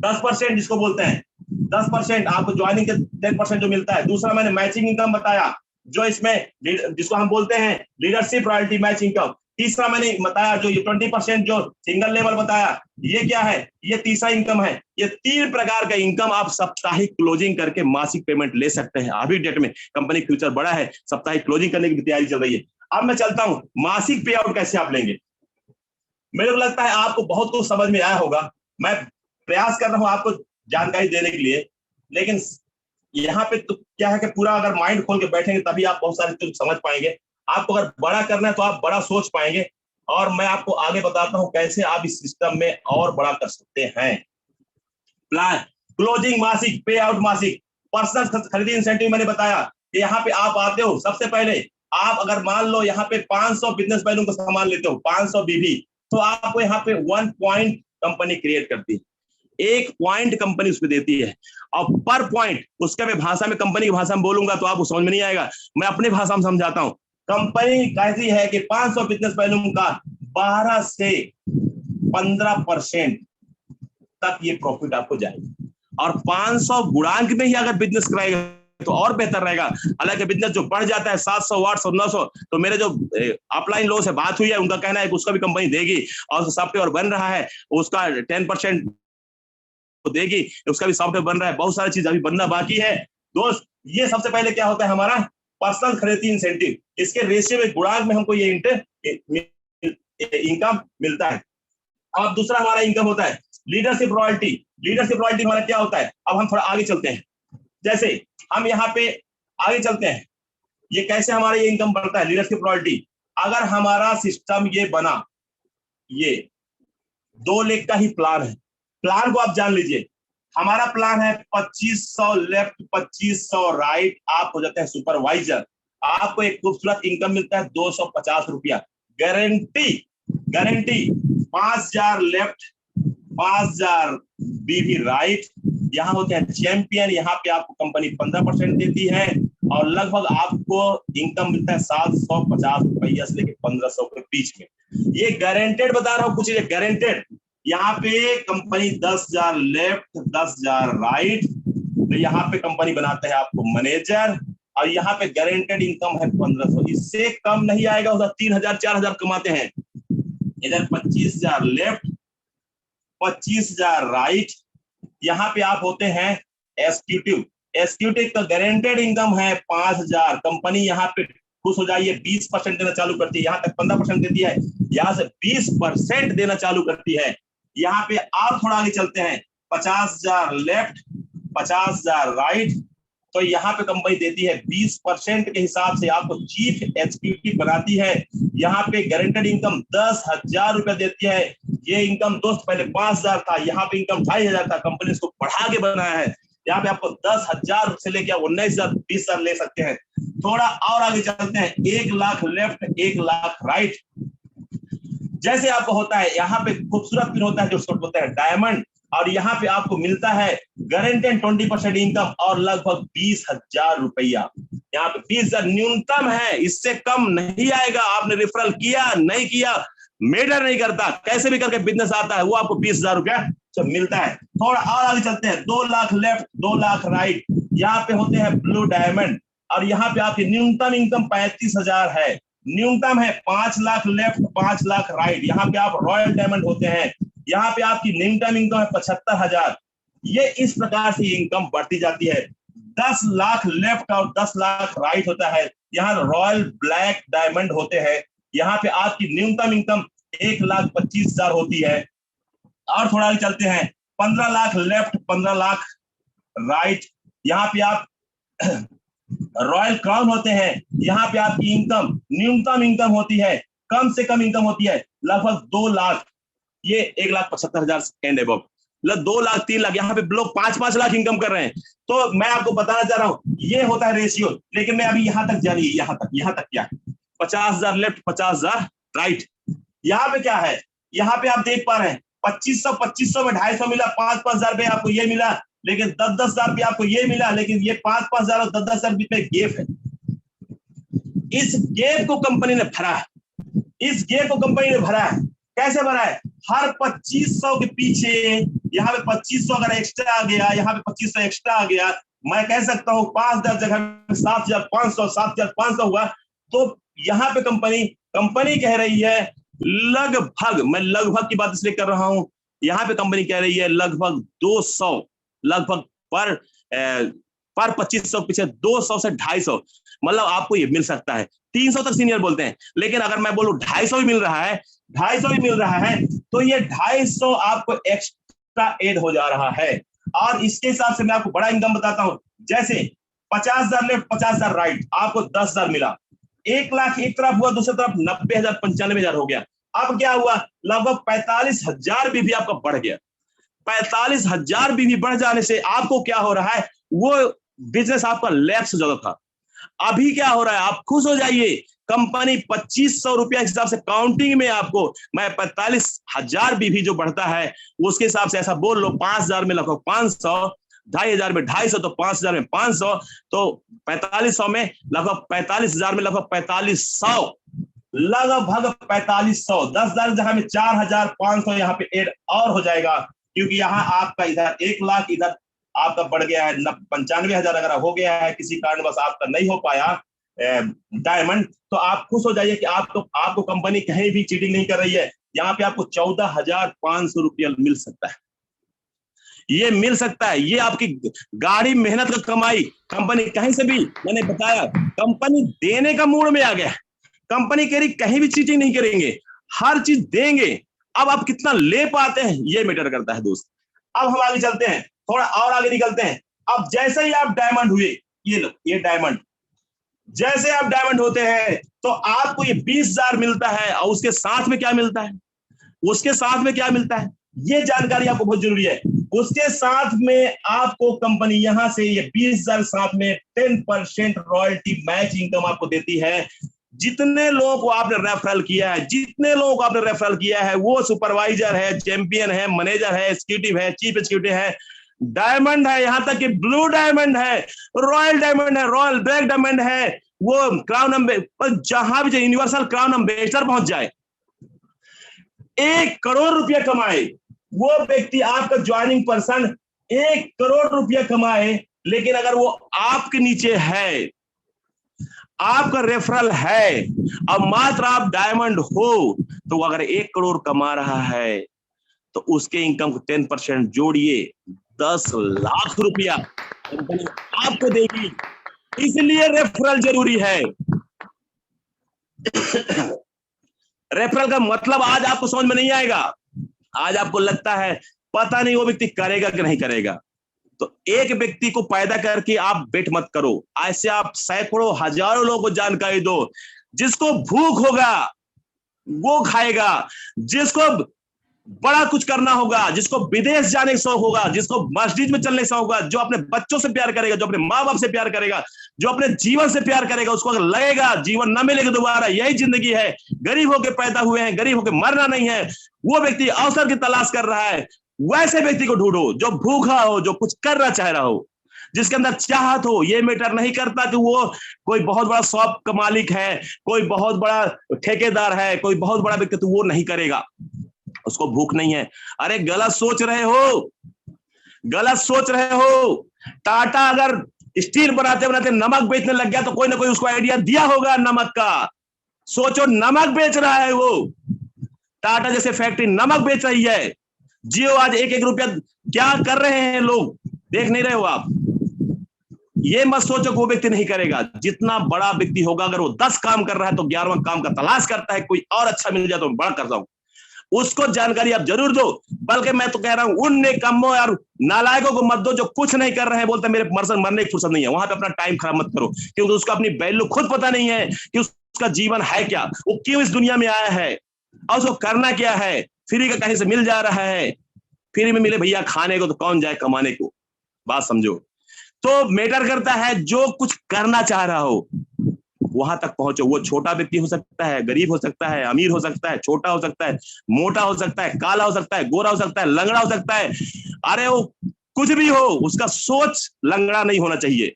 10% जिसको बोलते हैं, 10% आपको ज्वाइनिंग के 10% जो मिलता है। दूसरा मैंने मैचिंग इनकम बताया, जो इसमें जिसको हम बोलते हैं लीडरशिप रॉयल्टी मैच इनकम। तीसरा मैंने बताया जो ये 20% जो सिंगल लेवल बताया, ये क्या है, ये तीसरा इनकम है। ये 3 प्रकार का इनकम आप साप्ताहिक क्लोजिंग करके मासिक पेमेंट ले सकते हैं। अभी डेट में कंपनी फ्यूचर बड़ा है, साप्ताहिक क्लोजिंग करने की तैयारी चल रही है। अब मैं चलता हूं मासिक पे आउट कैसे आप लेंगे। मेरे को लगता है आपको बहुत कुछ समझ में आया होगा। मैं प्रयास कर रहा हूं आपको जानकारी देने के लिए, लेकिन यहाँ पे तो क्या है कि पूरा अगर माइंड खोल के बैठेंगे तभी आप बहुत सारी चीज समझ पाएंगे। आपको अगर बड़ा करना है तो आप बड़ा सोच पाएंगे, और मैं आपको आगे बताता हूं कैसे आप इस सिस्टम में और बड़ा कर सकते हैं। प्लान क्लोजिंग मासिक, पे आउट मासिक, पर्सनल खरीदी इंसेंटिव मैंने बताया कि यहाँ पे आप आते हो, सबसे पहले आप अगर मान लो यहाँ पे 500 बिजनेस वैल्यू का सामान लेते हो, 500 बीबी, तो आपको यहाँ पे 1 पॉइंट कंपनी क्रिएट करती है, 1 पॉइंट कंपनी उसमें देती है। और पर पॉइंट उसके मैं भाषा में, कंपनी की भाषा में बोलूंगा तो आपको समझ में नहीं आएगा, मैं अपनी भाषा में समझाता हूं। कंपनी कहती है कि 500 बिजनेस वैल्यू का 12 से 15% तक ये प्रॉफिट आपको जाएगा। और 500 गुणांक में ही अगर बिजनेस कराएगा तो और बेहतर रहेगा। हालांकि बिजनेस जो बढ़ जाता है 700 800 900, तो मेरे जो अपलाइन लोगों से बात हुई है उनका कहना है कि उसका भी कंपनी देगी, और सॉफ्टवेयर बन रहा है उसका 10% देगी, उसका भी सॉफ्टवेयर बन रहा है, बहुत सारी चीज अभी बनना बाकी है दोस्त। ये सबसे पहले क्या होता है हमारा पर्सनल खरीदी इंसेंटिव, इसके रेशियो में गुणांक में हमको ये इनकम मिलता है। अब दूसरा हमारा इनकम होता है लीडरशिप रॉयल्टी। लीडरशिप रॉयल्टी हमारा क्या होता है, अब हम थोड़ा आगे चलते हैं। जैसे हम यहाँ पे आगे चलते हैं, ये कैसे हमारा ये इनकम बनता है लीडरशिप रॉयल्टी। अगर हमारा सिस्टम ये बना, ये 2 लाख का ही प्लान है, प्लान को आप जान लीजिए। हमारा प्लान है 2500 लेफ्ट 2500 राइट, आप हो जाते हैं सुपरवाइजर, आपको एक खूबसूरत इनकम मिलता है 250 रुपया, गारंटी गारंटी। 5000 लेफ्ट 5000 बीवी राइट, यहाँ होते हैं चैंपियन, यहाँ पे आपको कंपनी 15% देती है, और लगभग आपको इनकम मिलता है 750 रुपया से लेकर 1500 के बीच में। ये गारंटेड बता रहा हूँ, कुछ ये गारंटेड। यहाँ पे कंपनी 10,000 लेफ्ट 10,000 राइट, तो यहाँ पे कंपनी बनाता है आपको मैनेजर, और यहाँ पे गारंटेड इनकम है 1500, इससे कम नहीं आएगा। उधर 3000 4000 कमाते हैं, इधर 25,000 लेफ्ट 25,000 राइट, यहाँ पे आप होते हैं एग्जीक्यूटिव। एग्जीक्यूटिव का गारंटेड इनकम है 5,000, कंपनी यहाँ पे खुश हो जाइए 20% देना चालू करती है, यहाँ तक 15% देती है, यहाँ से 20% देना चालू करती है। यहाँ पे आप थोड़ा आगे चलते हैं, 50,000 लेफ्ट 50,000 राइट, तो यहाँ पे कंपनी देती है 20% के हिसाब से आपको चीफ एग्जीक्यूटिव बनाती है। यहाँ पे गारंटेड इनकम 10,000 रुपया देती है। ये इनकम दोस्त पहले 5,000 था, यहाँ पे इनकम 2,500 था, कंपनी इसको बढ़ा के बनाया है। यहाँ पे आपको 10,000 से लेकर 19,000 20,000 ले सकते हैं। थोड़ा और आगे चलते हैं, 1 लाख लेफ्ट 1 लाख राइट। जैसे आपको होता है यहाँ पे खूबसूरत पिन होता है जो उसको बोलते हैं डायमंड, और यहाँ पे आपको मिलता है गारंटेड 20% इनकम और लगभग 20,000 रुपया। यहाँ पे 20,000 न्यूनतम है, इससे कम नहीं आएगा। आपने रेफरल किया नहीं किया मैटर नहीं करता, कैसे भी करके बिजनेस आता है वो आपको 20,000 रुपया जब मिलता है। थोड़ा और आगे चलते हैं, 2 लाख लेफ्ट 2 लाख राइट, यहाँ पे होते हैं ब्लू डायमंड, और यहाँ पे आपकी न्यूनतम इनकम 35,000 है, न्यूनतम है 5 लाख लेफ्ट 5 लाख राइट। यहाँ पे आप रॉयल डायमंड होते हैं, यहाँ पे आपकी न्यूनतम इनकम है 75,000। ये इस प्रकार से इनकम बढ़ती जाती है। 10 लाख लेफ्ट और 10 लाख राइट होता है, यहाँ रॉयल ब्लैक डायमंड होते हैं, यहाँ पे आपकी न्यूनतम इनकम 1,25,000 होती है। और थोड़ा आगे चलते हैं, 15 लाख लेफ्ट 15 लाख राइट, यहाँ पे आप रॉयल क्राउन होते हैं, यहाँ पे आपकी इनकम न्यूनतम इनकम होती है, कम से कम इनकम होती है लगभग 2 लाख, ये 1,75,000 एंड अबव, 2 लाख 3 लाख, यहाँ पे लोग 5-5 लाख इनकम कर रहे हैं। तो मैं आपको बताना चाह रहा हूँ ये होता है रेशियो, लेकिन मैं अभी यहाँ तक जानिए, यहाँ तक क्या 50,000 लेफ्ट 50,000 राइट। यहाँ पे क्या है, यहाँ पे आप देख पा रहे हैं 2500 में 250 मिला, 5-5,000 रुपये आपको ये मिला, लेकिन 10-10,000 रुपये आपको ये मिला, लेकिन ये 5-5,000 और 10-10,000 रुपये में गैप है। इस गैप को कंपनी ने भरा है, इस गैप को कंपनी ने भरा है। कैसे भरा है, हर 2500 के पीछे यहाँ पे 2500 अगर एक्स्ट्रा आ गया, यहाँ पे 2500 एक्स्ट्रा आ गया, मैं कह सकता हूँ 5000 जगह 7500, 7500 हुआ। तो यहाँ पे कंपनी कह रही है लगभग, मैं लगभग की बात इसलिए कर रहा हूं, यहाँ पे कंपनी कह रही है लगभग 200, लगभग पर 2500 पीछे 200 से 250, मतलब आपको ये मिल सकता है। 300 तक सीनियर बोलते हैं, लेकिन अगर मैं बोलूं 250 भी मिल रहा है, 250 भी मिल रहा है, तो ये 250 आपको एक्स्ट्रा एड हो जा रहा है। और इसके हिसाब से मैं आपको बड़ा इनकम बताता हूं, जैसे 50,000 लेफ्ट 50,000 राइट, आपको 10,000 मिला, 1 लाख एक तरफ हुआ, दूसरी तरफ 90,000 95,000 हो गया। अब क्या हुआ, लगभग 45,000 बीवी आपका बढ़ गया। 45,000 बीवी बढ़ जाने से आपको क्या हो रहा है, वो बिजनेस आपका लैप्स हो जाता था, अभी क्या हो रहा है, आप खुश हो जाइए। कंपनी 2500 रुपया हिसाब से काउंटिंग में आपको, मैं 45,000 बीवी जो बढ़ता है उसके हिसाब से ऐसा बोल लो, 5,000 में लगभग 500, 2,500 में 250, तो 5,000 में 500, तो 4500 में लगभग 45,000 में लगभग 4500, लगभग 4500, 10,000 जहां में 4,500 यहाँ पे एड और हो जाएगा, क्योंकि यहाँ आपका इधर 1 लाख, इधर आपका बढ़ गया है 95,000 अगर हो गया है, किसी कारणवश आपका नहीं हो पाया डायमंड, तो आप खुश हो जाइए कि आपको कंपनी कहीं भी चीटिंग नहीं कर रही है। यहाँ पे आपको 14,500 रुपया मिल सकता है, ये मिल सकता है, ये आपकी गाड़ी मेहनत का कमाई, कंपनी कहीं से भी, मैंने बताया कंपनी देने का मूड में आ गया, कंपनी कह रही कहीं भी चीटिंग नहीं करेंगे, हर चीज देंगे। अब आप कितना ले पाते हैं ये मैटर करता है दोस्त। अब हम आगे चलते हैं, थोड़ा और आगे निकलते हैं। अब जैसे ही आप डायमंड हुए, ये लो, ये डायमंड, जैसे आप डायमंड होते हैं तो आपको ये 20,000 मिलता है, और उसके साथ में क्या मिलता है, उसके साथ में क्या मिलता है, ये जानकारी आपको बहुत जरूरी है। उसके साथ में आपको कंपनी यहां से ये 20,000 साथ में 10% रॉयल्टी मैच इनकम आपको देती है। जितने लोगों को आपने रेफरल किया है, जितने लोगों को आपने रेफरल किया है, वो सुपरवाइजर है, चैंपियन है, मैनेजर है, एग्जीक्यूटिव है, चीफ एग्जीक्यूटिव है, डायमंड है, यहां तक कि ब्लू डायमंड है, रॉयल डायमंड है, रॉयल ब्लैक डायमंड है, वो क्राउन जहां भी यूनिवर्सल क्राउन एम्बेसडर पहुंच जाए, 1 करोड़ रुपया कमाए वो व्यक्ति, आपका ज्वाइनिंग पर्सन 1 करोड़ रुपया कमाए, लेकिन अगर वो आपके नीचे है, आपका रेफरल है, अब मात्र आप डायमंड हो, तो अगर 1 करोड़ कमा रहा है तो उसके इनकम को 10% जोड़िए, 10 लाख रुपया कंपनी आपको देगी। इसलिए रेफरल जरूरी है। रेफरल का मतलब आज आपको समझ में नहीं आएगा, आज आपको लगता है पता नहीं वो व्यक्ति करेगा कि नहीं करेगा, तो एक व्यक्ति को पैदा करके आप बेट मत करो, ऐसे आप सैकड़ों हजारों लोगों को जानकारी दो। जिसको भूख होगा वो खाएगा, जिसको बड़ा कुछ करना होगा, जिसको विदेश जाने का शौक होगा, जिसको मस्जिद में चलने का शौक होगा, जो अपने बच्चों से प्यार करेगा, जो अपने माँ बाप से प्यार करेगा, जो अपने जीवन से प्यार करेगा, उसको अगर लगेगा जीवन न मिलेगा दोबारा, यही जिंदगी है, गरीब होकर पैदा हुए हैं, गरीब होकर मरना नहीं है, वो व्यक्ति अवसर की तलाश कर रहा है, वैसे व्यक्ति को ढूंढो जो भूखा हो, जो कुछ करना चाह रहा हो, जिसके अंदर चाहत हो। ये मैटर नहीं करता कि वो कोई बहुत बड़ा शॉप का मालिक है, कोई बहुत बड़ा ठेकेदार है, कोई बहुत बड़ा व्यक्ति, तो वो नहीं करेगा, उसको भूख नहीं है। अरे गलत सोच रहे हो, गलत सोच रहे हो। टाटा अगर स्टील बनाते बनाते नमक बेचने लग गया तो कोई ना कोई उसको आइडिया दिया होगा नमक का। सोचो नमक बेच रहा है वो, टाटा जैसे फैक्ट्री नमक बेच रही है। जियो आज 1-1 रुपया क्या कर रहे हैं लोग, देख नहीं रहे हो आप। ये मत सोचो वो व्यक्ति नहीं करेगा, जितना बड़ा व्यक्ति होगा अगर वो 10 काम कर रहा है तो 11वां काम का तलाश करता है, कोई और अच्छा मिल जाए तो बड़ा करता हूं, उसको जानकारी आप जरूर दो। बल्कि मैं तो कह रहा हूं उन नेकम्मों और नालायकों को मत दो जो कुछ नहीं कर रहे हैं, बोलते मेरे मरने की फुर्सत नहीं है, वहां पे अपना टाइम खराब मत करो, क्योंकि उसको अपनी वैल्यू खुद पता नहीं है कि उसका जीवन है क्या, वो क्यों इस दुनिया में आया है और उसको करना क्या है। फ्री का कहीं से मिल जा रहा है, फ्री में मिले भैया खाने को तो कौन जाए कमाने को, बात समझो। तो मैटर करता है जो कुछ करना चाह रहा हो वहां तक पहुंचो। वो छोटा व्यक्ति हो सकता है, गरीब हो सकता है, अमीर हो सकता है, छोटा हो सकता है, मोटा हो सकता है, काला हो सकता है, गोरा हो सकता है, लंगड़ा हो सकता है, अरे वो कुछ भी हो, उसका सोच लंगड़ा नहीं होना चाहिए,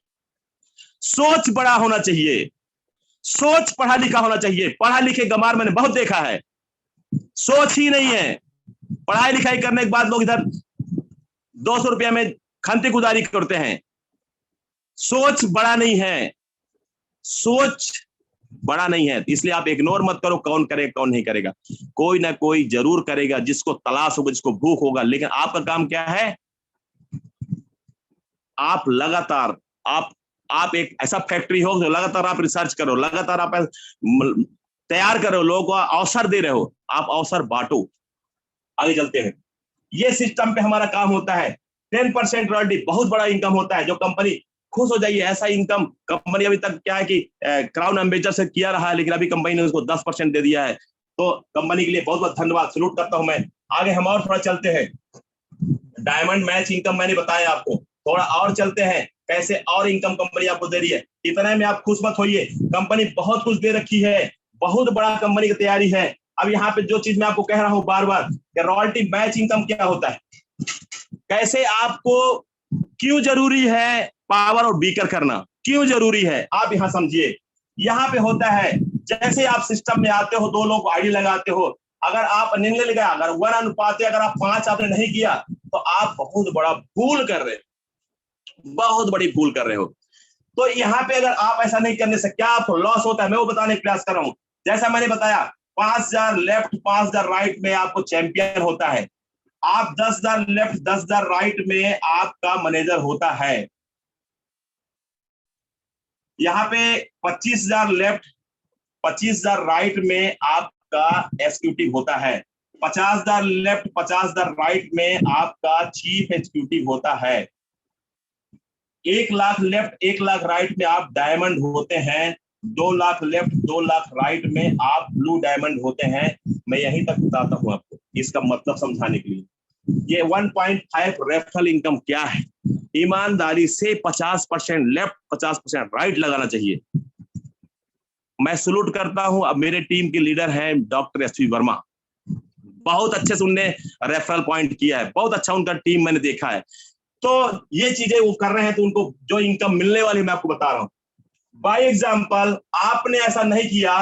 सोच बड़ा होना चाहिए, सोच पढ़ा लिखा होना चाहिए। पढ़ा लिखे गमार मैंने बहुत देखा है, सोच ही नहीं है। पढ़ाई लिखाई करने के बाद लोग इधर 200 रुपया में खंती गुजारी करते हैं। सोच बड़ा नहीं है, सोच बड़ा नहीं है, इसलिए आप इग्नोर मत करो कौन करेगा कौन नहीं करेगा। कोई ना कोई जरूर करेगा, जिसको तलाश होगा, जिसको भूख होगा। लेकिन आपका काम क्या है? आप लगातार आप एक ऐसा फैक्ट्री हो जो लगातार आप रिसर्च करो, लगातार आप तैयार करो, लोगों को अवसर दे रहे हो, आप अवसर बांटो। आगे चलते हैं। ये सिस्टम पे हमारा काम होता है। 10% रॉयल्टी बहुत बड़ा इनकम होता है, जो कंपनी खुश हो जाइए। ऐसा इनकम कंपनी अभी तक क्या है कि क्राउन एम्बेसडर से किया रहा है, लेकिन अभी कंपनी ने उसको 10% दे दिया है। तो कंपनी के लिए बहुत बहुत धन्यवाद, सैल्यूट करता हूं मैं। आगे हम और थोड़ा चलते हैं। डायमंड मैच इनकम मैंने बताया आपको, थोड़ा और चलते हैं कैसे और इनकम कंपनी आपको दे रही है। इतने में आप खुश मत होइए, कंपनी बहुत कुछ दे रखी है, बहुत बड़ा कंपनी की तैयारी है। अब यहाँ पे जो चीज मैं आपको कह रहा हूं बार बार, रॉयल्टी मैच इनकम क्या होता है, कैसे आपको, क्यों जरूरी है पावर और बीकर करना, क्यों जरूरी है, आप यहाँ समझिए। यहाँ पे होता है, जैसे आप सिस्टम में आते हो, 2 लोग आईडी लगाते हो, अगर आप निर्णय लगा, अगर 1 अनुपात अगर आप 5 आपने नहीं किया, तो आप बहुत बड़ा भूल कर रहे हो, बहुत बड़ी भूल कर रहे हो। तो यहाँ पे अगर आप ऐसा नहीं करने से क्या आपको लॉस होता है, मैं वो बताने का प्रयास कर रहा हूं। जैसा मैंने बताया, 5000 लेफ्ट 5000 राइट में आपको चैंपियन होता है। आप 10,000 लेफ्ट 10,000 राइट में आपका मैनेजर होता है। यहाँ पे 25,000 लेफ्ट 25,000 राइट में आपका एग्जीक्यूटिव होता है। 50,000 लेफ्ट 50,000 राइट में आपका चीफ एग्जीक्यूटिव होता है। 1 लाख लेफ्ट 1 लाख राइट में आप डायमंड होते हैं। 2 लाख लेफ्ट 2 लाख राइट में आप ब्लू डायमंड होते हैं। मैं यहीं तक बताता हूं आपको, इसका मतलब समझाने के लिए। ये 1.5 रेफरल इनकम क्या है। ईमानदारी से 50% लेफ्ट 50% राइट लगाना चाहिए। मैं सलूट करता हूं। अब मेरे टीम के लीडर हैं डॉक्टर एसपी वर्मा, बहुत अच्छे से उनने रेफरल पॉइंट किया है, बहुत अच्छा उनका टीम मैंने देखा है। तो ये चीजें वो कर रहे हैं, तो उनको जो इनकम मिलने वाली मैं आपको बता रहा हूं। बाय एग्जाम्पल, आपने ऐसा नहीं किया,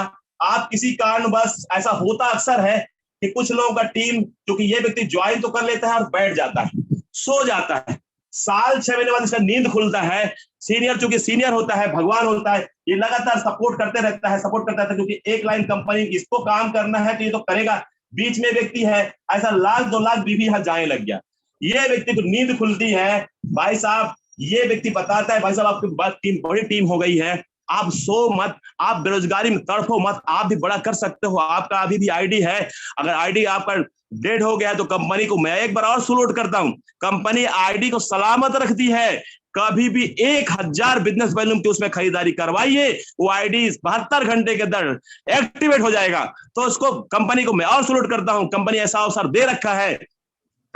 आप किसी कारणवश, ऐसा होता अक्सर है कि कुछ लोगों का टीम, क्योंकि ये व्यक्ति ज्वाइन तो कर लेता है और बैठ जाता है, सो जाता है। साल 6 महीने बाद इसका नींद खुलता है। सीनियर, चूंकि सीनियर होता है, भगवान होता है, ये लगातार सपोर्ट करते रहता है, सपोर्ट करता रहता है, क्योंकि एक लाइन कंपनी, इसको काम करना है तो ये तो करेगा। बीच में व्यक्ति है, ऐसा 1 लाख 2 लाख बीवी यहां जाने लग गया, ये व्यक्ति को नींद खुलती है। भाई साहब, ये व्यक्ति बताता है, भाई साहब आपकी बात टीम बड़ी टीम हो गई है, आप सो मत, आप बेरोजगारी में तड़फो मत, आप भी बड़ा कर सकते हो। आपका अभी भी आईडी है, अगर आईडी आपका डेड हो गया तो कंपनी को मैं एक बार और सलूट करता हूं, कंपनी आईडी को सलामत रखती है। कभी भी 1000 बिजनेस वॉल्यूम की उसमें खरीदारी करवाइए, वो आईडी 72 घंटे के अंदर एक्टिवेट हो जाएगा। तो उसको, कंपनी को मैं और सलूट करता हूं, कंपनी ऐसा अवसर दे रखा है,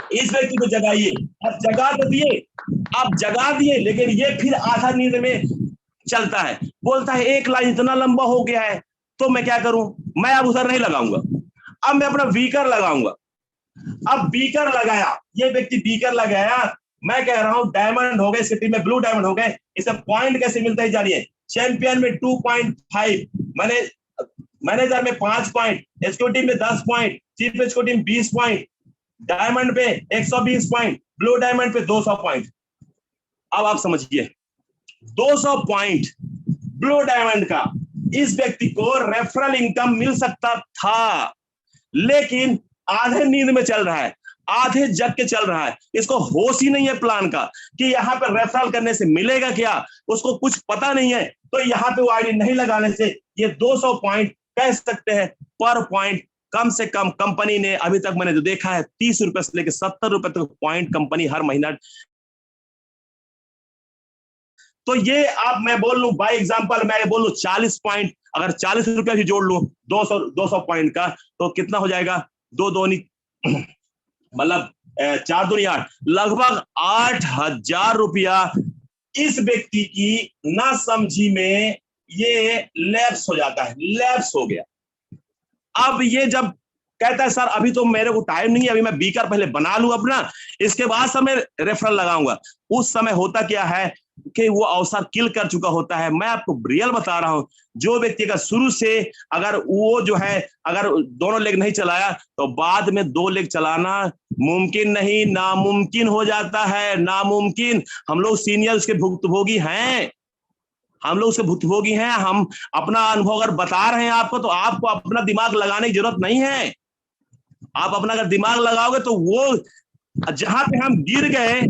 इस व्यक्ति को जगाइए। अब जगा तो दिए, अब जगा दिए, लेकिन ये फिर आधा नींद में चलता है, बोलता है 1 लाइन इतना लंबा हो गया है, तो मैं क्या करूं, मैं अब उधर नहीं लगाऊंगा, अब मैं अपना बीकर लगाऊंगा। अब बीकर लगाया, ये व्यक्ति बीकर लगाया, मैं कह रहा हूं डायमंड हो गए, सिटी में ब्लू डायमंड हो गए। इसे पॉइंट कैसे मिलता है जानिए। चैंपियन में 2.5, मैनेजर में 5 पॉइंट, एग्जीक्यूटिव में 10 पॉइंट, चीफ एग्जीक्यूटिव में 20 पॉइंट, डायमंड पे 120 पॉइंट, ब्लू डायमंड पे 200 पॉइंट। अब आप समझिए, 200 पॉइंट ब्लू डायमंड का इस व्यक्ति को रेफरल इनकम मिल सकता था, लेकिन आधे नींद में चल रहा है, आधे जग के चल रहा है, इसको होश ही नहीं है प्लान का कि यहाँ पे रेफरल करने से मिलेगा क्या, उसको कुछ पता नहीं है। तो यहाँ पे वो आईडी नहीं लगाने से ये 200 पॉइंट कह सकते हैं पर पॉइंट कम से कम कंपनी ने अभी तक मैंने जो देखा है 30 रुपए से लेकर 70 रुपए तक पॉइंट कंपनी हर महीना। तो ये आप, मैं बोल लूं बाय एग्जांपल, मैं बोल लूं 40 पॉइंट, अगर 40 रुपया भी जोड़ लूं 200 पॉइंट का, तो कितना हो जाएगा, 2 दूनी मतलब 4 दूनी 8, लगभग 8,000 रुपया इस व्यक्ति की ना समझी में ये लैप्स हो जाता है, लैप्स हो गया। अब ये जब कहता है सर अभी तो मेरे को टाइम नहीं है, अभी मैं बीकर पहले बना लूं अपना, इसके बाद समय रेफरल लगाऊंगा, उस समय होता क्या है कि वो अवसर किल कर चुका होता है। मैं आपको रियल बता रहा हूं, जो व्यक्ति का शुरू से अगर वो जो है अगर दोनों लेग नहीं चलाया तो बाद में 2 लेग चलाना मुमकिन नहीं, नामुमकिन हो जाता है, नामुमकिन। हम लोग सीनियर उसके भुक्तभोगी हैं, हम लोग उसके भुक्तभोगी हैं। हम अपना अनुभव अगर बता रहे हैं आपको तो आपको अपना दिमाग लगाने की जरूरत नहीं है। आप अपना अगर दिमाग लगाओगे तो वो जहां पे हम गिर गए,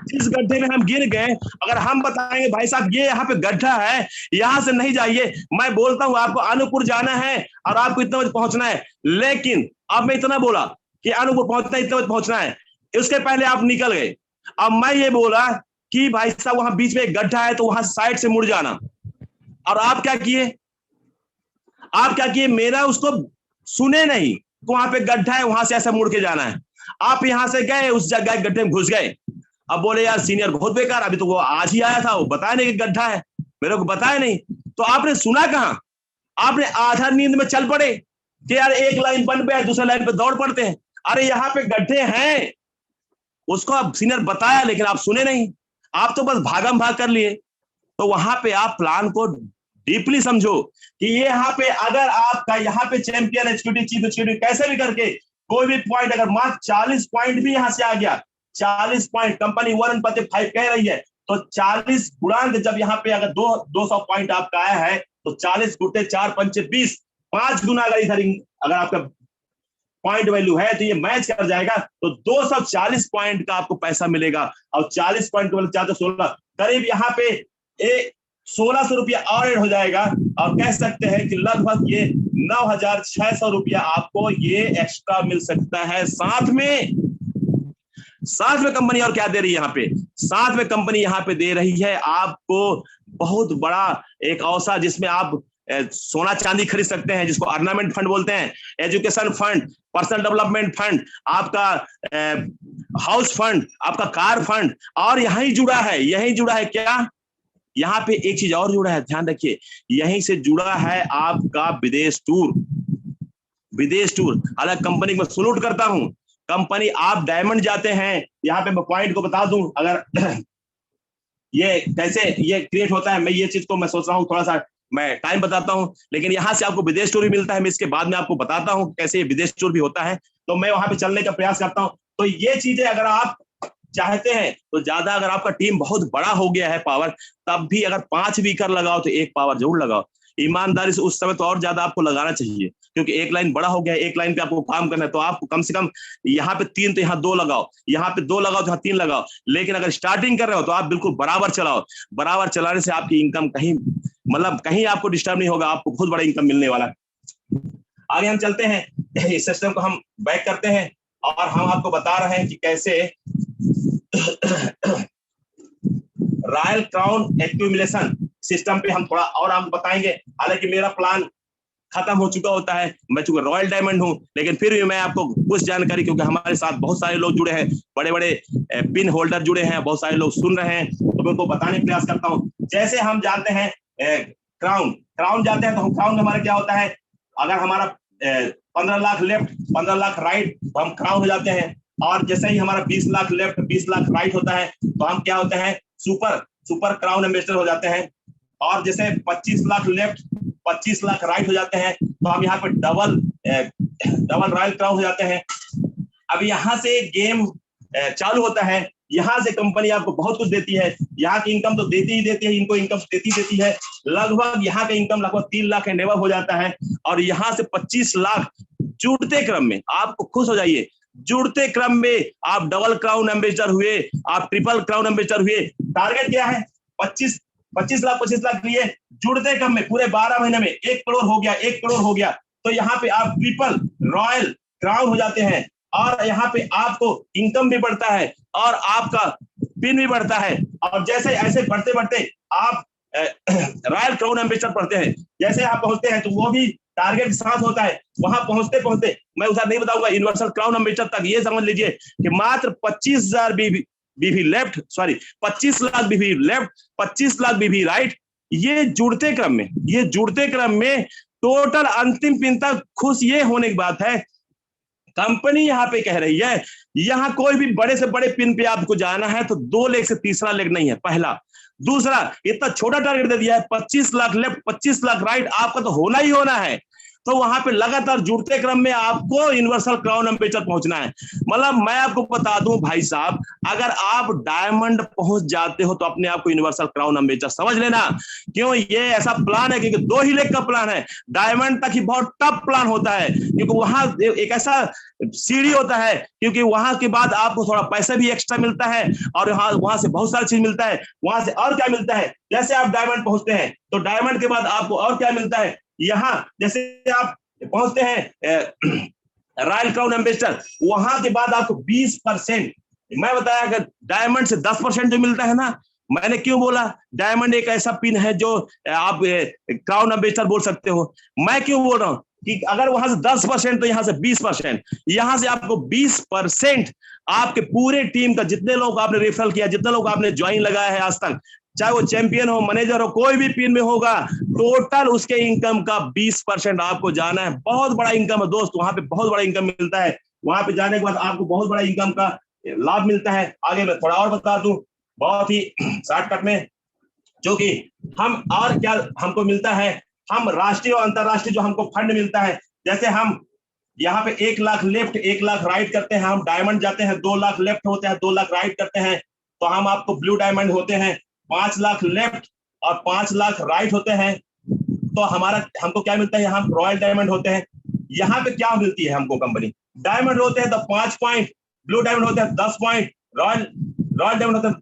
जिस गड्ढे में हम गिर गए, अगर हम बताएंगे भाई साहब ये यहाँ पे गड्ढा है, यहां से नहीं जाइए, मैं बोलता हूं आपको अनूपपुर जाना है और आपको इतना बजे पहुंचना है, लेकिन अब मैं इतना बोला कि अनूपपुर पहुंचना है, इतना बजे पहुंचना है, उसके पहले आप निकल गए। अब मैं ये बोला कि भाई साहब वहां बीच में एक गड्ढा है तो वहां साइड से मुड़ जाना, और आप क्या किए, आप क्या किए, मेरा उसको सुने नहीं, तो वहां पे गड्ढा है वहां से ऐसा मुड़ के जाना है। आप यहां से गए उस जगह गड्ढे में घुस गए। अब बोले यार सीनियर बहुत बेकार, अभी तो वो आज ही आया था, वो बताया नहीं कि गड्ढा है, मेरे को बताया नहीं। तो आपने सुना कहां, आपने आधा नींद में चल पड़े कि यार एक लाइन बन पे है, दूसरे लाइन पे दौड़ पड़ते हैं। अरे यहाँ पे गड्ढे हैं, उसको आप सीनियर बताया लेकिन आप सुने नहीं, आप तो बस भागम भाग कर लिए। तो वहां पे आप प्लान को डीपली समझो कि ये यहाँ पे अगर आपका यहाँ पे चैंपियन एग्जीक्यूटिव चीफ एग्जीक्यूटिव कैसे भी करके कोई भी पॉइंट अगर मात्र 40 पॉइंट भी यहां से आ गया, 40 पॉइंट कंपनी 1/5 कह रही है, तो 40 गुणांक जब यहाँ पे अगर 200 पॉइंट आपका आया है तो 40 गुटे 4 पंचे 20, 5 गुना अगर इधर अगर आपका पॉइंट वैल्यू है तो ये मैच कर जाएगा, तो 240 पॉइंट का आपको पैसा मिलेगा। और 40 पॉइंट वाले 416 करीब यहाँ पे 1600 रुपया और ऐड हो जाएगा, और कह सकते हैं कि लगभग ये 9600 रुपया आपको ये एक्स्ट्रा मिल सकता है। साथ में कंपनी और क्या दे रही है यहाँ पे, साथ में कंपनी यहाँ पे दे रही है आपको बहुत बड़ा एक अवसर जिसमें आप सोना चांदी खरीद सकते हैं, जिसको ऑर्नामेंट फंड बोलते हैं, education fund, personal development fund, आपका हाउस फंड, आपका कार फंड, और यही जुड़ा है क्या, यहाँ पे एक चीज और जुड़ा है, ध्यान रखिए, यहीं से जुड़ा है आपका विदेश टूर। हालांकि कंपनी को सलूट करता हूं, कंपनी आप डायमंड जाते हैं, यहाँ पे मैं पॉइंट को बता दूं अगर ये कैसे ये क्रिएट होता है, मैं ये चीज को मैं सोच रहा हूँ थोड़ा सा मैं टाइम बताता हूं, लेकिन यहाँ से आपको विदेश टूर भी मिलता है, मैं इसके बाद में आपको बताता हूं कैसे ये विदेश टूर भी होता है, तो मैं वहां पे चलने का प्रयास करता हूं। तो ये चीजें अगर आप चाहते हैं तो ज्यादा, अगर आपका टीम बहुत बड़ा हो गया है पावर, तब भी अगर 5 वीकर लगाओ तो 1 पावर जरूर लगाओ, ईमानदारी से। उस समय तो और ज्यादा आपको लगाना चाहिए, क्योंकि एक लाइन बड़ा हो गया है, एक लाइन पे आपको काम करना है, तो आपको कम से कम यहाँ पे 3 तो यहाँ 2 लगाओ, यहाँ पे 2 लगाओ तो यहाँ 3 लगाओ। लेकिन अगर स्टार्टिंग कर रहे हो तो आप बिल्कुल बराबर चलाओ, बराबर चलाने से आपकी इनकम कहीं मतलब कहीं आपको डिस्टर्ब नहीं होगा, आपको बहुत बड़ा इनकम मिलने वाला है। आगे हम चलते हैं, इस सिस्टम को हम बैक करते हैं और हम आपको बता रहे हैं कि कैसे रॉयल क्राउन एक्यूमुलेशन सिस्टम पे हम थोड़ा और आपको बताएंगे। हालांकि मेरा प्लान खत्म हो चुका होता है, मैं चूंकि रॉयल डायमंड हूं, लेकिन फिर भी मैं आपको कुछ जानकारी, क्योंकि हमारे साथ बहुत सारे लोग जुड़े हैं, बड़े बड़े पिन होल्डर जुड़े हैं, बहुत सारे लोग सुन रहे हैं, तो मैं उनको बताने का प्रयास करता हूं। जैसे हम जानते हैं क्राउन जाते हैं, तो हम क्राउन हमारा क्या होता है, अगर हमारा 15 लाख लेफ्ट 15 लाख राइट तो हम क्राउन हो जाते हैं, और जैसे ही हमारा 20 लाख लेफ्ट 20 लाख राइट होता है तो हम क्या होते हैं, सुपर क्राउन एम्बेसडर हो जाते हैं। और जैसे 25 लाख लेफ्ट 25 लाख राइट हो जाते हैं तो हम यहाँ पे डबल रॉयल क्राउन हो जाते हैं। अब यहाँ से गेम चालू होता है, यहाँ से कंपनी आपको बहुत कुछ देती है, यहाँ की इनकम तो देती ही देती है, इनको इनकम देती है, लगभग यहाँ का इनकम लगभग 3 लाख एंड एबव हो जाता है। और यहाँ से 25 लाख जुड़ते क्रम में, आपको खुश हो जाइए, जुड़ते क्रम में आप डबल क्राउन एम्बेसडर हुए, आप ट्रिपल क्राउन एम्बेसडर हुए। टारगेट क्या है, 25 लाख लिए जुड़ते क्रम में पूरे 12 महीने में 1 करोड़ हो गया, 1 करोड़ हो गया, तो यहाँ पे आप ट्रिपल रॉयल क्राउन हो जाते हैं, और यहाँ पे आपको इनकम भी बढ़ता है और आपका पिन भी बढ़ता है। और जैसे ऐसे बढ़ते बढ़ते आप रॉयल क्राउन एम्बेसडर पढ़ते हैं, जैसे आप पहुंचते हैं तो वो भी टारगेट के साथ होता है, वहां पहुंचते पहुंचते मैं उधर नहीं बताऊंगा, यूनिवर्सल क्राउन एम्बेसडर तक ये समझ लीजिए कि मात्र 25,000 बीवी लेफ्ट, सॉरी 25 लाख बीवी लेफ्ट 25 लाख बीवी राइट, ये जुड़ते क्रम में टोटल अंतिम पिन तक खुश ये होने की बात है। कंपनी यहाँ पे कह रही है, यहाँ कोई भी बड़े से बड़े पिन पे आपको जाना है तो 2 लेग से तीसरा लेग नहीं है, पहला दूसरा, इतना छोटा टारगेट दे दिया है, 25 लाख लेफ्ट 25 लाख राइट, आपका तो होना ही होना है। तो वहां पे लगातार जुड़ते क्रम में आपको यूनिवर्सल क्राउन एम्बेसडर पहुंचना है। मतलब मैं आपको बता दूं भाई साहब, अगर आप डायमंड पहुंच जाते हो तो अपने आप को यूनिवर्सल क्राउन एम्बेसडर समझ लेना। क्यों? ये ऐसा प्लान है क्योंकि 2 ही लेग का प्लान है, डायमंड तक ही बहुत टफ प्लान होता है, क्योंकि वहां एक ऐसा सीढ़ी होता है, क्योंकि वहां के बाद आपको थोड़ा पैसा भी एक्स्ट्रा मिलता है और वहां से बहुत सारी चीज मिलता है। वहां से और क्या मिलता है, जैसे आप डायमंड पहुंचते हैं तो डायमंड के बाद आपको और क्या मिलता है, यहाँ जैसे आप पहुंचते हैं रॉयल क्राउन एम्बेसडर, वहां के बाद आपको 20%, मैं बताया अगर डायमंड से 10% जो मिलता है ना, मैंने क्यों बोला डायमंड एक ऐसा पिन है जो आप क्राउन एम्बेसडर बोल सकते हो। मैं क्यों बोल रहा हूं कि अगर वहां से 10% तो यहां से 20%, यहां से आपको 20% आपके पूरे टीम का, जितने लोग आपने रेफरल किया, जितने लोग आपने ज्वाइन लगाया है आज तक, चाहे वो चैंपियन हो, मैनेजर हो, कोई भी पिन में होगा, टोटल उसके इनकम का 20% आपको जाना है। बहुत बड़ा इनकम है दोस्त, वहां पे बहुत बड़ा इनकम मिलता है। वहां पे जाने के बाद आपको बहुत बड़ा इनकम का लाभ मिलता है। आगे मैं थोड़ा और बता दूं बहुत ही शॉर्टकट में, जो कि हम और क्या हमको मिलता है, हम राष्ट्रीय और अंतरराष्ट्रीय जो हमको फंड मिलता है, जैसे हम यहाँ पे 1 लाख लेफ्ट 1 लाख राइट करते हैं, हम डायमंड जाते हैं, 2 लाख लेफ्ट होते हैं, 2 लाख राइट करते हैं, तो हम आपको ब्लू डायमंड होते हैं। 5 लाख लेफ्ट और 5 लाख राइट होते हैं तो हमको क्या मिलता है, यहाँ रॉयल डायमंड होते हैं। यहाँ पे क्या मिलती है हमको कंपनी, डायमंड होते हैं तो 5 पॉइंट, ब्लू डायमंड होते हैं 10 पॉइंट, रॉयल डायमंड होते हैं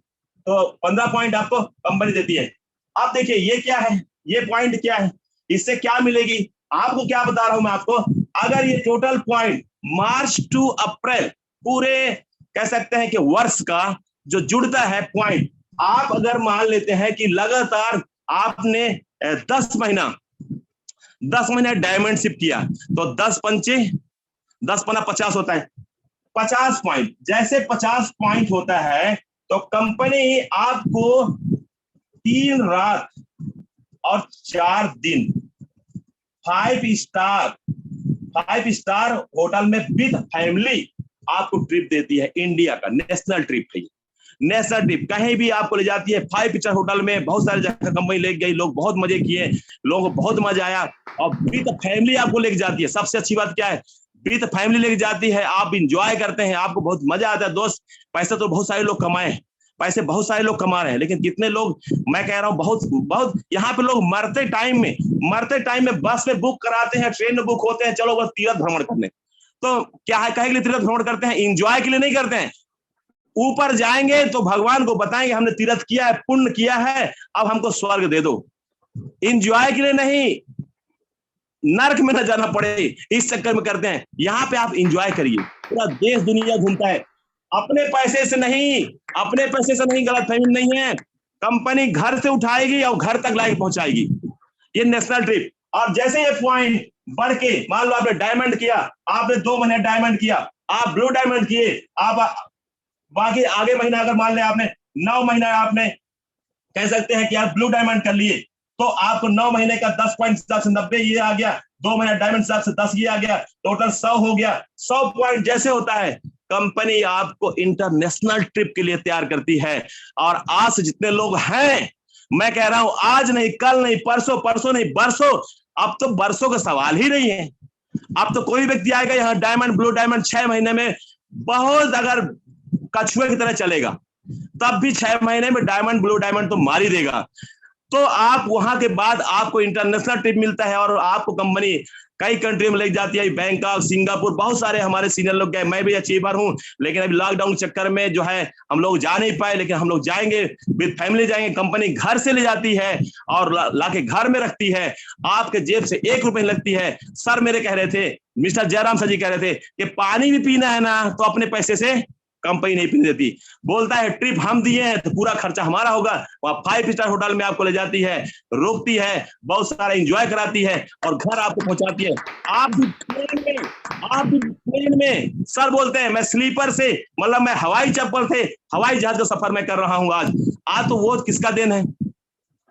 तो 15 पॉइंट आपको कंपनी देती है। अब देखिए ये क्या है, ये पॉइंट क्या है, इससे क्या मिलेगी, आपको क्या बता रहा हूं मैं आपको, अगर ये टोटल पॉइंट मार्च टू अप्रैल पूरे कह सकते हैं कि वर्ष का जो जुड़ता है पॉइंट, आप अगर मान लेते हैं कि लगातार आपने 10 महीना डायमंडशिप किया तो 10 पंचे 10 पना 50 होता है, 50 पॉइंट, जैसे 50 पॉइंट होता है तो कंपनी आपको 3 रात और 4 दिन 5 स्टार होटल में विद फैमिली आपको ट्रिप देती है। इंडिया का नेशनल ट्रिप है, नेशनल ट्रिप कहीं भी आपको ले जाती है। 5 स्टार होटल में बहुत सारी जगह कंपनी ले गई, लोग बहुत मजे किए, लोगों को बहुत मजा आया, और विद फैमिली आपको लेके जाती है। सबसे अच्छी बात क्या है, विद फैमिली लेके जाती है, आप इंजॉय करते हैं, आपको बहुत मजा आता है। दोस्त पैसे तो बहुत सारे लोग कमाए हैं, पैसे बहुत सारे लोग कमा रहे हैं, लेकिन कितने लोग, मैं कह रहा हूं बहुत यहाँ पे लोग मरते टाइम में बस में बुक कराते हैं, ट्रेन में बुक होते हैं, चलो बस तीर्थ भ्रमण करने। तो क्या है, कहे के लिए तीर्थ भ्रमण करते हैं, इंजॉय के लिए नहीं करते हैं। ऊपर जाएंगे तो भगवान को बताएंगे हमने तीर्थ किया है, पुण्य किया है, अब हमको स्वर्ग दे दो। इंजॉय के लिए नहीं, नरक में न जाना पड़े इस चक्कर में करते हैं। यहाँ पे आप इंजॉय करिए, पूरा देश दुनिया घूमता है, अपने पैसे से नहीं, गलतफहमी नहीं है, कंपनी घर से उठाएगी और घर तक लाके पहुंचाएगी, ये नेशनल ट्रिप। और जैसे ये पॉइंट बढ़ के, मान लो आपने डायमंड किया, आपने 2 महीने डायमंड किया, आप ब्लू डायमंड किए, आप बाकी आगे महीना अगर मान ले आपने 9 महीना आपने कह सकते हैं कि आप ब्लू डायमंड कर लिए, तो आपको 9 महीने का 10 पॉइंट से 90 ये आ गया, 2 महीने डायमंड से 10 ये आ गया, टोटल 100 हो गया। 100 पॉइंट जैसे होता है, कंपनी आपको इंटरनेशनल ट्रिप के लिए तैयार करती है। और आज से जितने लोग हैं, मैं कह रहा हूं, आज नहीं, कल नहीं, परसों नहीं, बरसों, अब तो बरसों का सवाल ही नहीं है। अब तो कोई व्यक्ति आएगा यहाँ डायमंड ब्लू डायमंड 6 महीने में, बहुत अगर कछुए की तरह चलेगा, तब भी 6 महीने में डायमंड ब्लू डायमंड तो मार ही देगा। तो आप वहां के बाद आपको इंटरनेशनल ट्रिप मिलता है, और आपको कंपनी कई कंट्री में ले जाती है, बैंकॉक, सिंगापुर, बहुत सारे हमारे सीनियर लोग गए, मैं भी अचीवर हूं, लेकिन अभी लॉकडाउन चक्कर में जो है हम लोग जा नहीं पाए, लेकिन हम लोग जाएंगे, विद फैमिली जाएंगे। कंपनी घर से ले जाती है और लाके घर में रखती है, आपके जेब से 1 रुपए लगती है। सर मेरे कह रहे थे, मिस्टर जयराम सर जी कह रहे थे कि पानी भी पीना है ना तो अपने पैसे से, कंपनी नहीं पीने देती, बोलता है ट्रिप हम दिए हैं तो पूरा खर्चा हमारा होगा। वहां 5 स्टार होटल में आपको ले जाती है, रोकती है, बहुत सारा एंजॉय कराती है और घर आपको पहुंचाती है। आप भी प्लेन में सर बोलते हैं मैं स्लीपर से, मतलब मैं हवाई चप्पल से हवाई जहाज का सफर मैं कर रहा हूं आज तो वो किसका देन है,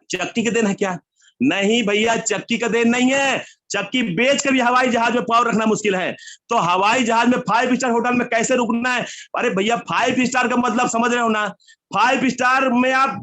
चक्की का देन है क्या? नहीं भैया, चक्की का देन नहीं है, चक्की बेच कर भी हवाई जहाज में पाँव रखना मुश्किल है, तो हवाई जहाज में 5 स्टार होटल में कैसे रुकना है? अरे भैया 5 स्टार का मतलब समझ रहे हो ना, 5 स्टार में आप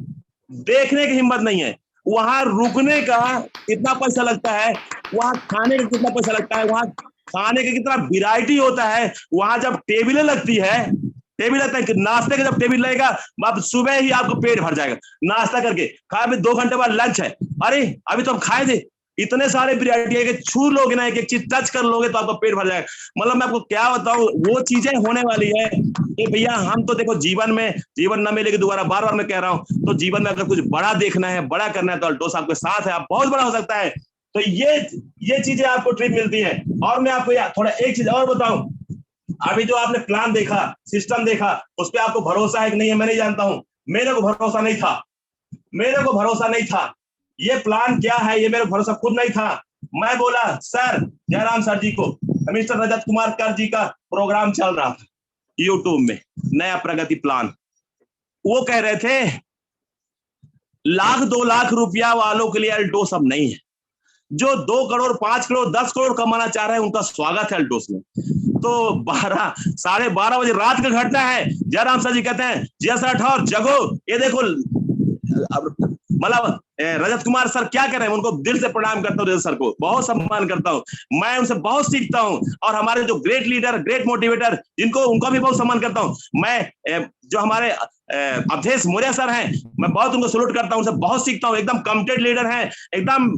देखने की हिम्मत नहीं है। वहां रुकने का कितना पैसा लगता है, वहां खाने का कितना पैसा लगता है, वहां खाने का कितना वैरायटी होता है। वहां जब टेबलें लगती है, टेबल लगता है कि नाश्ते का जब टेबल लगेगा, आप सुबह ही आपको पेट भर जाएगा नाश्ता करके, खाए भी 2 घंटे बाद लंच है। अरे अभी तो हम खाए थे, इतने सारे वैरायटी है कि छू लोगे ना, एक एक चीज टच कर लोगे तो आपका पेट भर जाएगा। मतलब मैं आपको क्या बताऊं, वो चीजें होने वाली है कि भैया हम तो देखो जीवन में, जीवन न मिलेगी दोबारा, बार बार मैं कह रहा हूं, तो जीवन में अगर कुछ बड़ा देखना है, बड़ा करना है, तो अल्टोस आपके साथ है, आप बहुत बड़ा हो सकता है। तो ये चीजें आपको ट्रिक मिलती है। और मैं आपको थोड़ा एक चीज और बताऊं, अभी जो आपने प्लान देखा, सिस्टम देखा, उस पर आपको भरोसा है कि नहीं है मैं नहीं जानता हूं। मेरे को भरोसा नहीं था, मेरे को भरोसा नहीं था। ये प्लान क्या है ये मेरे को भरोसा खुद नहीं था। मैं बोला सर जयराम सर जी को, मिस्टर रजत कुमार कर जी का प्रोग्राम चल रहा था यूट्यूब में, नया प्रगति प्लान। वो कह रहे थे 1 लाख 2 लाख रुपया वालों के लिए अल्टोस अब नहीं है। जो 2 करोड़ 5 करोड़ 10 करोड़ कमाना चाह रहे हैं उनका स्वागत है अल्टोस में। तो 12:30 बजे रात का घटना है। जयराम सर जी कहते हैं जी सर राठौर जगो, ये देखो मतलब रजत कुमार सर क्या कर रहे हैं। उनको दिल से प्रणाम करता हूँ, रजत सर को बहुत सम्मान करता हूँ, मैं उनसे बहुत सीखता हूँ। और हमारे जो ग्रेट लीडर, ग्रेट मोटिवेटर, जिनको उनका भी बहुत सम्मान करता हूँ मैं, जो हमारे अवधेश मौर्य सर हैं, मैं बहुत उनको सल्यूट करता हूँ, उनसे बहुत सीखता हूँ। एकदम कमिटेड लीडर हैं, एकदम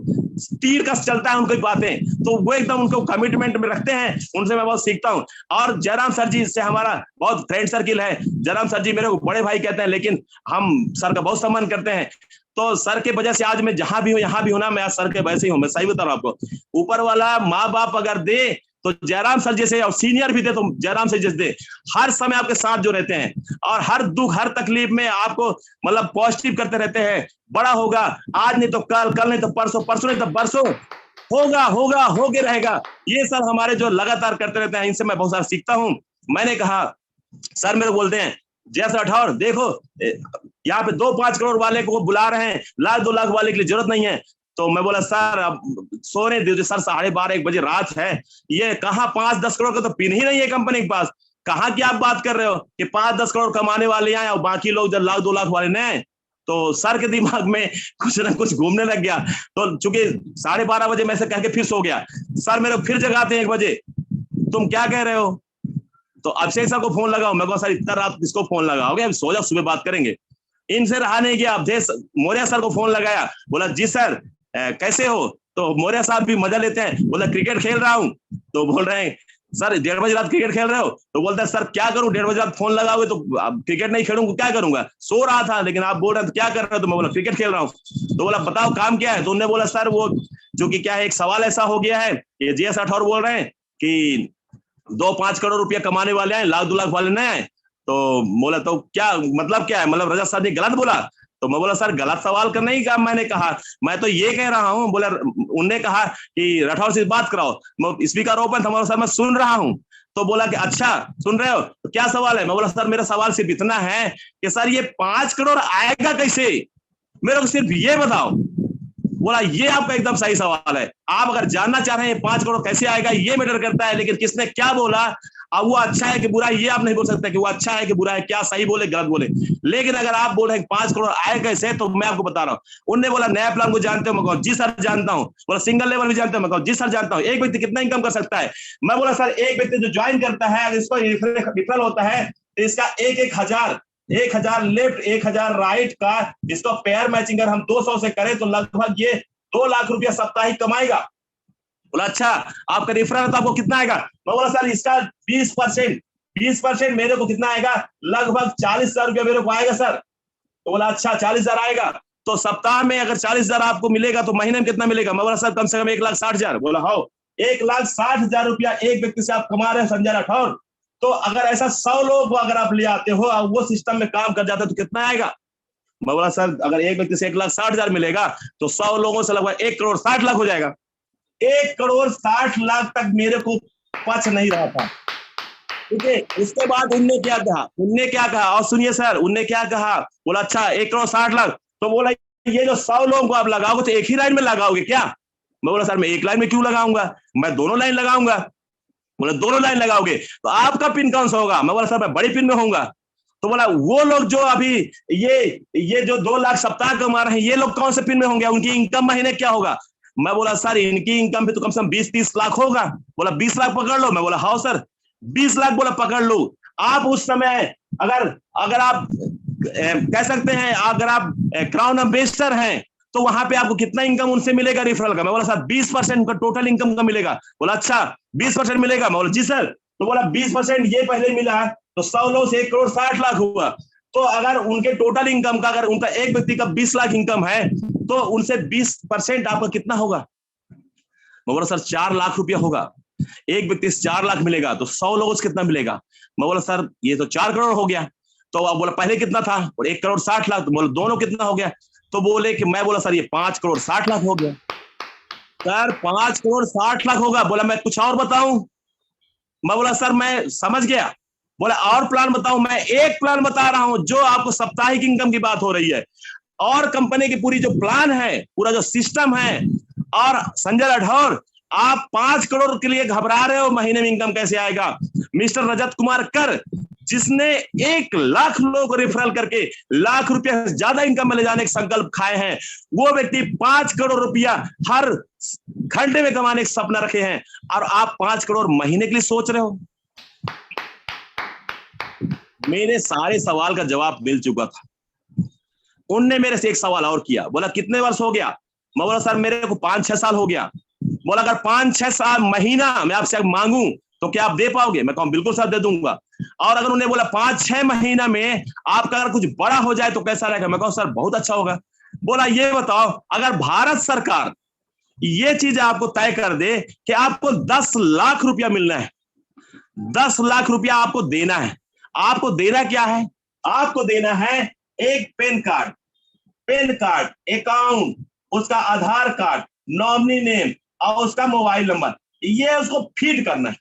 तीर कस चलता है उनकी बातें, तो वो एकदम उनको कमिटमेंट में रखते हैं, उनसे मैं बहुत सीखता हूँ। और जयराम सर जी से हमारा बहुत फ्रेंड सर्किल है। जयराम सर जी मेरे को बड़े भाई कहते हैं, लेकिन हम सर का बहुत सम्मान करते हैं। तो सर के वजह से आज मैं जहां भी हूं, यहां भी हूं ना, मैं आज सर के वैसे ही हूं। मैं सही बता रहा हूं आपको, ऊपर वाला माँ बाप अगर दे तो जयराम सर जैसे, और सीनियर भी दे तो जयराम सर जैसे दे, हर समय आपके साथ जो रहते हैं, और हर दुख हर तकलीफ में आपको मतलब पॉजिटिव करते रहते हैं। बड़ा होगा, आज नहीं तो कल, कल नहीं तो परसों, परसों नहीं तो बरसों, होगा होगा होके रहेगा। ये सर हमारे जो लगातार करते रहते हैं, इनसे मैं बहुत सारा सीखता हूं। मैंने कहा सर मेरे बोलते हैं जैसा राठौर देखो, यहाँ पे 2-5 करोड़ वाले को बुला रहे हैं, 1 लाख 2 लाख वाले के लिए जरूरत नहीं है। तो मैं बोला सर अब सोने दीजिए सर, 12:30-1 बजे रात है, ये कहाँ 5-10 करोड़ का तो पिन ही नहीं है कंपनी के पास। कहाँ की आप बात कर रहे हो कि 5-10 करोड़ कमाने वाले आए और बाकी लोग जब 1 लाख 2 लाख वाले नहीं। तो सर के दिमाग में कुछ ना कुछ घूमने लग गया। तो चूंकि 12:30 बजे मैं से कह के फिर सो गया, सर मेरे फिर जगाते हैं 1 बजे, तुम क्या कह रहे हो। तो अभिषेक सर को फोन लगाओ, मैं कहूँ सर इतना रात किसको फोन लगाओगे, अब सो जाओ सुबह बात करेंगे। इनसे रहा नहीं गया, अवधेश मौर्य सर को फोन लगाया, बोला जी सर कैसे हो। तो मौर्य साहब भी मजा लेते हैं, बोला क्रिकेट खेल रहा हूँ। तो बोल रहे हैं सर 1:30 बजे रात क्रिकेट खेल रहे हो। तो बोलता है सर क्या करूं, 1:30 बजे रात फोन लगाओगे तो क्रिकेट नहीं खेलूंगा, क्या करूंगा, सो रहा था, लेकिन आप बोल रहे हैं तो क्या कर रहे हो। तो मैं बोला क्रिकेट खेल रहा हूँ। तो बोला बताओ काम क्या है। तो उन्होंने बोला सर वो जो कि क्या है, एक सवाल ऐसा हो गया है, ये जीएस राठौर बोल रहे हैं कि 2-5 करोड़ रुपया कमाने वाले हैं, 1 लाख 2 लाख वाले नहीं आए। तो बोला तो क्या मतलब क्या है, मतलब रजत सर ने गलत बोला। तो मैं बोला सर गलत सवाल कर नहीं कहा, मैंने कहा मैं तो ये कह रहा हूँ। बोला उनने कहा कि राठौर से बात कराओ, स्पीकर ओपन था, सर मैं सुन रहा हूँ। तो बोला कि अच्छा सुन रहे हो तो क्या सवाल है। मैं बोला सर मेरा सवाल सिर्फ इतना है कि सर ये 5 करोड़ आएगा कैसे, मेरे को सिर्फ ये बताओ। बोला ये आपका एकदम सही सवाल है, आप अगर जानना चाह रहे हैं 5 करोड़ कैसे आएगा, ये मैटर करता है, लेकिन किसने क्या बोला, अब वो अच्छा है कि बुरा है ये आप नहीं बोल सकते कि वो अच्छा है कि बुरा है, क्या सही बोले गलत बोले। लेकिन अगर आप बोल रहे हैं 5 करोड़ आए कैसे, तो मैं आपको बता रहा हूँ। उनने बोला नया प्लान को जानते हो, मैं कहूँ जी सर जानता हूँ। बोला सिंगल लेवल भी जानते हो, मैं कहूँ जी सर जानता हूँ। एक व्यक्ति कितना इनकम कर सकता है। मैं बोला सर एक व्यक्ति जो ज्वाइन करता है अगर इसको रिफरल होता है तो इसका 1,000 लेफ्ट 1,000 राइट का इसको पेयर मैचिंग अगर हम 200 से करें तो लगभग ये 2 लाख रुपया साप्ताहिक कमाएगा। बोला अच्छा आपका रेफरल तो आपको कितना आएगा। मैं बोला सर इसका 20% मेरे को कितना आएगा, लगभग 40,000 रुपया मेरे को आएगा सर। तो बोला अच्छा 40,000 आएगा, तो सप्ताह में अगर 40,000 आपको मिलेगा तो महीने में कितना मिलेगा। मैं बोला सर कम से कम 1,60,000। बोला हाँ 1,60,000 रुपया एक व्यक्ति से आप कमा रहे हैं संजय राठौर। तो अगर ऐसा 100 लोग अगर आप ले आते हो और वो सिस्टम में काम कर जाते तो कितना आएगा। मैं बोला सर अगर एक व्यक्ति से 1,60,000 मिलेगा तो 100 लोगों से लगभग 1,60,00,000 हो जाएगा। 1,60,00,000 तक मेरे को पच नहीं रहा था। ठीक है, उसके बाद उनने क्या कहा और सुनिए सर, उनने क्या कहा। बोला अच्छा 1,60,00,000, तो बोला ये जो 100 लोगों को आप लगाओगे तो एक ही लाइन में लगाओगे क्या। मैं बोला सर मैं एक लाइन में क्यों लगाऊंगा, मैं दोनों लाइन लगाऊंगा। बोला दोनों लाइन लगाओगे तो आपका पिन कौन सा होगा। मैं बोला सर मैं बड़ी पिन में होऊंगा। तो बोला वो लोग जो अभी ये जो 2 लाख सप्ताह कमा रहे हैं, ये लोग कौन से पिन में होंगे, उनकी इनकम महीने क्या होगा? मैं बोला सर इनकी इनकम भी तो कम से कम 20-30 लाख होगा। बोला 20 लाख पकड़ लो। मैं बोला हाँ सर 20 लाख। बोला पकड़ लो। आप उस समय अगर आप कह सकते हैं अगर आप क्राउन एम्बेसडर हैं तो वहां पे आपको कितना इनकम उनसे मिलेगा रेफरल का? मैं बोला सर 20% का टोटल इनकम का मिलेगा। बोला अच्छा 20% मिलेगा। मैं बोला जी सर। तो बोला 20% ये पहले मिला तो 100 लोग से 1,60,00,000 हुआ। तो अगर उनके टोटल इनकम का, अगर उनका एक व्यक्ति का 20 लाख इनकम है तो उनसे 20% आपका कितना होगा? मैं बोला सर 4 लाख रुपया होगा। एक व्यक्ति से 4 लाख मिलेगा तो 100 लोगों से कितना मिलेगा? मैं बोला सर ये तो 4 करोड़ हो गया। तो अब बोला पहले कितना था? और 1,60,00,000। तो बोला दोनों कितना हो गया? तो बोले कि मैं बोला सर ये 5,60,00,000 हो गया। सर 5,60,00,000 होगा। बोला मैं कुछ और बताऊं? मैं बोला सर मैं समझ गया। बोला और प्लान बताऊं? मैं एक प्लान बता रहा हूं जो आपको साप्ताहिक इनकम की बात हो रही है, और कंपनी की पूरी जो प्लान है, पूरा जो सिस्टम है। और संजय राठौर आप 5 करोड़ के लिए घबरा रहे हो, महीने में इनकम कैसे आएगा? मिस्टर रजत कुमार कर जिसने 1 लाख लोगों को रेफरल करके लाख रुपया ज्यादा इनकम में ले जाने के संकल्प खाए हैं, वो व्यक्ति 5 करोड़ रुपया हर घंटे में कमाने का सपना रखे हैं, और आप 5 करोड़ महीने के लिए सोच रहे हो। मेरे सारे सवाल का जवाब मिल चुका था। उनने मेरे से एक सवाल और किया। बोला कितने वर्ष हो गया? मैं बोला सर मेरे को 5-6 साल हो गया। बोला अगर 5-6 साल महीना मैं आपसे मांगूं तो क्या आप दे पाओगे? मैं कहूं बिल्कुल सर दे दूंगा। और अगर उन्हें बोला 5-6 महीना में आपका अगर कुछ बड़ा हो जाए तो कैसा रहेगा? मैं कहूं सर बहुत अच्छा होगा। बोला ये बताओ अगर भारत सरकार ये चीज आपको तय कर दे कि आपको 10 लाख रुपया मिलना है, 10 लाख रुपया आपको देना है, आपको देना क्या है? आपको देना है एक पेन कार्ड, अकाउंट, उसका आधार कार्ड, नॉमिनी नेम और उसका मोबाइल नंबर, ये उसको फीड करना है।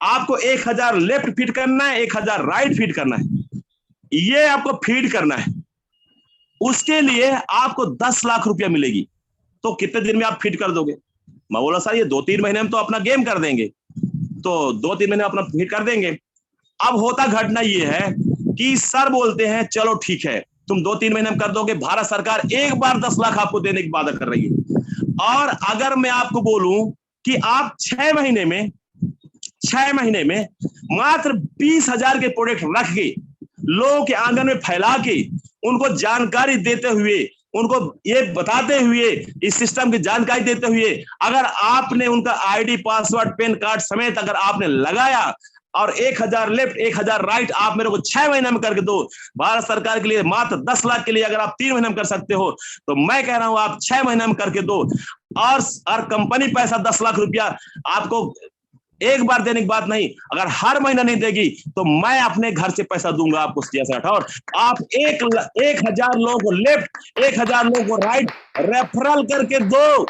आपको 1000 लेफ्ट फीड करना है, 1000 राइट फीड करना है, ये आपको फीड करना है। उसके लिए आपको 10 लाख रुपया मिलेगी। तो कितने दिन में आप फीड कर दोगे? मैं बोला सर ये 2-3 महीने में तो अपना गेम कर देंगे। तो 2-3 महीने अपना फीड कर देंगे। अब होता घटना ये है कि सर बोलते हैं चलो ठीक है तुम 2-3 महीने में कर दोगे। भारत सरकार एक बार 10 लाख आपको देने की वादा कर रही है। और अगर मैं आपको बोलूं कि आप 6 महीने में मात्र 20,000 के प्रोडक्ट रख के लोगों के आंगन में फैला के उनको जानकारी देते हुए, उनको ये बताते हुए, इस सिस्टम की जानकारी देते हुए, अगर आपने उनका आईडी, पासवर्ड, पैन कार्ड समेत अगर आपने लगाया और 1000 लेफ्ट 1000 राइट आप मेरे को 6 महीने में करके दो, भारत सरकार के लिए मात्र 10 लाख के लिए अगर आप 3 महीने में कर सकते हो तो मैं कह रहा हूं आप 6 महीने में करके दो। और कंपनी पैसा 10 लाख रुपया आपको एक बार देने की बात नहीं, अगर हर महीना नहीं देगी तो मैं अपने घर से पैसा दूंगा आपको। और आप 1,000 लोगों को लेफ्ट 1,000 लोगों को राइट रेफरल करके दो,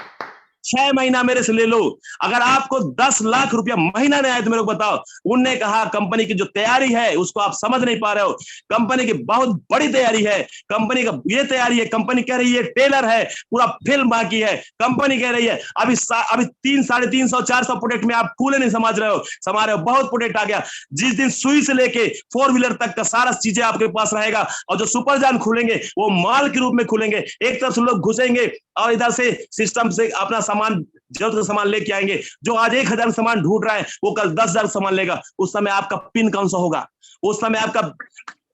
6 महीना मेरे से ले लो। अगर आपको 10 लाख रुपया महीना नहीं आए तो मेरे को बताओ। उनने कहा कंपनी की जो तैयारी है उसको आप समझ नहीं पा रहे हो। कंपनी की बहुत बड़ी तैयारी है, कंपनी का ये तैयारी है। कंपनी कह रही है टेलर है, पूरा फिल्म बाकी है। कंपनी कह रही है अभी 300-350-400 प्रोडक्ट में आप फूले नहीं समझ रहे हो, बहुत प्रोडक्ट आ गया। जिस दिन सुई से लेके 4 व्हीलर तक का सारा चीजें आपके पास रहेगा, और जो सुपर जान खुलेंगे वो माल के रूप में खुलेंगे। एक तरफ से लोग घुसेंगे और इधर से सिस्टम से अपना सामान, जरूरत का सामान लेके आएंगे। जो आज 1,000 सामान ढूंढ रहा है वो कल 10,000 सामान लेगा। उस समय आपका पिन कौन सा होगा? उस समय आपका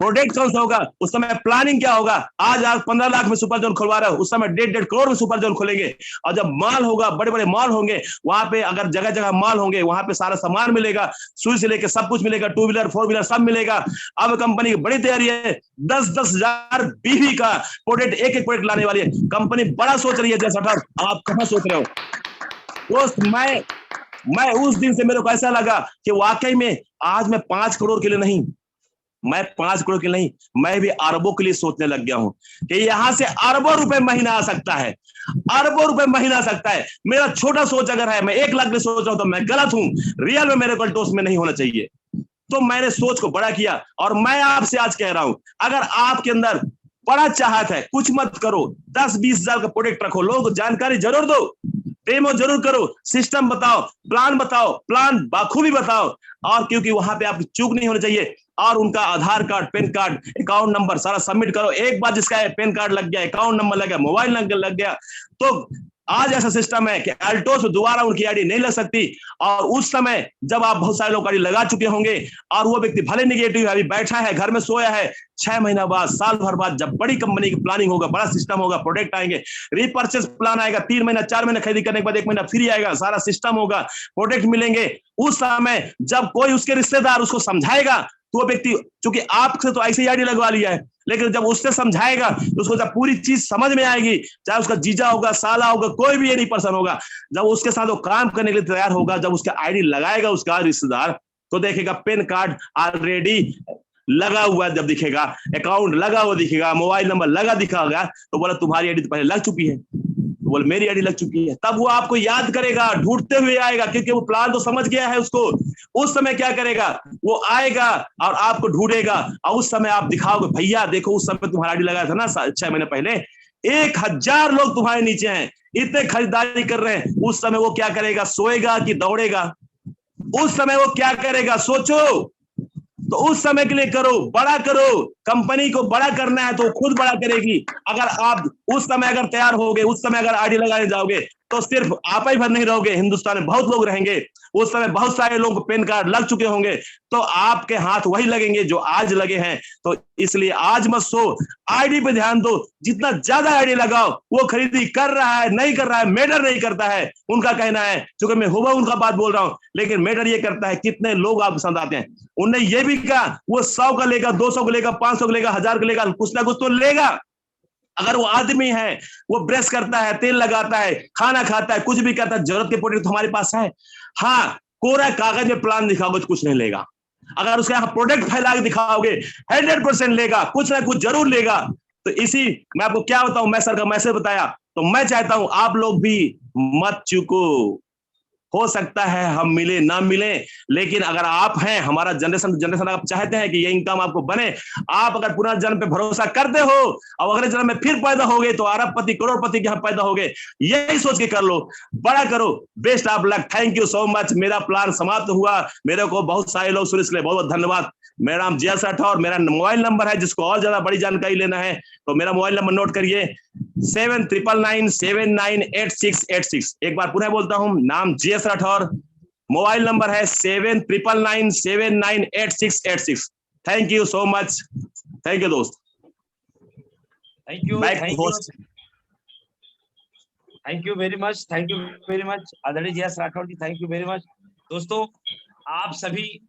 प्रोडक्ट कौन सा होगा? उस समय प्लानिंग क्या होगा? आज आप 15 लाख में सुपर जोन खुलवा रहे हो, उस समय 1.5 करोड़ में सुपर जोन खुलेंगे। और जब माल होगा, बड़े बड़े माल होंगे, वहां पे अगर जगह जगह माल होंगे, वहां पे सारा सामान मिलेगा, सुई से लेकर सब कुछ मिलेगा, 2 व्हीलर 4 व्हीलर सब मिलेगा। अब कंपनी की बड़ी तैयारी है, 10-10 हजार बीवी का प्रोडक्ट, एक प्रोडक्ट लाने वाली है कंपनी। बड़ा सोच रही है। जैसा आप कहां सोच रहे हो दोस्त? मैं उस दिन से मेरे को ऐसा लगा कि वाकई में आज मैं 5 करोड़ के लिए नहीं, मैं 5 करोड़ के लिए नहीं, मैं भी अरबों के लिए सोचने लग गया हूं कि यहां से अरबों रुपए महीना आ सकता है, अरबों रुपए महीना आ सकता है। मेरा छोटा सोच अगर है, मैं 1 लाख में सोच रहा हूं तो मैं गलत हूं। रियल में मेरे को में नहीं होना चाहिए। तो मैंने सोच को बड़ा किया और मैं आपसे आज कह रहा हूं, अगर आपके अंदर बड़ा चाहत है, कुछ मत करो, 10-20 हजार का प्रोडक्ट रखो, लोगों को जानकारी जरूर दो। डेमो जरूर करो, सिस्टम बताओ, प्लान बाखूबी बताओ, और क्योंकि वहां पे आपकी चूक नहीं होनी चाहिए। और उनका Aadhaar card, PAN card, account number सारा सबमिट करो। एक बार जिसका पैन कार्ड लग गया, अकाउंट नंबर लग गया, मोबाइल नंबर लग गया, तो आज ऐसा सिस्टम है कि अल्टोस दोबारा उनकी आईडी नहीं लग सकती। और उस समय जब आप बहुत सारे लोग आईडी लगा चुके होंगे और वो व्यक्ति भले निगेटिव है, अभी बैठा है, घर में सोया है, 6 महीना बाद, साल भर बाद जब बड़ी कंपनी की प्लानिंग होगा, बड़ा सिस्टम होगा, प्रोडक्ट आएंगे, रिपर्चेस प्लान आएगा, 3 महीना 4 महीना खरीदी करने के बाद 1 महीना फ्री आएगा, सारा सिस्टम होगा, प्रोडक्ट मिलेंगे। उस समय जब कोई उसके रिश्तेदार उसको समझाएगा, तो वो व्यक्ति, चूंकि आपसे तो ऐसे ही आईडी लगवा लिया है, लेकिन जब उससे समझाएगा तो उसको जब पूरी चीज समझ में आएगी, चाहे उसका जीजा होगा, साला होगा, कोई भी एनी पर्सन होगा, जब उसके साथ वो काम करने के लिए तैयार होगा, जब उसका आईडी लगाएगा उसका रिश्तेदार, तो देखेगा पेन कार्ड ऑलरेडी लगा हुआ जब दिखेगा, अकाउंट लगा हुआ दिखेगा, मोबाइल नंबर लगा दिखागा, तो बोला तुम्हारी आईडी तो पहले लग चुकी है, बोल मेरी आईडी लग चुकी है। तब वो आपको याद करेगा, ढूंढते हुए आएगा, क्योंकि वो प्लान तो समझ गया है उसको। उस समय क्या करेगा, वो आएगा और आपको ढूंढेगा, और उस समय आप दिखाओगे, भैया देखो उस समय तुम्हारा आईडी लगाया था ना 6 महीने पहले, 1000 लोग तुम्हारे नीचे हैं, इतने खरीदारी कर रहे हैं। उस समय वो क्या करेगा, सोएगा कि दौड़ेगा? उस समय वो क्या करेगा, सोचो। तो उस समय के लिए करो, बड़ा करो, कंपनी को बड़ा करना है तो खुद बड़ा करेगी। अगर आप उस समय अगर तैयार होगे, उस समय अगर आईडी लगाने जाओगे, तो सिर्फ आप ही भर नहीं रहोगे, हिंदुस्तान में बहुत लोग रहेंगे। उस समय बहुत सारे लोगों को पेन कार्ड लग चुके होंगे, तो आपके हाथ वही लगेंगे जो आज लगे हैं। तो इसलिए आज मत सो, आईडी पे ध्यान दो, जितना ज्यादा आईडी लगाओ। वो खरीदी कर रहा है नहीं कर रहा है मैटर नहीं करता है, उनका कहना है, क्योंकि मैं हुआ उनका बात बोल रहा हूं, लेकिन मैटर ये करता है कितने लोग आपके साथ आते हैं। उनने ये भी कहा वो 100 का लेगा, 200 का लेगा, 500 का लेगा, 1000 का लेगा, कुछ ना कुछ तो लेगा। अगर वो आदमी है, वो ब्रश करता है, तेल लगाता है, खाना खाता है, कुछ भी करता है, जरूरत के प्रोडक्ट हमारे पास है। हाँ, कोरा कागज में प्लान दिखाओगे तो कुछ नहीं लेगा। अगर उसके यहाँ प्रोडक्ट फैला के दिखाओगे 100% लेगा, कुछ ना कुछ जरूर लेगा। तो इसी मैं आपको क्या बताऊं, मैं सर का मैसेज बताया, तो मैं चाहता हूं आप लोग भी मत चूको। हो सकता है हम मिले ना मिले, लेकिन अगर आप हैं, हमारा जनरेशन आप चाहते हैं कि ये इनकम आपको बने, आप अगर पुनर्जन्म पे भरोसा करते हो और अगले जन्म में फिर पैदा हो गए तो अरबपति करोड़पति के यहाँ पैदा हो गए, यही सोच के कर लो, बड़ा करो। Best of luck, thank you so much. मेरा प्लान समाप्त हुआ, मेरे को बहुत सारे लोग सुने, इसलिए बहुत बहुत धन्यवाद। मेरा नाम जयस राठौर, मेरा मोबाइल नंबर है, जिसको और ज्यादा बड़ी जानकारी लेना है तो मेरा मोबाइल नंबर नोट करिए, 7999798686। एक बार पुनः बोलता हूं, नाम जयस राठौर, मोबाइल नंबर है 7999798686। Thank you so much, thank you दोस्त। Thank you very much, thank you very much आदरणीय Jayas Rathore ji, thank you very much. दोस्तों, आप सभी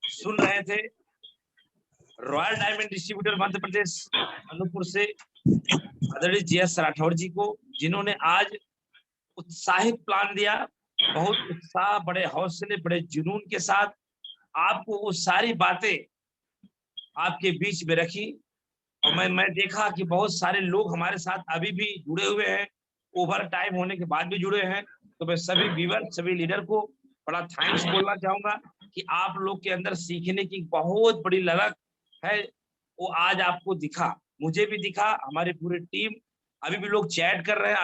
सुन रहे थे royal diamond distributor Madhya Pradesh Anuppur से आदरणीय जयस राठौर जी को, जिन्होंने आज उत्साहित प्लान दिया, बहुत उत्साह, बड़े हौसले, बड़े जुनून के साथ आपको वो सारी बातें आपके बीच में रखी। और मैं देखा कि बहुत सारे लोग हमारे साथ अभी भी जुड़े हुए हैं, ओवर टाइम होने के बाद भी जुड़े हैं। तो मैं सभी व्यूअर, सभी लीडर को बड़ा थैंक्स बोलना चाहूंगा कि आप लोग के अंदर सीखने की बहुत बड़ी ललक है, वो आज आपको दिखा, मुझे भी दिखा, हमारी पूरी टीम, अभी भी लोग चैट कर रहे हैं।